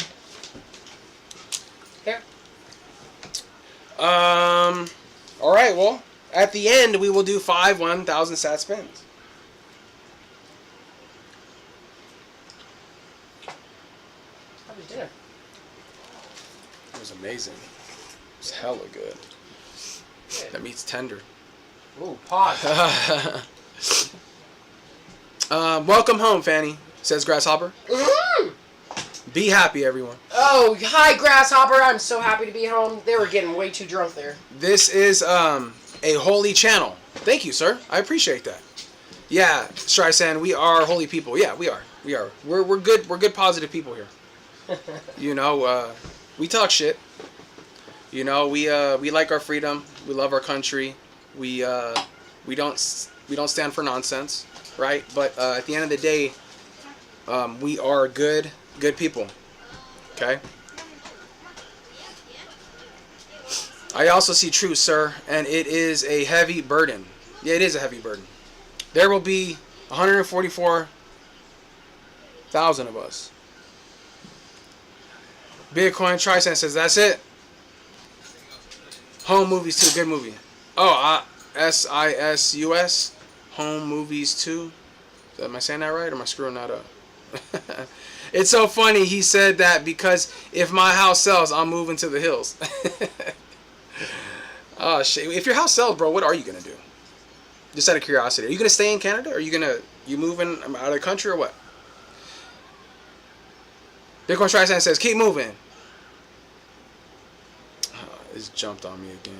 E: Here.
B: All right. Well, at the end, we will do 1,000 sat spins.
E: How was dinner?
B: It was amazing. It was hella good. That meat's tender.
E: Ooh, pause.
B: Welcome home, Fanny, says Grasshopper.
E: Mm.
B: Be happy, everyone.
E: Oh, hi, Grasshopper. I'm so happy to be home. They were getting way too drunk there.
B: This is a holy channel. Thank you, sir. I appreciate that. Yeah, Streisand, we are holy people. Yeah, we are. We're good. We're good, positive people here. You know, we talk shit. You know, we like our freedom. We love our country. We don't stand for nonsense, right? But at the end of the day, we are good people. Okay. I also see truth, sir, and it is a heavy burden. Yeah, it is a heavy burden. There will be 144,000 of us. Bitcoin Tricent says, that's it. Home Movies 2, good movie. Oh, SISUS, Home Movies 2. Am I saying that right, or am I screwing that up? It's so funny he said that because if my house sells, I'm moving to the hills. Oh shit! If your house sells, bro, what are you gonna do? Just out of curiosity, are you gonna stay in Canada? Or are you moving out of the country or what? Bitcoin Tricent says, keep moving. Oh, it's jumped on me again.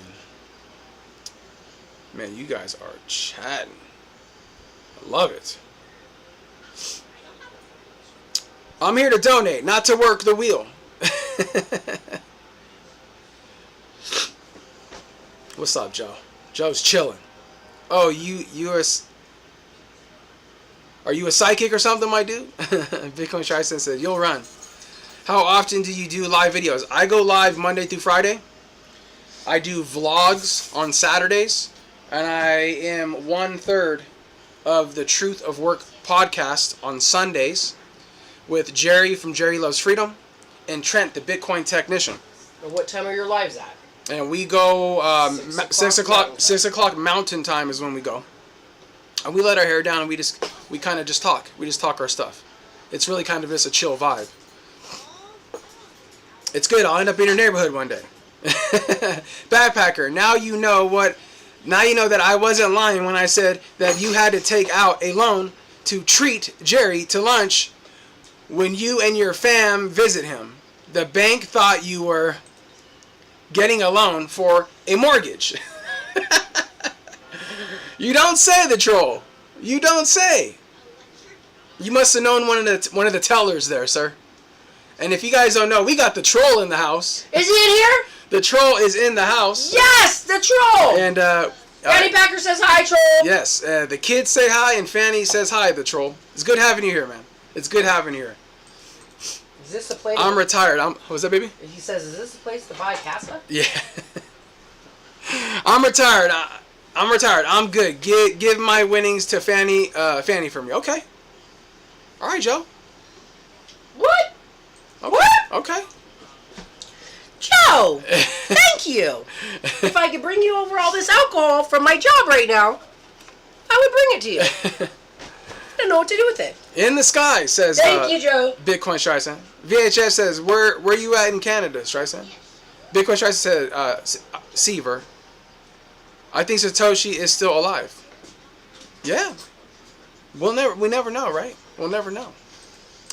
B: Man, you guys are chatting. I love it. I'm here to donate, not to work the wheel. What's up, Joe? Joe's chilling. Oh, are you a psychic or something, my dude? Bitcoin Tricent said, you'll run. How often do you do live videos? I go live Monday through Friday. I do vlogs on Saturdays. And I am 1/3 of the Truth of Work podcast on Sundays with Jerry from Jerry Loves Freedom and Trent, the Bitcoin technician.
E: And what time are your lives at?
B: And we go 6 o'clock Mountain Time is when we go. And we let our hair down and we kind of just talk. We just talk our stuff. It's really kind of just a chill vibe. It's good. I'll end up in your neighborhood one day. Backpacker, now you know that I wasn't lying when I said that you had to take out a loan to treat Jerry to lunch when you and your fam visit him. The bank thought you were getting a loan for a mortgage. You don't say, the troll. You don't say. You must have known one of the tellers there, sir. And if you guys don't know, we got the troll in the house.
E: Is he in here?
B: The troll is in the house.
E: Yes, the troll.
B: And
E: Fanny Packer says hi, troll.
B: Yes, the kids say hi and Fanny says hi, the troll. It's good having you here, man. It's good having you here.
E: Is this the place?
B: I'm retired. What's that, baby?
E: He says, is this the place to buy Casa?
B: Yeah. I'm retired. I'm retired. I'm good. Give my winnings to Fanny for me. Okay. All right, Joe.
E: What?
B: Okay.
E: What?
B: Okay.
E: Joe, thank you. If I could bring you over all this alcohol from my job right now, I would bring it to you. I don't know what to do with it.
B: In the sky, says
E: thank you, Joe.
B: Bitcoin Streisand. VHS says, where you at in Canada, Streisand? Bitcoin Streisand said, Seaver. I think Satoshi is still alive. Yeah. We never know, right? We'll never know.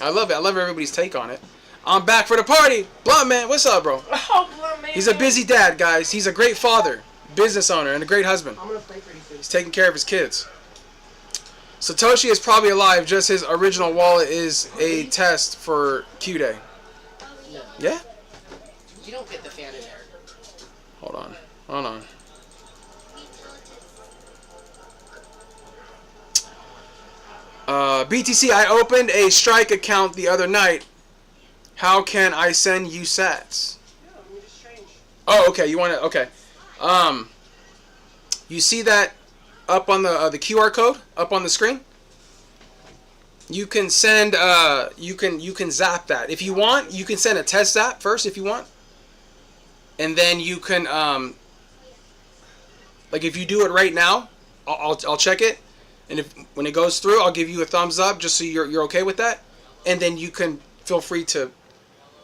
B: I love it. I love everybody's take on it. I'm back for the party. Blunt Man, what's up, bro?
E: Oh, Blunt Man.
B: He's a busy dad, guys. He's a great father, business owner, and a great husband.
E: I'm going to play for you, please.
B: He's taking care of his kids. Satoshi is probably alive, just his original wallet is a test for Q-Day.
E: No.
B: Yeah?
E: You don't get the fan in there.
B: Hold on. BTC, I opened a Strike account the other night. How can I send you sats?
E: No, I'm just strange.
B: Oh, okay. You want to? Okay. You see that up on the QR code up on the screen? You can send. You can zap that if you want. You can send a test zap first if you want, and then you can like if you do it right now, I'll check it, and if when it goes through, I'll give you a thumbs up just so you're okay with that, and then you can feel free to.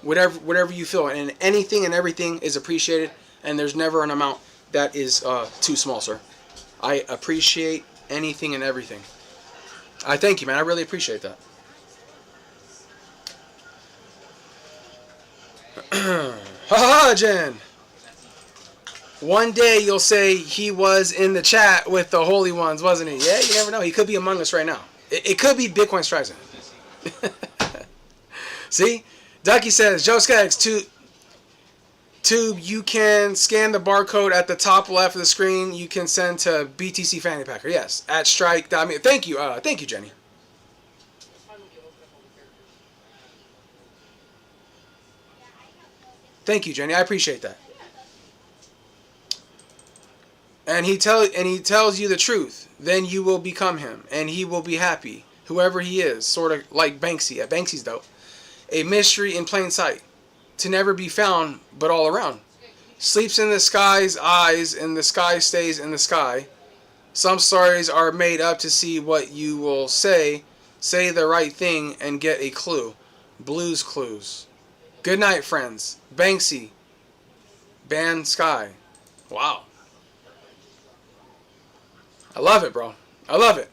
B: Whatever you feel, and anything and everything is appreciated, and there's never an amount that is too small, sir. I appreciate anything and everything. I thank you, man. I really appreciate that. Haha, Jen. One day you'll say he was in the chat with the holy ones, wasn't he? Yeah, you never know. He could be among us right now. It could be Bitcoin Streisand. See? Ducky says, Joe Skaggs, Tube, you can scan the barcode at the top left of the screen. You can send to btc-fannypacker. Yes, at strike. Thank you, Jenny. Thank you, Jenny. I appreciate that. And he tells you the truth. Then you will become him, and he will be happy. Whoever he is, sort of like Banksy. Yeah, Banksy's dope. A mystery in plain sight, to never be found, but all around. Sleeps in the sky's eyes, and the sky stays in the sky. Some stories are made up to see what you will say. Say the right thing and get a clue. Blues Clues. Good night, friends. Banksy. Ban Sky. Wow. I love it, bro. I love it.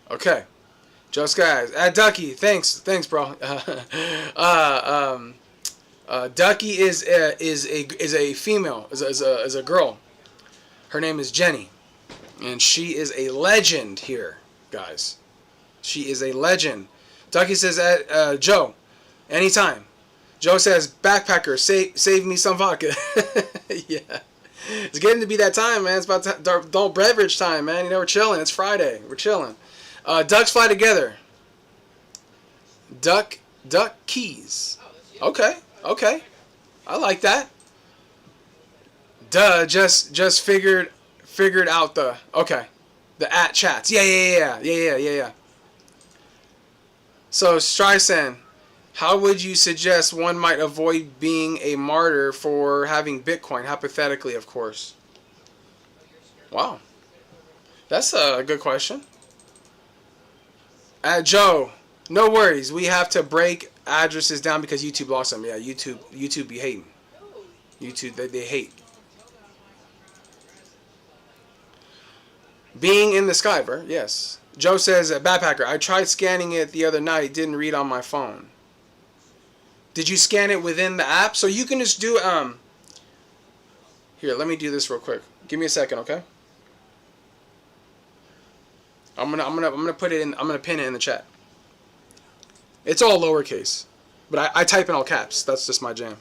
B: Okay. Just guys. Ducky, thanks, bro. Ducky is a female, is a girl. Her name is Jenny, and she is a legend here, guys. She is a legend. Ducky says, Joe, anytime. Joe says, backpacker, save me some vodka. Yeah. It's getting to be that time, man. It's about adult beverage time, man. You know, we're chilling. It's Friday. We're chilling. Ducks fly together. Duck keys. Okay. I like that. Duh, just figured out the at chats. Yeah. So Streisand, how would you suggest one might avoid being a martyr for having Bitcoin? Hypothetically, of course. Wow. That's a good question. Joe, no worries. We have to break addresses down because YouTube lost them. Yeah, YouTube be hating. YouTube, they hate. Being in the sky, bro. Yes. Joe says, backpacker, I tried scanning it the other night. Didn't read on my phone. Did you scan it within the app? So you can just do here, let me do this real quick. Give me a second, okay? I'm gonna put it in. I'm gonna pin it in the chat. It's all lowercase, but I type in all caps. That's just my jam.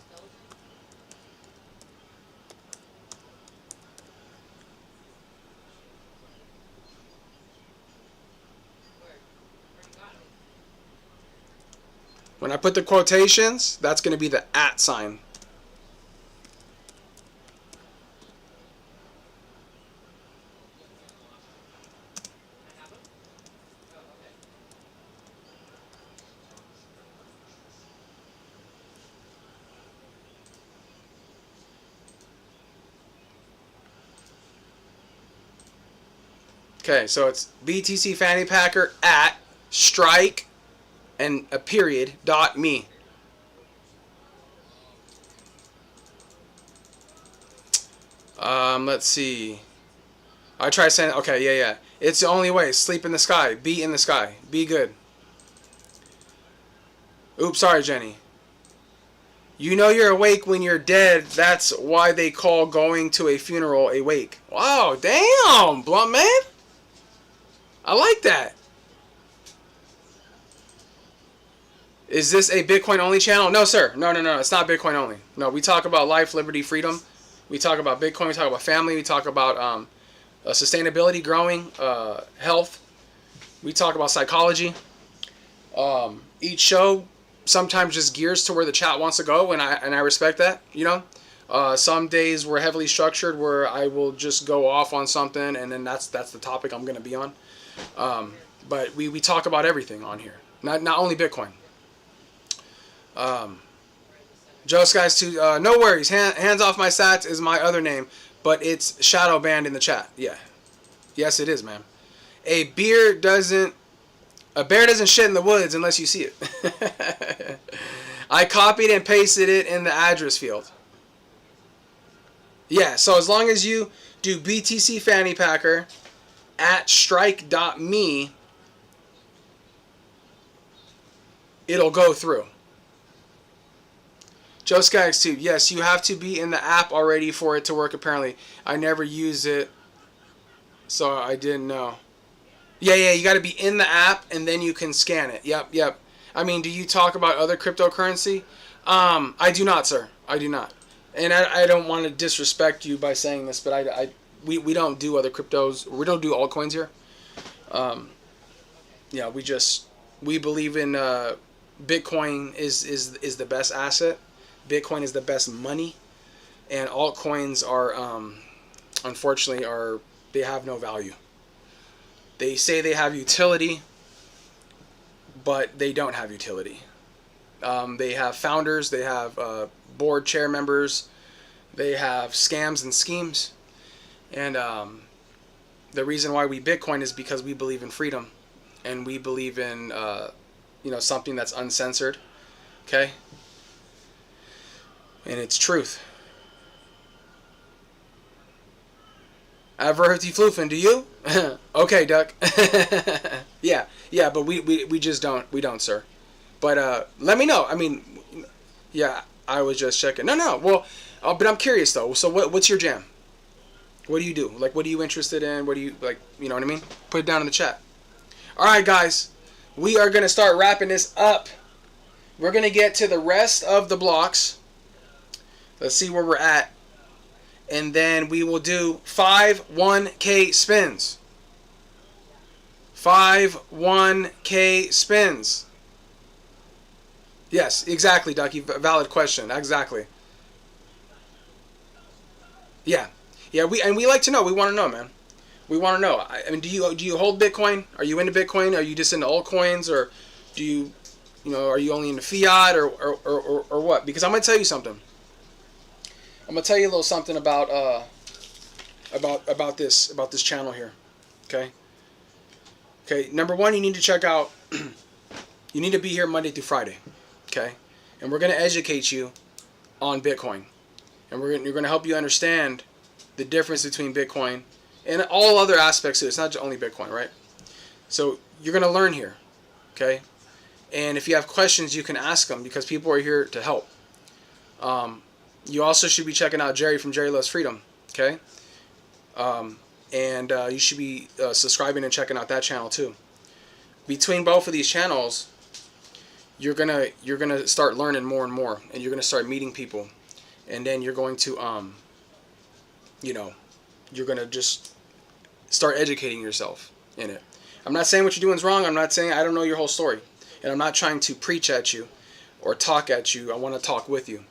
B: When I put the quotations, that's gonna be the @ sign. Okay, so it's btcfannypacker @ strike and a period .me. Let's see. I try saying, okay, yeah. It's the only way. Sleep in the sky. Be in the sky. Be good. Oops, sorry, Jenny. You know you're awake when you're dead. That's why they call going to a funeral a wake. Wow, damn, blunt man. I like that. Is this a Bitcoin only channel? No, sir. No. It's not Bitcoin only. No, we talk about life, liberty, freedom. We talk about Bitcoin. We talk about family. We talk about sustainability, growing, health. We talk about psychology. Each show sometimes just gears to where the chat wants to go, and I respect that. You know, some days we're heavily structured where I will just go off on something, and then that's the topic I'm going to be on. But we talk about everything on here, not only Bitcoin. Joe Skies 2, no worries. Hands off my sats is my other name, but it's shadow banned in the chat. Yeah, yes it is, man. A bear doesn't shit in the woods unless you see it. I copied and pasted it in the address field. Yeah, so as long as you do btcfannypacker @ strike.me, it'll go through. Joe Skaggs too. Yes, you have to be in the app already for it to work, apparently. I never use it, so I didn't know. Yeah, you got to be in the app, and then you can scan it. Yep. I mean, do you talk about other cryptocurrency? I do not, sir. I do not. And I don't want to disrespect you by saying this, but we don't do other cryptos. We don't do altcoins here. Yeah, we believe in Bitcoin is the best asset. Bitcoin is the best money, and altcoins are unfortunately they have no value. They say they have utility, but they don't have utility. They have founders, they have board chair members, they have scams and schemes, and the reason why we Bitcoin is because we believe in freedom, and we believe in something that's uncensored, okay, and it's truth. I've flufen, do you? Okay, Duck. yeah, but we just don't, sir. But let me know. I mean, yeah, I was just checking. No, well, but I'm curious though. So what's your jam? What do you do? Like, what are you interested in? What do you like? You know what I mean? Put it down in the chat. All right, guys, we are gonna start wrapping this up. We're gonna get to the rest of the blocks. Let's see where we're at. And then we will do 5 1K spins. 5 1K spins. Yes, exactly, Ducky. Valid question. Exactly. Yeah. We like to know. We want to know, man. We want to know. I mean, do you hold Bitcoin? Are you into Bitcoin? Are you just into altcoins, or do you are you only into fiat, or what? Because I'm gonna tell you something. I'm gonna tell you a little something about this channel here. Okay. Number one, you need to check out. You need to be here Monday through Friday. Okay, and we're gonna educate you on Bitcoin, and you're gonna help you understand the difference between Bitcoin and all other aspects of it. It's not only Bitcoin, right? So you're gonna learn here. Okay, and if you have questions, you can ask them because people are here to help. You also should be checking out Jerry from Jerry Loves Freedom, okay? And you should be subscribing and checking out that channel too. Between both of these channels, you're gonna start learning more and more, and you're gonna start meeting people, and then you're going to you're gonna just start educating yourself in it. I'm not saying what you're doing is wrong. I'm not saying I don't know your whole story, and I'm not trying to preach at you or talk at you. I want to talk with you.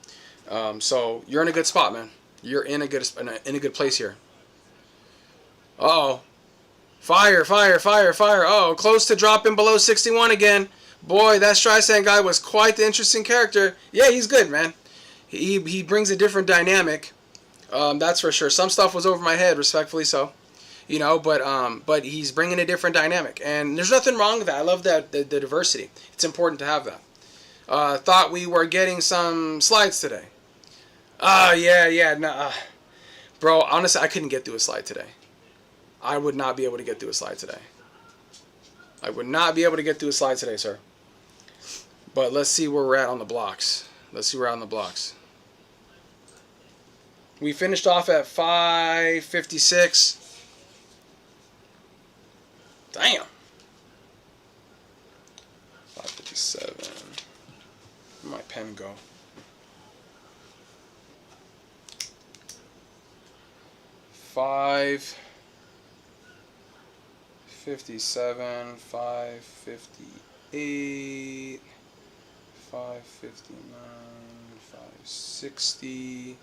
B: So you're in a good spot, man. You're in a good place here. Uh-oh. Fire. Oh, close to dropping below 61 again. Boy, that Streisand guy was quite the interesting character. Yeah, he's good, man. He brings a different dynamic. That's for sure. Some stuff was over my head, respectfully so. But he's bringing a different dynamic. And there's nothing wrong with that. I love that the diversity. It's important to have that. Thought we were getting some slides today. Yeah. Nah. Bro, honestly, I couldn't get through a slide today. I would not be able to get through a slide today. I would not be able to get through a slide today, sir. But let's see where we're at on the blocks. We finished off at 556. Damn. 557. Where'd my pen go? $557, $558, $559, $560,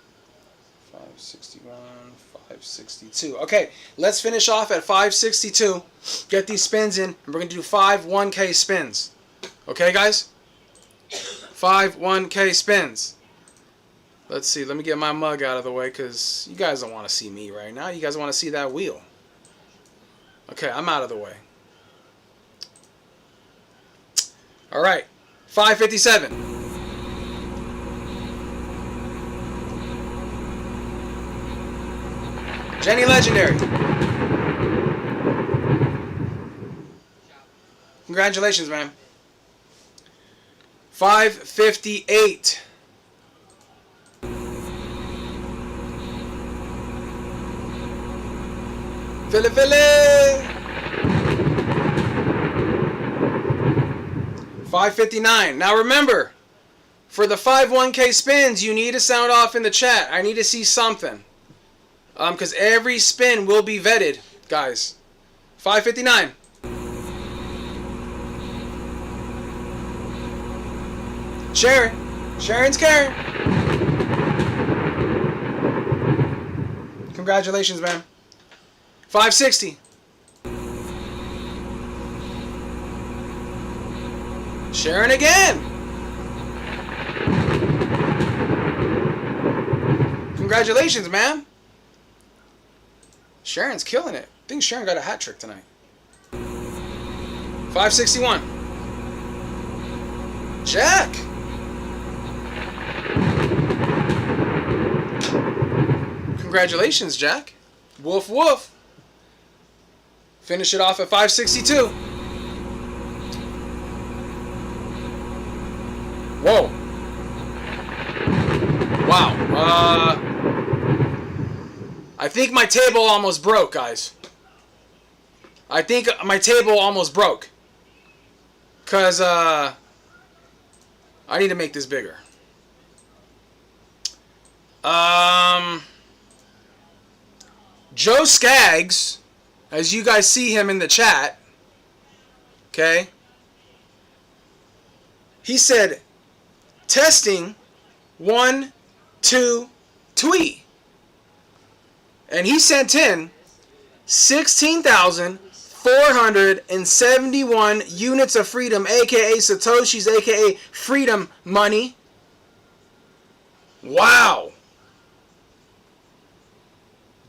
B: $561, $562. Okay, let's finish off at 562. Get these spins in, and we're going to do 5 1K spins. Okay, guys? 5 1K spins. Let's see. Let me get my mug out of the way because you guys don't want to see me right now. You guys want to see that wheel. Okay, I'm out of the way. All right. 557. Jenny Legendary. Congratulations, man. 558. Philly. 559. Now remember, for the 5-1K spins, you need to sound off in the chat. I need to see something. Because every spin will be vetted, guys. 559. Sharon's Karen. Congratulations, man. 560. Sharon again. Congratulations, man. Sharon's killing it. I think Sharon got a hat trick tonight. 561. Jack. Congratulations, Jack. Woof, woof. Finish it off at 562. Whoa. Wow. I think my table almost broke, guys. I think my table almost broke. Because, I need to make this bigger. Joe Skaggs, as you guys see him in the chat, okay, he said, testing 1, 2, tweet. And he sent in 16,471 units of freedom, aka Satoshi's, aka freedom money. Wow.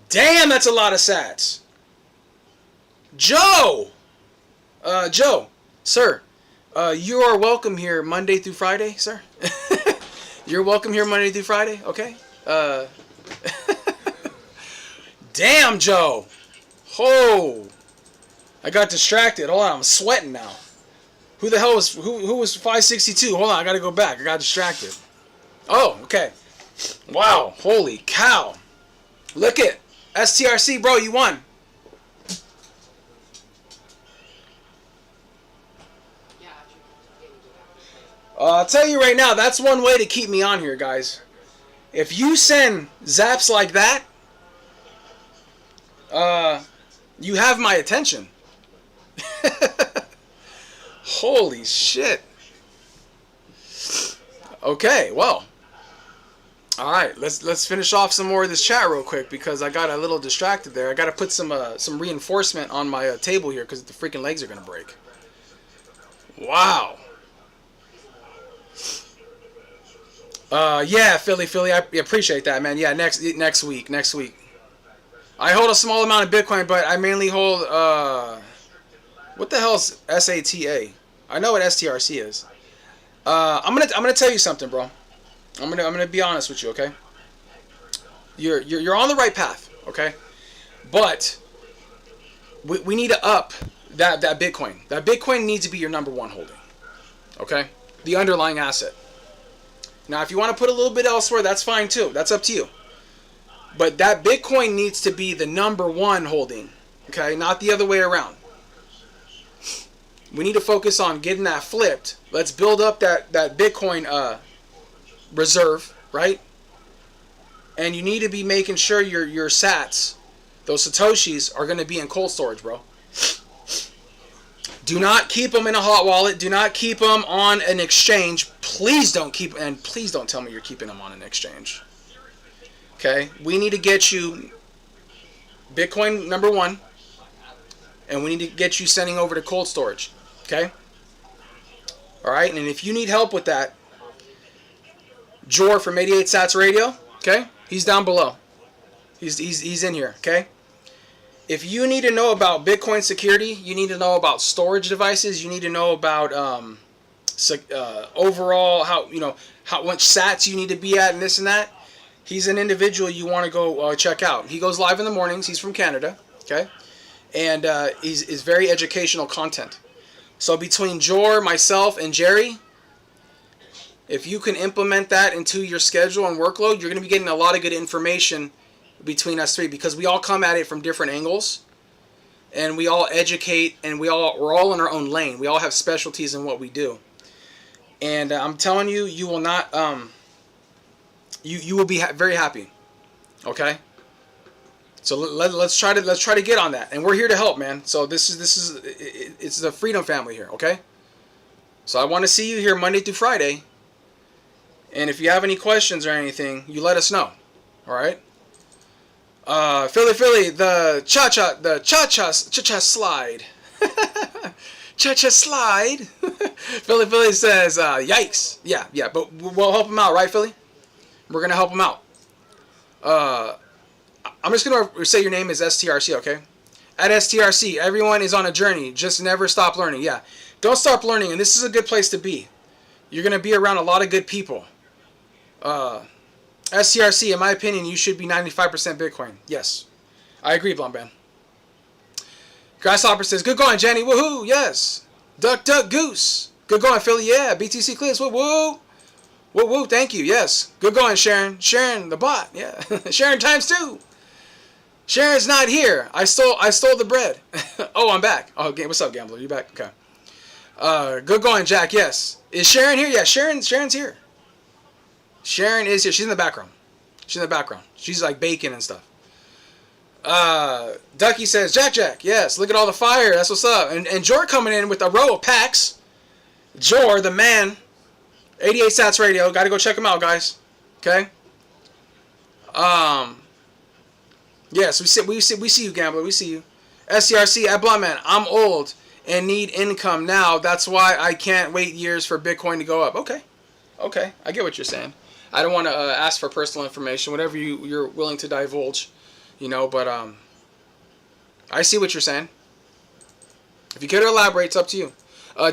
B: Damn, that's a lot of sats. Joe, sir, you are welcome here Monday through Friday, sir. You're welcome here Monday through Friday, okay? Damn, Joe. Oh, I got distracted. Hold on, I'm sweating now. Who the hell was who was 562? Hold on, I gotta go back. I got distracted. Oh, okay. Wow, holy cow. Look it. STRC, bro, you won. I'll tell you right now, that's one way to keep me on here, guys. If you send zaps like that, you have my attention. Holy shit. Okay, well. Alright, let's finish off some more of this chat real quick because I got a little distracted there. I got to put some reinforcement on my table here because the freaking legs are going to break. Wow. Yeah, Philly, I appreciate that, man. Yeah, next week. I hold a small amount of Bitcoin, but I mainly hold, what the hell's SATA? I know what STRC is. I'm gonna tell you something, bro. I'm gonna be honest with you, okay? You're on the right path, okay? But we need to up that Bitcoin. That Bitcoin needs to be your number one holding, okay? The underlying asset. Now, if you want to put a little bit elsewhere, that's fine too. That's up to you. But that Bitcoin needs to be the number one holding, okay? Not the other way around. We need to focus on getting that flipped. Let's build up that Bitcoin reserve, right? And you need to be making sure your sats, those Satoshis, are going to be in cold storage, bro. Do not keep them in a hot wallet. Do not keep them on an exchange. Please don't keep, and please don't tell me you're keeping them on an exchange. Okay? We need to get you Bitcoin number one, and we need to get you sending over to cold storage. Okay? All right? And if you need help with that, Jor from 88 Sats Radio, okay? He's down below. He's in here, okay? If you need to know about Bitcoin security, you need to know about storage devices, you need to know about overall how much sats you need to be at and this and that. He's an individual you want to go check out. He goes live in the mornings. He's from Canada, okay? And he's very educational content. So between Jor, myself, and Jerry, if you can implement that into your schedule and workload, you're going to be getting a lot of good information between us three because we all come at it from different angles and we all educate and we're all in our own lane. We all have specialties in what we do. And I'm telling you, you will not, you will be very happy. Okay? So let's try to get on that. And we're here to help, man. So it's the Freedom Family here, okay? So I want to see you here Monday through Friday. And if you have any questions or anything, you let us know. All right? Philly, the cha-cha slide. Cha-cha slide. Philly says, yikes. Yeah, but we'll help him out, right, Philly? We're going to help him out. I'm just going to say your name is STRC, okay? At STRC, everyone is on a journey. Just never stop learning. Yeah. Don't stop learning, and this is a good place to be. You're going to be around a lot of good people. STRC, in my opinion, you should be 95% Bitcoin. Yes. I agree, Blonde Band. Grasshopper says, good going, Jenny. Woohoo. Yes. Duck, goose. Good going, Philly. Yeah. BTC Clips. Woo. Woo. Thank you. Yes. Good going, Sharon. Sharon, the bot. Yeah. Sharon times 2. Sharon's not here. I stole the bread. Oh, I'm back. Oh, okay. What's up, Gambler? You back? Okay. Good going, Jack. Yes. Is Sharon here? Yeah, Sharon's here. Sharon is here. She's in the background. She's like baking and stuff. Ducky says, Jack. Yes. Look at all the fire. That's what's up. And Jor coming in with a row of packs. Jor, the man. 88 Sats Radio. Got to go check him out, guys. Okay. Yes, we see you, Gambler. We see you. SCRC at Blondman. I'm old and need income now. That's why I can't wait years for Bitcoin to go up. Okay. I get what you're saying. I don't want to ask for personal information, whatever you're willing to divulge, But I see what you're saying. If you care to elaborate, it's up to you.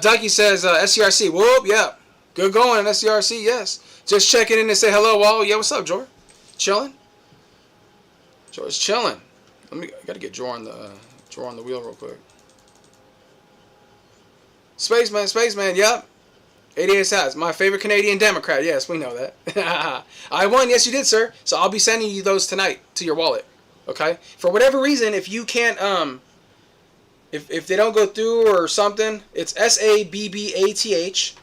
B: Ducky says SCRC. Whoop, yeah. Good going, SCRC. Yes. Just checking in to say hello. Well, yeah. What's up, Jor? Chillin'. Jor's chilling. I gotta get Jor on the wheel real quick. Spaceman, yep. 88 Sats, my favorite Canadian Democrat. Yes, we know that. I won. Yes, you did, sir. So I'll be sending you those tonight to your wallet. Okay. For whatever reason, if you can't, if they don't go through or something, it's SABBATH,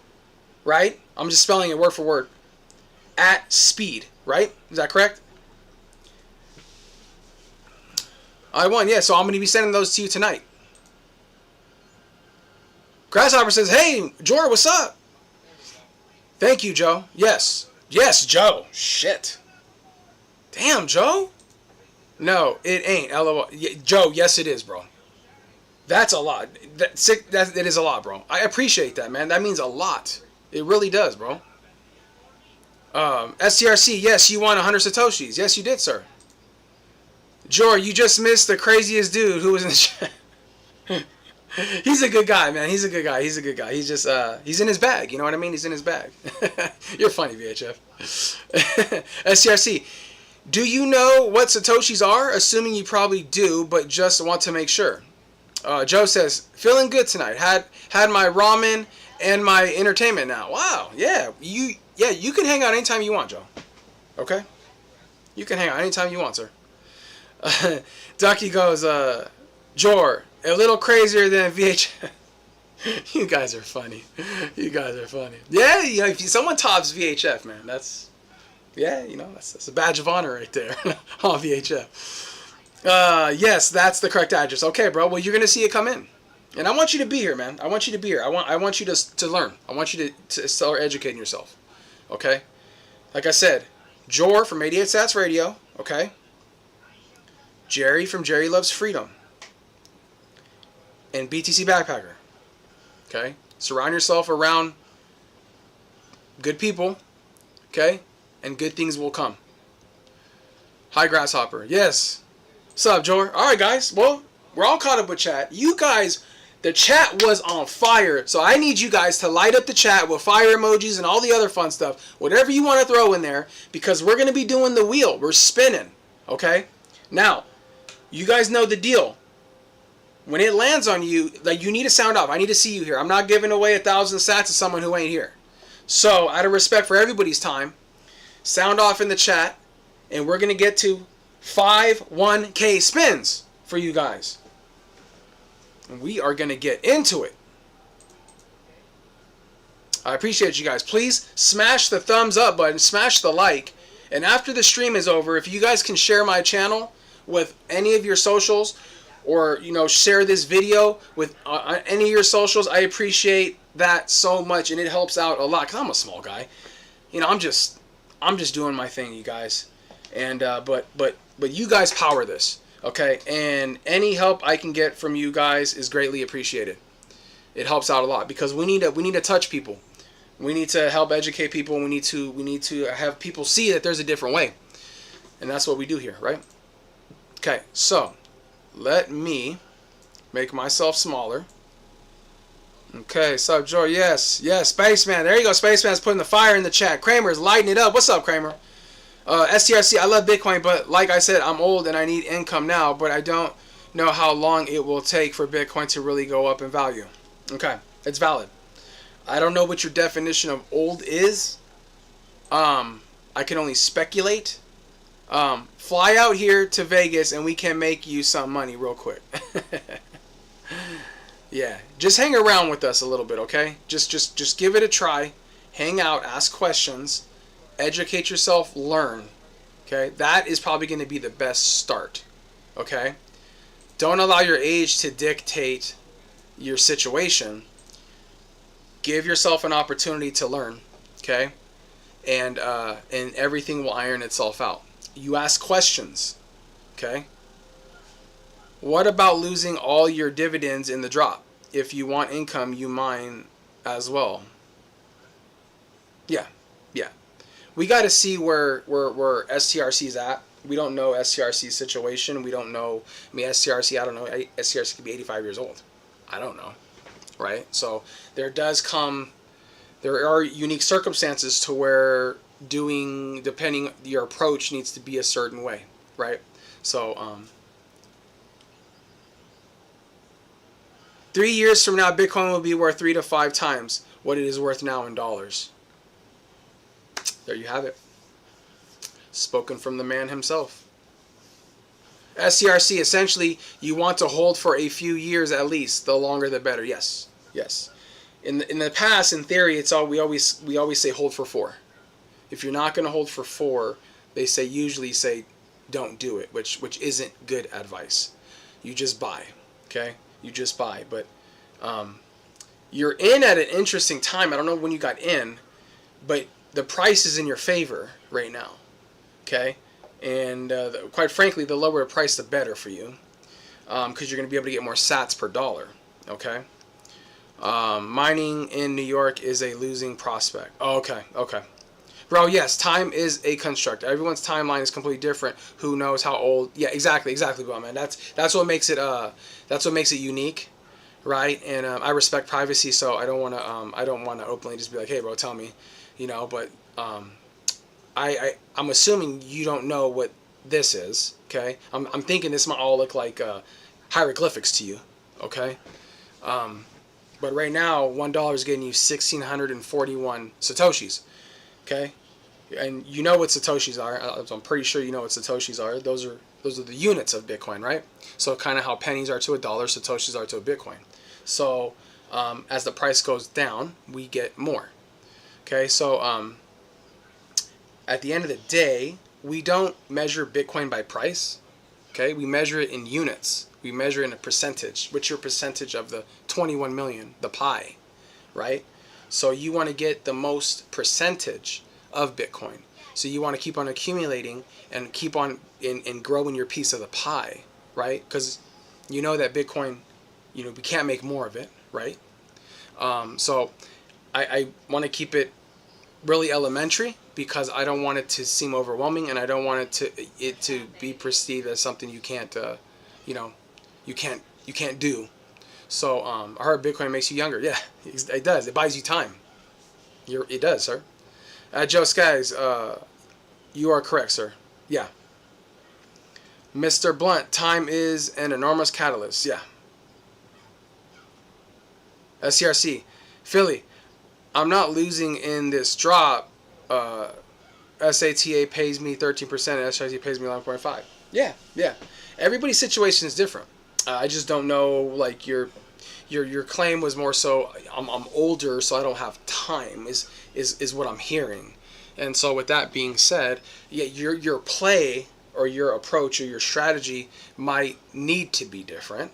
B: right? I'm just spelling it word for word. At speed, right? Is that correct? I won, yeah, so I'm going to be sending those to you tonight. Grasshopper says, hey, Jor, what's up? Thank you, Joe. Yes, Joe. Shit. Damn, Joe? No, it ain't. LOL. Joe, yes, it is, bro. That's a lot. That is a lot, bro. I appreciate that, man. That means a lot. It really does, bro. STRC, yes, you won 100 Satoshis. Yes, you did, sir. Jor, you just missed the craziest dude who was in the chat. He's a good guy, man. He's a good guy. He's just, he's in his bag. You know what I mean? He's in his bag. You're funny, VHF. SCRC, do you know what Satoshis are? Assuming you probably do, but just want to make sure. Joe says, feeling good tonight. Had my ramen and my entertainment now. Wow. Yeah. You can hang out anytime you want, Joe. Okay? You can hang out anytime you want, sir. Ducky goes, Jor, a little crazier than VHF. You guys are funny. Yeah, if someone tops VHF, man, that's a badge of honor right there on VHF. Yes, that's the correct address. Okay, bro. Well, you're gonna see it come in, and I want you to be here, man. I want you to be here. I want you to learn. I want you to start educating yourself. Okay. Like I said, Jor from 88 Sats Radio. Okay. Jerry from Jerry Loves Freedom. And btc-backpacker. Okay? Surround yourself around good people. Okay? And good things will come. Hi, Grasshopper. Yes. What's up, Jor? Alright, guys. Well, we're all caught up with chat. You guys, the chat was on fire. So I need you guys to light up the chat with fire emojis and all the other fun stuff. Whatever you want to throw in there. Because we're going to be doing the wheel. We're spinning. Okay? Now, you guys know the deal. When it lands on you, like, you need to sound off. I need to see you here. I'm not giving away 1,000 sats to someone who ain't here. So, out of respect for everybody's time, sound off in the chat, and we're going to get to 5 1K spins for you guys. And we are going to get into it. I appreciate you guys. Please smash the thumbs up button, smash the like, and after the stream is over, if you guys can share my channel with any of your socials, or share this video with any of your socials, I appreciate that so much, and it helps out a lot. Cause I'm a small guy, I'm just doing my thing, you guys, and but you guys power this, okay? And any help I can get from you guys is greatly appreciated. It helps out a lot because we need to touch people. We need to help educate people. We need to have people see that there's a different way, and that's what we do here, right? Okay, so let me make myself smaller. Okay, sup, Joy? Yes, Spaceman. There you go. Spaceman's putting the fire in the chat. Kramer's lighting it up. What's up, Kramer? STRC, I love Bitcoin, but like I said, I'm old and I need income now, but I don't know how long it will take for Bitcoin to really go up in value. Okay, it's valid. I don't know what your definition of old is. I can only speculate. Fly out here to Vegas and we can make you some money real quick. Yeah, just hang around with us a little bit, okay? Just give it a try. Hang out, ask questions, educate yourself, learn. Okay? That is probably going to be the best start. Okay? Don't allow your age to dictate your situation. Give yourself an opportunity to learn, okay? And everything will iron itself out. You ask questions, okay? What about losing all your dividends in the drop? If you want income, you mine as well. Yeah. We got to see where STRC's at. We don't know STRC's situation. We don't know. I mean, STRC, I don't know. STRC could be 85 years old. I don't know. Right? So there are unique circumstances to where depending your approach needs to be a certain way, right? So 3 years from now, Bitcoin will be worth 3 to 5 times what it is worth now in dollars. There you have it. Spoken from the man himself. SCRC, essentially, you want to hold for a few years at least. The longer, the better. Yes. In the past, in theory, we always say hold for 4. If you're not going to hold for 4, they usually say don't do it, which isn't good advice. You just buy, okay? You just buy, but you're in at an interesting time. I don't know when you got in, but the price is in your favor right now, okay? And quite frankly, the lower the price, the better for you, because you're going to be able to get more sats per dollar, okay? Mining in New York is a losing prospect. Oh, okay. Bro, yes, time is a construct. Everyone's timeline is completely different. Who knows how old? Yeah, exactly, bro, man. That's what makes it unique, right? And I respect privacy, so I don't want to openly just be like, hey, bro, tell me, But I'm assuming you don't know what this is, okay? I'm thinking this might all look like hieroglyphics to you, okay? But right now, $1 is getting you 1,641 Satoshis, okay? And you know what Satoshis are. I'm pretty sure you know what Satoshis are. Those are the units of Bitcoin, right? So kind of how pennies are to $1, Satoshis are to a Bitcoin. So as the price goes down, we get more. Okay, so at the end of the day, we don't measure Bitcoin by price. Okay, we measure it in units. We measure it in a percentage. What's your percentage of the 21 million, the pie, right? So you want to get the most percentage of Bitcoin. So you want to keep on accumulating and keep on in growing your piece of the pie, right? Because you know that Bitcoin, we can't make more of it, right? So I want to keep it really elementary because I don't want it to seem overwhelming, and I don't want it to be perceived as something you can't you can't do. So I heard Bitcoin makes you younger. Yeah, it does. It buys you time. It does, sir. Joe Skaggs, you are correct, sir. Yeah. Mr. Blunt, time is an enormous catalyst. Yeah. SCRC, Philly, I'm not losing in this drop. SATA pays me 13% and SRT pays me 11.5. Yeah. Everybody's situation is different. I just don't know, like, your your claim was more so I'm older, so I don't have time is what I'm hearing. And so with that being said, yeah, your play or your approach or your strategy might need to be different,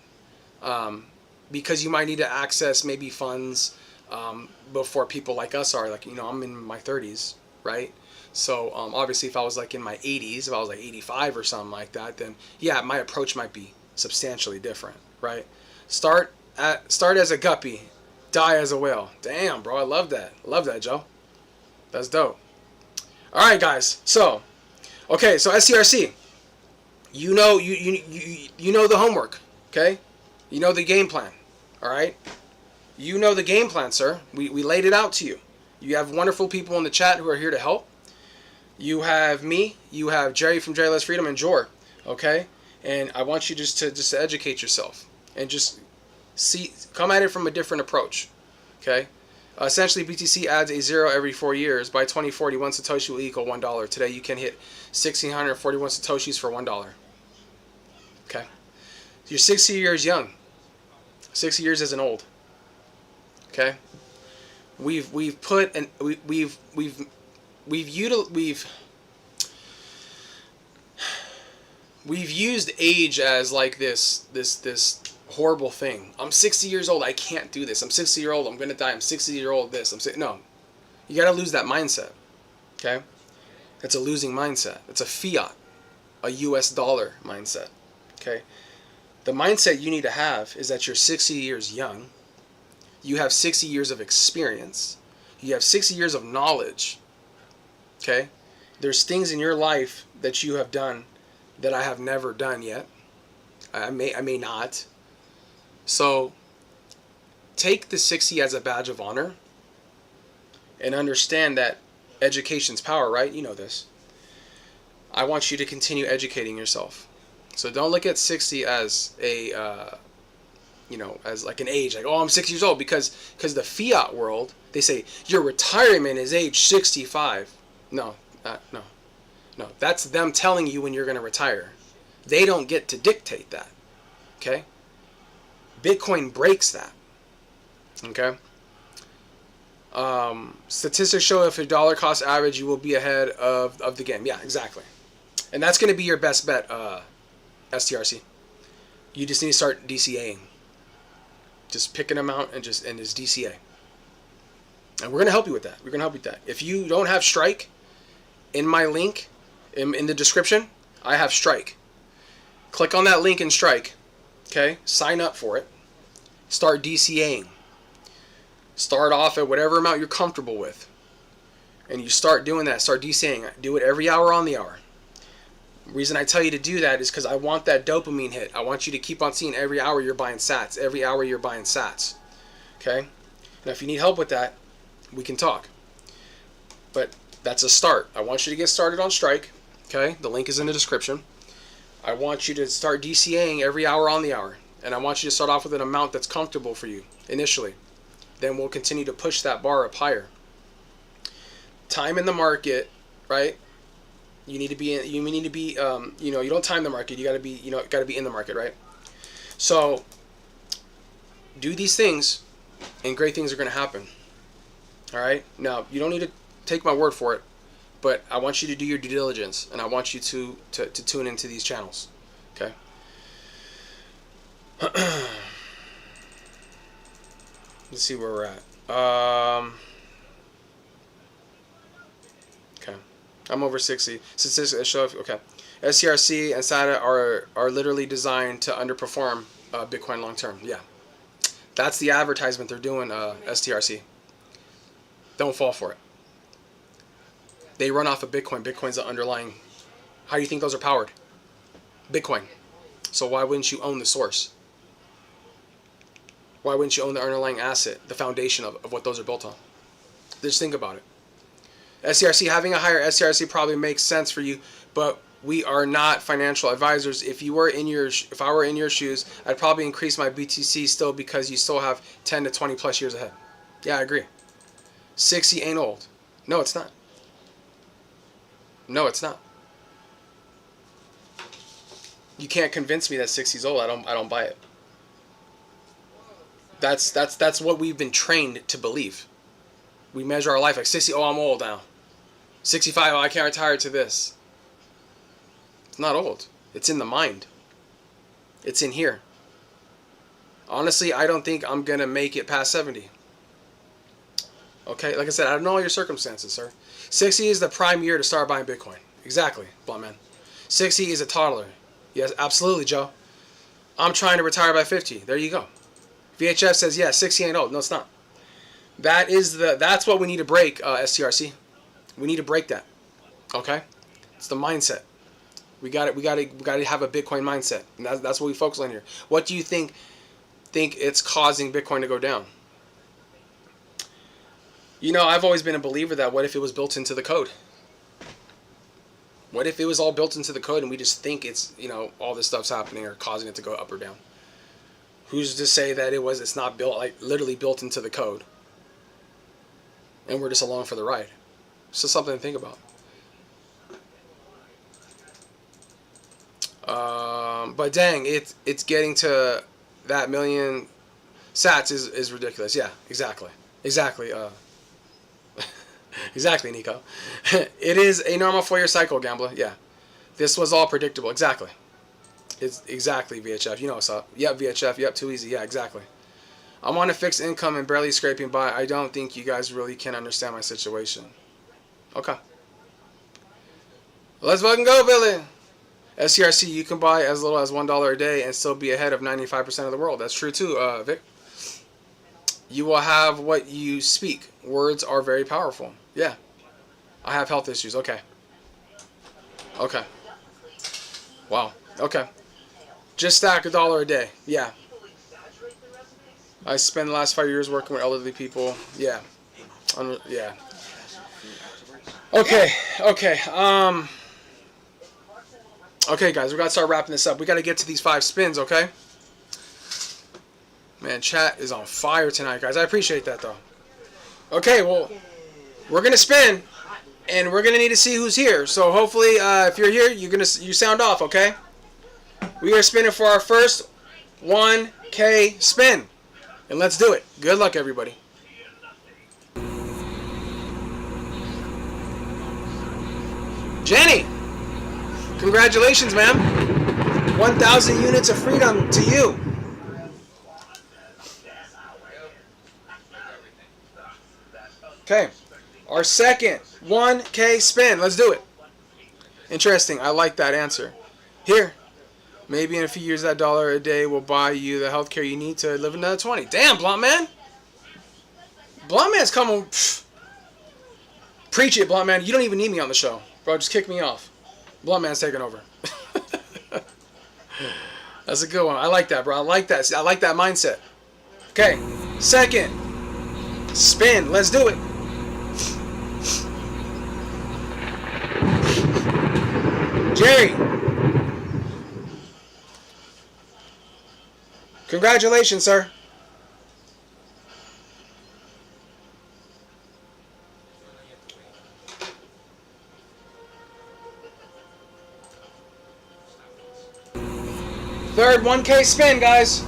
B: because you might need to access maybe funds before people like us are. Like, I'm in my 30s, right? So obviously if I was like in my 80s, if I was like 85 or something like that, then yeah, my approach might be substantially different, right? Start as a guppy, die as a whale. Damn, bro, I love that. Love that, Joe. That's dope. All right, guys. So, okay, so STRC, you know the homework, okay? You know the game plan, all right? You know the game plan, sir. We laid it out to you. You have wonderful people in the chat who are here to help. You have me. You have Jerry from Jerry Less Freedom and Jor, okay? And I want you just to educate yourself and just come at it from a different approach, okay? Essentially, BTC adds a 0 every 4 years. By 2040, 1 Satoshi will equal $1. Today, you can hit 1,641 Satoshis for $1. Okay? You're 60 years young. 60 years isn't old. Okay? We've used age as like this horrible thing. I'm 60 years old. I can't do this. I'm 60 years old. I'm gonna die. I'm 60-year-old. This. No, you gotta lose that mindset. Okay, it's a losing mindset. It's a fiat, a U.S. dollar mindset. Okay, the mindset you need to have is that you're 60 years young. You have 60 years of experience. You have 60 years of knowledge. Okay, there's things in your life that you have done that I have never done yet. I may not. So take the 60 as a badge of honor and understand that education's power, right? You know this. I want you to continue educating yourself. So don't look at 60 as a, as like an age, like, oh, I'm 60 years old, because the fiat world, they say your retirement is age 65. No. That's them telling you when you're going to retire. They don't get to dictate that. Okay? Bitcoin breaks that. Okay? Statistics show if your dollar cost average, you will be ahead of the game. Yeah, exactly. And that's going to be your best bet, STRC. You just need to start DCAing. Just pick an amount and just DCA. And we're going to help you with that. We're going to help you with that. If you don't have Strike, in my link, in the description, I have Strike. Click on that link in Strike. Okay? Sign up for it. Start DCAing. Start off at whatever amount you're comfortable with. And you start doing that. Start DCAing. Do it every hour on the hour. The reason I tell you to do that is because I want that dopamine hit. I want you to keep on seeing every hour you're buying sats. Every hour you're buying sats. Okay? Now if you need help with that, we can talk. But that's a start. I want you to get started on Strike. Okay? The link is in the description. I want you to start DCAing every hour on the hour. And I want you to start off with an amount that's comfortable for you initially. Then we'll continue to push that bar up higher. Time in the market, right? You need to be you don't time the market. You got to be, in the market, right? So do these things and great things are going to happen. All right? Now, you don't need to take my word for it, but I want you to do your due diligence, and I want you to tune into these channels. Okay? Let's see where we're at. Okay. I'm over 60. Statistics show. Okay. STRC and SATA are literally designed to underperform Bitcoin long term. Yeah. That's the advertisement they're doing, STRC. Don't fall for it. They run off of Bitcoin. Bitcoin's the underlying. How do you think those are powered? Bitcoin. So why wouldn't you own the source? Why wouldn't you own the underlying asset, the foundation of what those are built on? Just think about it. STRC, having a higher STRC probably makes sense for you, but we are not financial advisors. If I were in your shoes, I'd probably increase my BTC still, because you still have 10 to 20 plus years ahead. Yeah, I agree. 60 ain't old. No, it's not. No, it's not. You can't convince me that 60 is old. I don't buy it. That's what we've been trained to believe. We measure our life like 60, oh, I'm old now. 65, oh, I can't retire to this. It's not old. It's in the mind. It's in here. Honestly, I don't think I'm going to make it past 70. Okay, like I said, I don't know all your circumstances, sir. 60 is the prime year to start buying Bitcoin. Exactly, blunt man. 60 is a toddler. Yes, absolutely, Joe. I'm trying to retire by 50. There you go. VHF says, yeah, 60 ain't old. No, it's not. That's what we need to break, STRC. We need to break that. Okay? It's the mindset. We got to have a Bitcoin mindset. And that's what we focus on here. What do you think it's causing Bitcoin to go down? You know, I've always been a believer that what if it was built into the code? What if it was all built into the code and we just think it's, you know, all this stuff's happening or causing it to go up or down? Who's to say that it's not built, like literally built into the code? And we're just along for the ride. It's just something to think about. But dang, it's getting to that million sats is ridiculous. Yeah, exactly. Exactly, Nico. It is a normal 4-year cycle, gambler. Yeah. This was all predictable. Exactly. It's exactly VHF. You know what's up. Yep, VHF. Yep, too easy. Yeah, exactly. I'm on a fixed income and barely scraping by. I don't think you guys really can understand my situation. Okay. Let's fucking go, Billy. SCRC, you can buy as little as $1 a day and still be ahead of 95% of the world. That's true too, Vic. You will have what you speak. Words are very powerful. Yeah. I have health issues. Okay. Okay. Wow. Okay. Just stack $1 a day. Yeah. I spent the last 5 years working with elderly people. Yeah. Yeah. Okay. Okay. Okay, guys. We got to start wrapping this up. We got to get to these 5 spins, okay? Man, chat is on fire tonight, guys. I appreciate that, though. Okay, well, we're going to spin, and we're going to need to see who's here. So, hopefully, if you're here, you sound off, okay? We are spinning for our first 1K spin. And let's do it. Good luck, everybody. Jenny! Congratulations, ma'am. 1,000 units of freedom to you. Okay, our second 1K spin. Let's do it. Interesting. I like that answer. Here, maybe in a few years, that $1 a day will buy you the healthcare you need to live another 20. Damn, Blunt Man. Blunt Man's coming. Pff. Preach it, Blunt Man. You don't even need me on the show, bro. Just kick me off. Blunt Man's taking over. That's a good one. I like that, bro. I like that. I like that mindset. Okay, second spin. Let's do it. Jerry. Congratulations, sir. Third 1K spin, guys.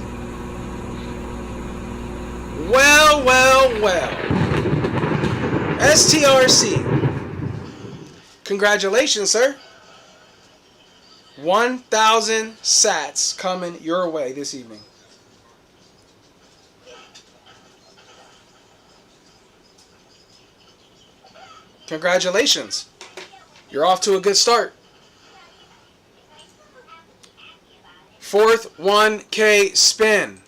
B: Well, well, well. STRC. Congratulations, sir. 1,000 sats coming your way this evening. Congratulations. You're off to a good start. Fourth 1K spin.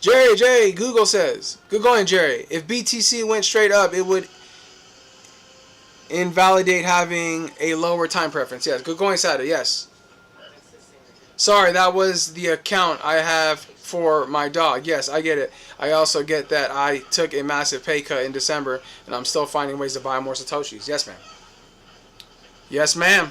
B: Jerry, Google says. Good going, Jerry. If BTC went straight up, it would invalidate having a lower time preference. Yes, good going, Saturday. Yes. Sorry, that was the account I have for my dog. Yes, I get it. I also get that I took a massive pay cut in December, and I'm still finding ways to buy more Satoshis. Yes, ma'am. Yes, ma'am.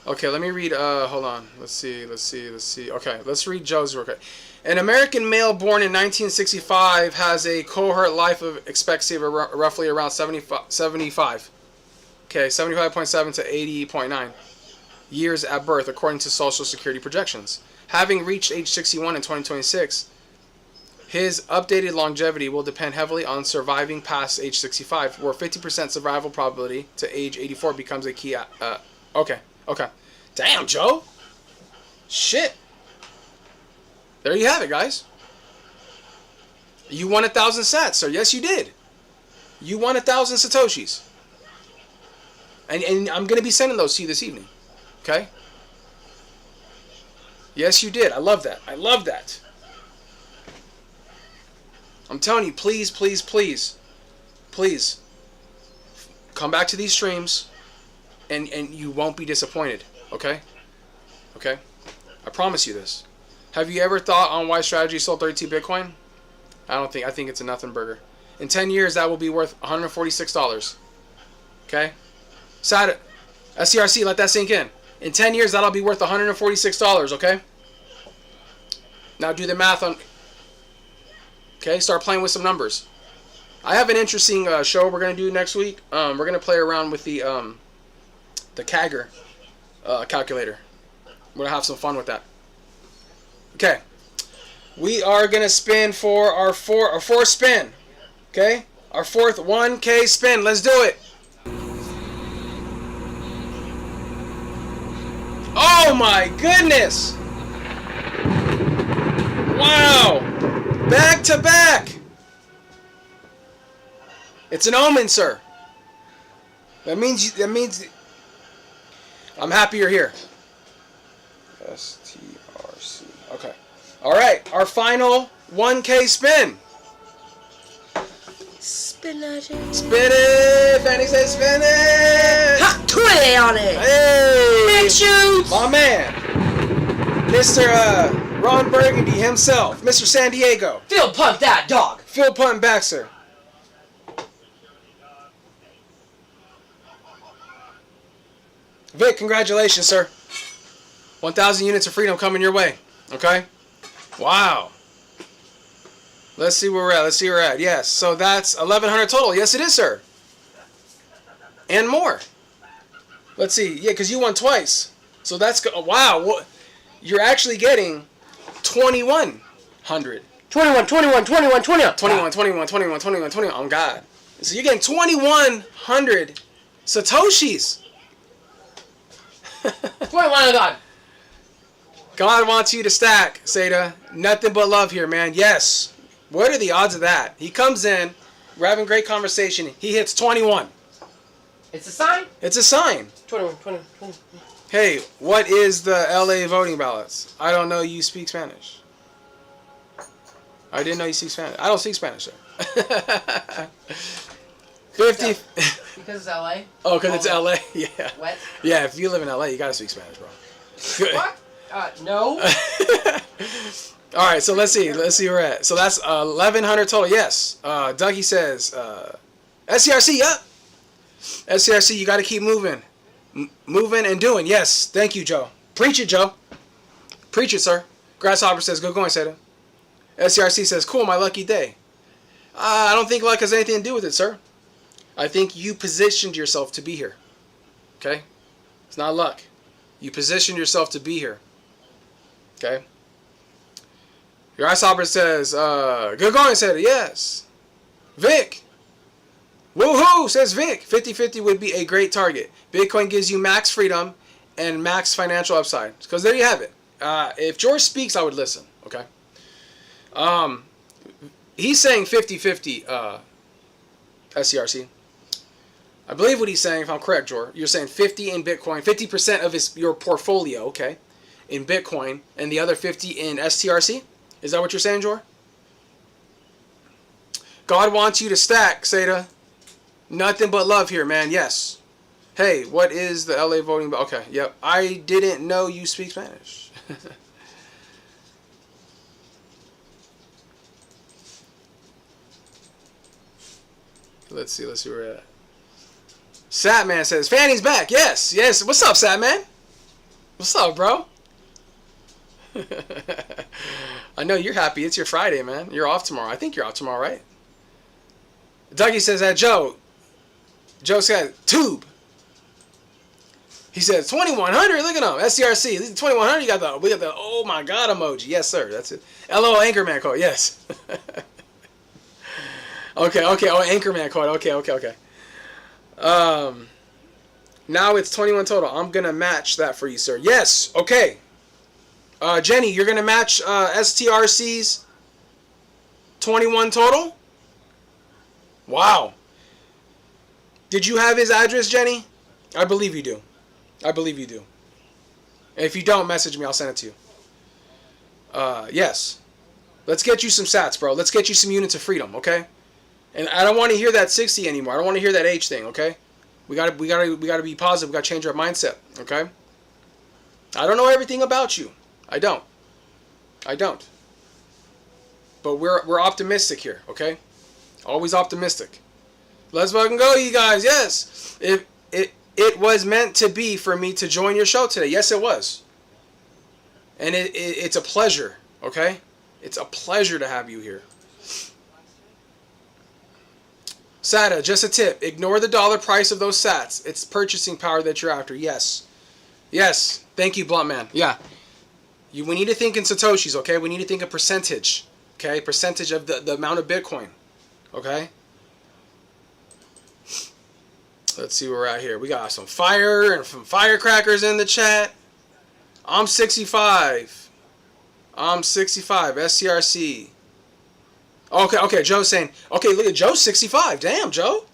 B: Okay, let me read, hold on. Let's see. Okay, let's read Joe's real quick. An American male born in 1965 has a cohort life of expectancy of roughly around 75. Okay, 75.7 to 80.9. years at birth, according to Social Security projections. Having reached age 61 in 2026, his updated longevity will depend heavily on surviving past age 65, where 50% survival probability to age 84 becomes a key. Okay. Damn, Joe. Shit. There you have it, guys. You won 1,000 sats, sir. Yes, you did. You won 1,000 Satoshis. And I'm going to be sending those to you this evening. Okay? Yes, you did. I love that. I love that. I'm telling you, please, please, please, please, come back to these streams and you won't be disappointed. Okay? Okay? I promise you this. Have you ever thought on why Strategy sold 32 Bitcoin? I think it's a nothing burger. In 10 years, that will be worth $146. Okay? SCRC, let that sink in. In 10 years, that'll be worth $146, okay? Now do the math on... Okay, start playing with some numbers. I have an interesting show we're going to do next week. We're going to play around with the Kaggle calculator. We're going to have some fun with that. Okay. We are going to spin for our fourth spin. Okay? Our fourth 1K spin. Let's do it. Oh my goodness! Wow! Back to back! It's an omen, sir. That means I'm happy you're here. STRC. Okay. Alright, our final 1K spin.
E: Spin it.
B: Spin it! Fanny says spin it!
E: Hot 20 on it!
B: Hey!
E: Big shoes!
B: My man! Mr. Ron Burgundy himself. Mr. San Diego.
E: Phil punt that dog!
B: Phil Punt back, sir. Vic, congratulations, sir. 1,000 units of freedom coming your way. Okay? Wow. Let's see where we're at. Yes, so that's 1,100 total. Yes, it is, sir. And more. Let's see. Yeah, because you won twice. So that's... Wow. You're actually getting 2,100.
E: 21.
B: 21. Oh, God. So you're getting 2,100 Satoshis.
E: 21 of God.
B: God wants you to stack, Seda. Nothing but love here, man. Yes. What are the odds of that? He comes in, we're having great conversation. He hits 21.
E: It's a sign?
B: It's a sign.
E: 21.
B: Hey, what is the LA voting ballots? I don't know you speak Spanish. I didn't know you speak Spanish. I don't speak Spanish, sir. 50.
E: Because it's LA?
B: Oh, because it's LA? Yeah.
E: What?
B: Yeah, if you live in LA, you gotta speak Spanish, bro.
E: What? No.
B: All right, so let's see where we're at. So that's 1,100 total. Yes. Dougie says, SCRC, yep. SCRC, you got to keep moving. Moving and doing. Yes. Thank you, Joe. Preach it, Joe. Preach it, sir. Grasshopper says, good going, Seda. SCRC says, cool, my lucky day. I don't think luck has anything to do with it, sir. I think you positioned yourself to be here. Okay? It's not luck. You positioned yourself to be here. Okay? Your Grasshopper says, good going, Seda. Yes. Vic. Woohoo, says Vic. 50-50 would be a great target. Bitcoin gives you max freedom and max financial upside. Because there you have it. If George speaks, I would listen. Okay? He's saying 50-50, SCRC. I believe what he's saying, if I'm correct, George. You're saying 50 in Bitcoin, 50% of your portfolio, okay, in Bitcoin, and the other 50 in STRC? Is that what you're saying, George? God wants you to stack, Seda. Nothing but love here, man. Yes. Hey, what is the LA voting? Okay, yep. I didn't know you speak Spanish. Let's see where we're at. Satman says, Fanny's back. Yes. What's up, Satman? What's up, bro? I know you're happy. It's your Friday, man. You're off tomorrow. I think you're off tomorrow, right? Dougie says that Joe said, tube. He says 2100. Look at him. SCRC. This is 2100. We got the oh my god emoji. Yes, sir. That's it. LO Anchorman code. Yes. Okay. Oh, Anchorman code. Okay. Now it's 21 total. I'm gonna match that for you, sir. Yes. Okay. Jenny, you're gonna match STRC's 21 total. Wow. Did you have his address, Jenny? I believe you do. If you don't, message me. I'll send it to you. Yes. Let's get you some sats, bro. Let's get you some units of freedom, okay? And I don't want to hear that 60 anymore. I don't want to hear that H thing, okay? We gotta be positive. We gotta change our mindset, okay? I don't know everything about you. I don't. But we're optimistic here, okay? Always optimistic. Let's fucking go, you guys. Yes. It was meant to be for me to join your show today. Yes, it was. And it's a pleasure, okay? It's a pleasure to have you here. SATA, just a tip. Ignore the dollar price of those sats. It's purchasing power that you're after. Yes. Thank you, Blunt Man. Yeah. We need to think in Satoshis, okay? We need to think of percentage, okay? Percentage of the amount of Bitcoin, okay? Let's see where we're at here. We got some fire and some firecrackers in the chat. I'm 65. SCRC. Okay, Joe's saying, okay, look at Joe's 65. Damn, Joe.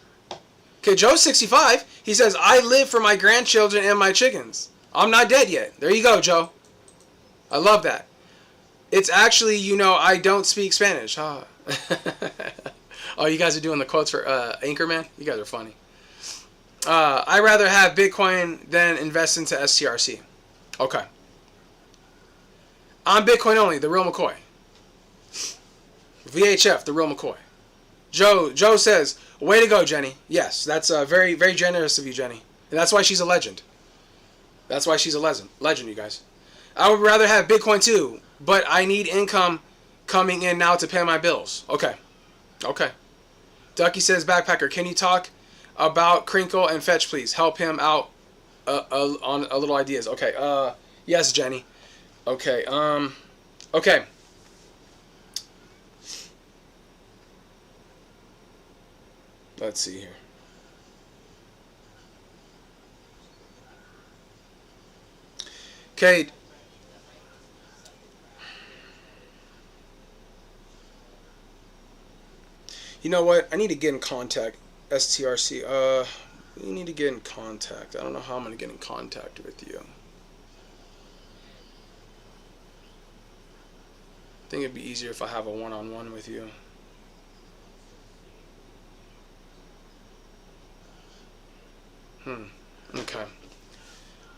B: Okay, Joe's 65. He says, I live for my grandchildren and my chickens. I'm not dead yet. There you go, Joe. I love that. It's actually, I don't speak Spanish. Huh? Oh, you guys are doing the quotes for Anchorman? You guys are funny. I'd rather have Bitcoin than invest into STRC. Okay. I'm Bitcoin only, the real McCoy. VHF, the real McCoy. Joe says, way to go, Jenny. Yes, that's very, very generous of you, Jenny. And that's why she's a legend. Legend, you guys. I would rather have Bitcoin too, but I need income coming in now to pay my bills. Okay. Ducky says, Backpacker, can you talk about Crinkle and Fetch, please? Help him out on a little ideas. Okay. Yes, Jenny. Okay. Okay. Let's see here. Okay. You know what? I need to get in contact. STRC. We need to get in contact. I don't know how I'm going to get in contact with you. I think it'd be easier if I have a one-on-one with you. Okay.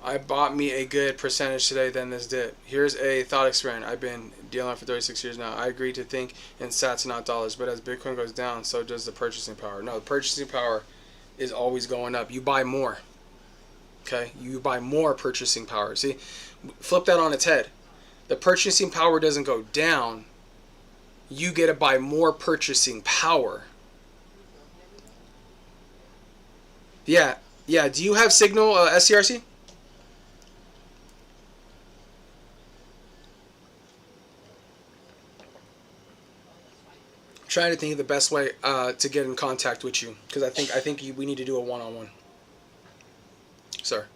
B: I bought me a good percentage today, then this dip. Here's a thought experiment. I've been dealing for 36 years now. I agree to think in sats, not dollars. But as Bitcoin goes down, so does the purchasing power. No, the purchasing power is always going up. You buy more. Okay? You buy more purchasing power. See? Flip that on its head. The purchasing power doesn't go down. You get to buy more purchasing power. Yeah. Do you have Signal SCRC? Trying to think of the best way to get in contact with you, because I think we need to do a one-on-one, sir.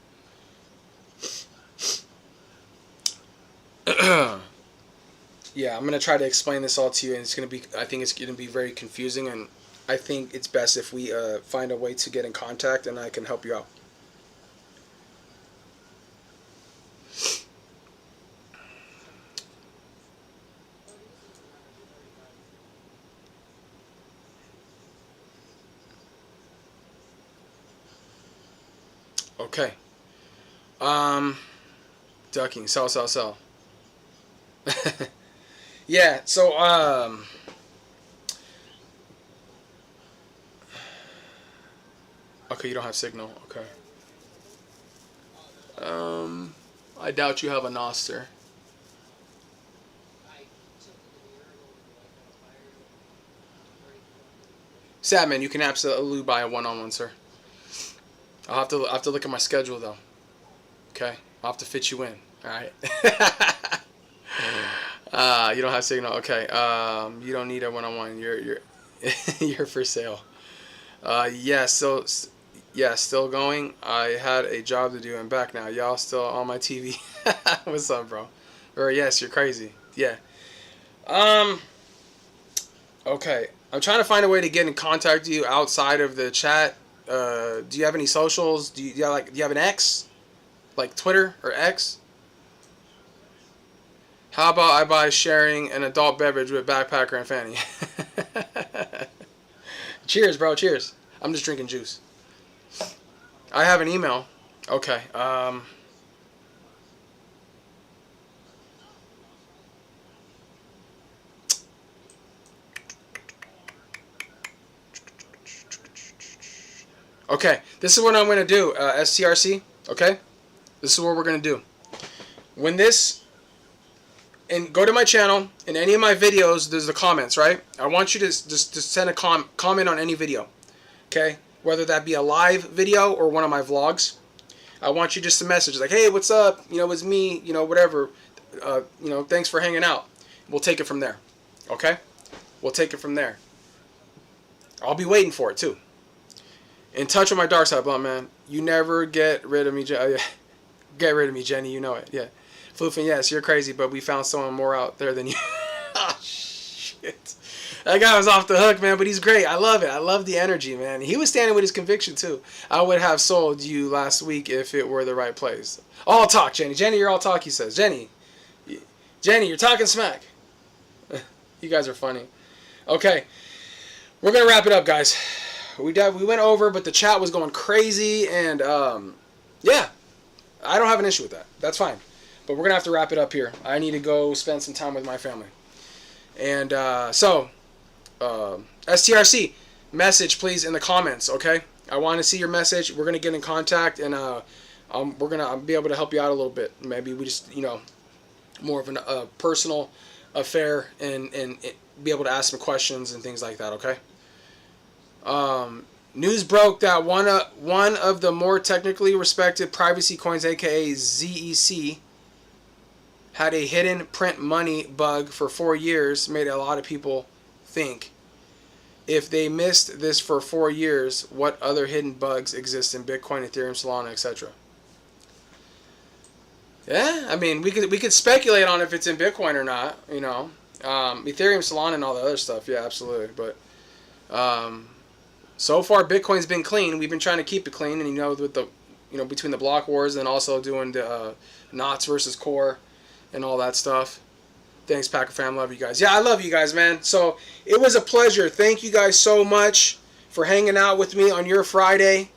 B: Yeah, I'm gonna try to explain this all to you, and I think it's gonna be very confusing, and I think it's best if we find a way to get in contact, and I can help you out. Okay. Ducking. Sell. Yeah, so, okay, you don't have Signal. Okay. I doubt you have a Noster. Sadman, you can absolutely buy a one-on-one, sir. I'll have to look at my schedule though. Okay, I'll have to fit you in. All right. You don't have signal. Okay. You don't need a one-on-one. You're you're for sale. Yeah. So yeah, still going. I had a job to do. I'm back now. Y'all still on my TV. What's up, bro? Or yes, you're crazy. Yeah. Okay. I'm trying to find a way to get in contact with you outside of the chat. Do you have any socials? Do you have an X? Like Twitter or X? How about I buy sharing an adult beverage with Backpacker and Fanny? Cheers, bro. Cheers. I'm just drinking juice. I have an email. Okay. Okay. This is what I'm going to do, STRC. Okay? This is what we're going to do. When this... And go to my channel. In any of my videos, there's the comments, right? I want you to just send a comment on any video. Okay? Whether that be a live video or one of my vlogs. I want you just to message like, hey, what's up? You know, it's me. You know, whatever. You know, thanks for hanging out. We'll take it from there. Okay? We'll take it from there. I'll be waiting for it, too. In touch with my dark side, blunt man. You never get rid of me. Get rid of me, Jenny. You know it. Yeah. Floofing, yes, you're crazy, but we found someone more out there than you. Oh, shit. That guy was off the hook, man, but he's great. I love it. I love the energy, man. He was standing with his conviction, too. I would have sold you last week if it were the right place. All talk, Jenny. Jenny, you're all talk, he says. Jenny, you're talking smack. You guys are funny. Okay. We're going to wrap it up, guys. We went over, but the chat was going crazy, and, yeah. I don't have an issue with that. That's fine. But we're going to have to wrap it up here. I need to go spend some time with my family. And STRC, message please in the comments, okay? I want to see your message. We're going to get in contact, and we're going to be able to help you out a little bit. Maybe we just, you know, more of a personal affair and be able to ask some questions and things like that, okay? News broke that one of the more technically respected privacy coins, aka ZEC, had a hidden print money bug for 4 years. Made a lot of people think, if they missed this for 4 years, what other hidden bugs exist in Bitcoin, Ethereum, Solana, etc.? Yeah, I mean, we could speculate on if it's in Bitcoin or not, you know. Ethereum, Solana, and all the other stuff, yeah, absolutely. But so far, Bitcoin's been clean. We've been trying to keep it clean, and you know, with the, you know, between the block wars and also doing the knots versus core and all that stuff. Thanks, Packer fam. Love you guys. Yeah, I love you guys, man. So it was a pleasure. Thank you guys so much for hanging out with me on your Friday.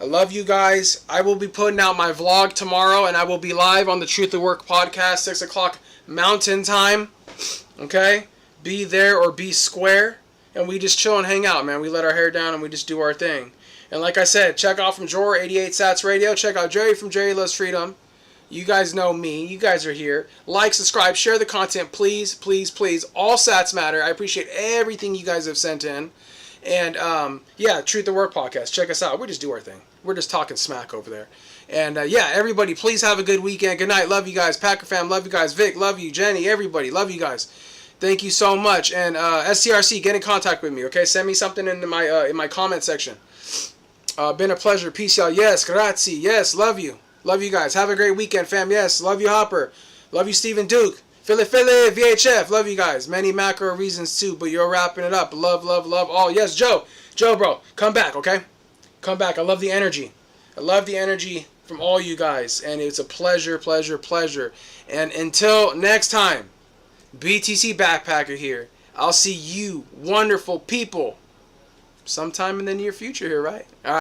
B: I love you guys. I will be putting out my vlog tomorrow, and I will be live on the Truth at Work podcast, 6 o'clock Mountain Time. Okay? Be there or be square. And we just chill and hang out, man. We let our hair down and we just do our thing. And like I said, check out from Jor 88 Sats Radio. Check out Jerry from Jerry Loves Freedom. You guys know me. You guys are here. Like, subscribe, share the content, please, please, please. All sats matter. I appreciate everything you guys have sent in. And, yeah, Truth at Work podcast. Check us out. We just do our thing. We're just talking smack over there. And, yeah, everybody, please have a good weekend. Good night. Love you guys. Packer fam, love you guys. Vic, love you. Jenny, everybody, love you guys. Thank you so much. And STRC, get in contact with me, okay? Send me something in my comment section. Been a pleasure. Peace, y'all. Yes, grazie. Yes, love you. Love you guys. Have a great weekend, fam. Yes, love you, Hopper. Love you, Stephen Duke. Philly, VHF. Love you guys. Many macro reasons, too, but you're wrapping it up. Love, love, love all. Yes, Joe. Joe, bro. Come back, okay? Come back. I love the energy. I love the energy from all you guys. And it's a pleasure, pleasure, pleasure. And until next time, BTC Backpacker here. I'll see you wonderful people sometime in the near future here, right? All right.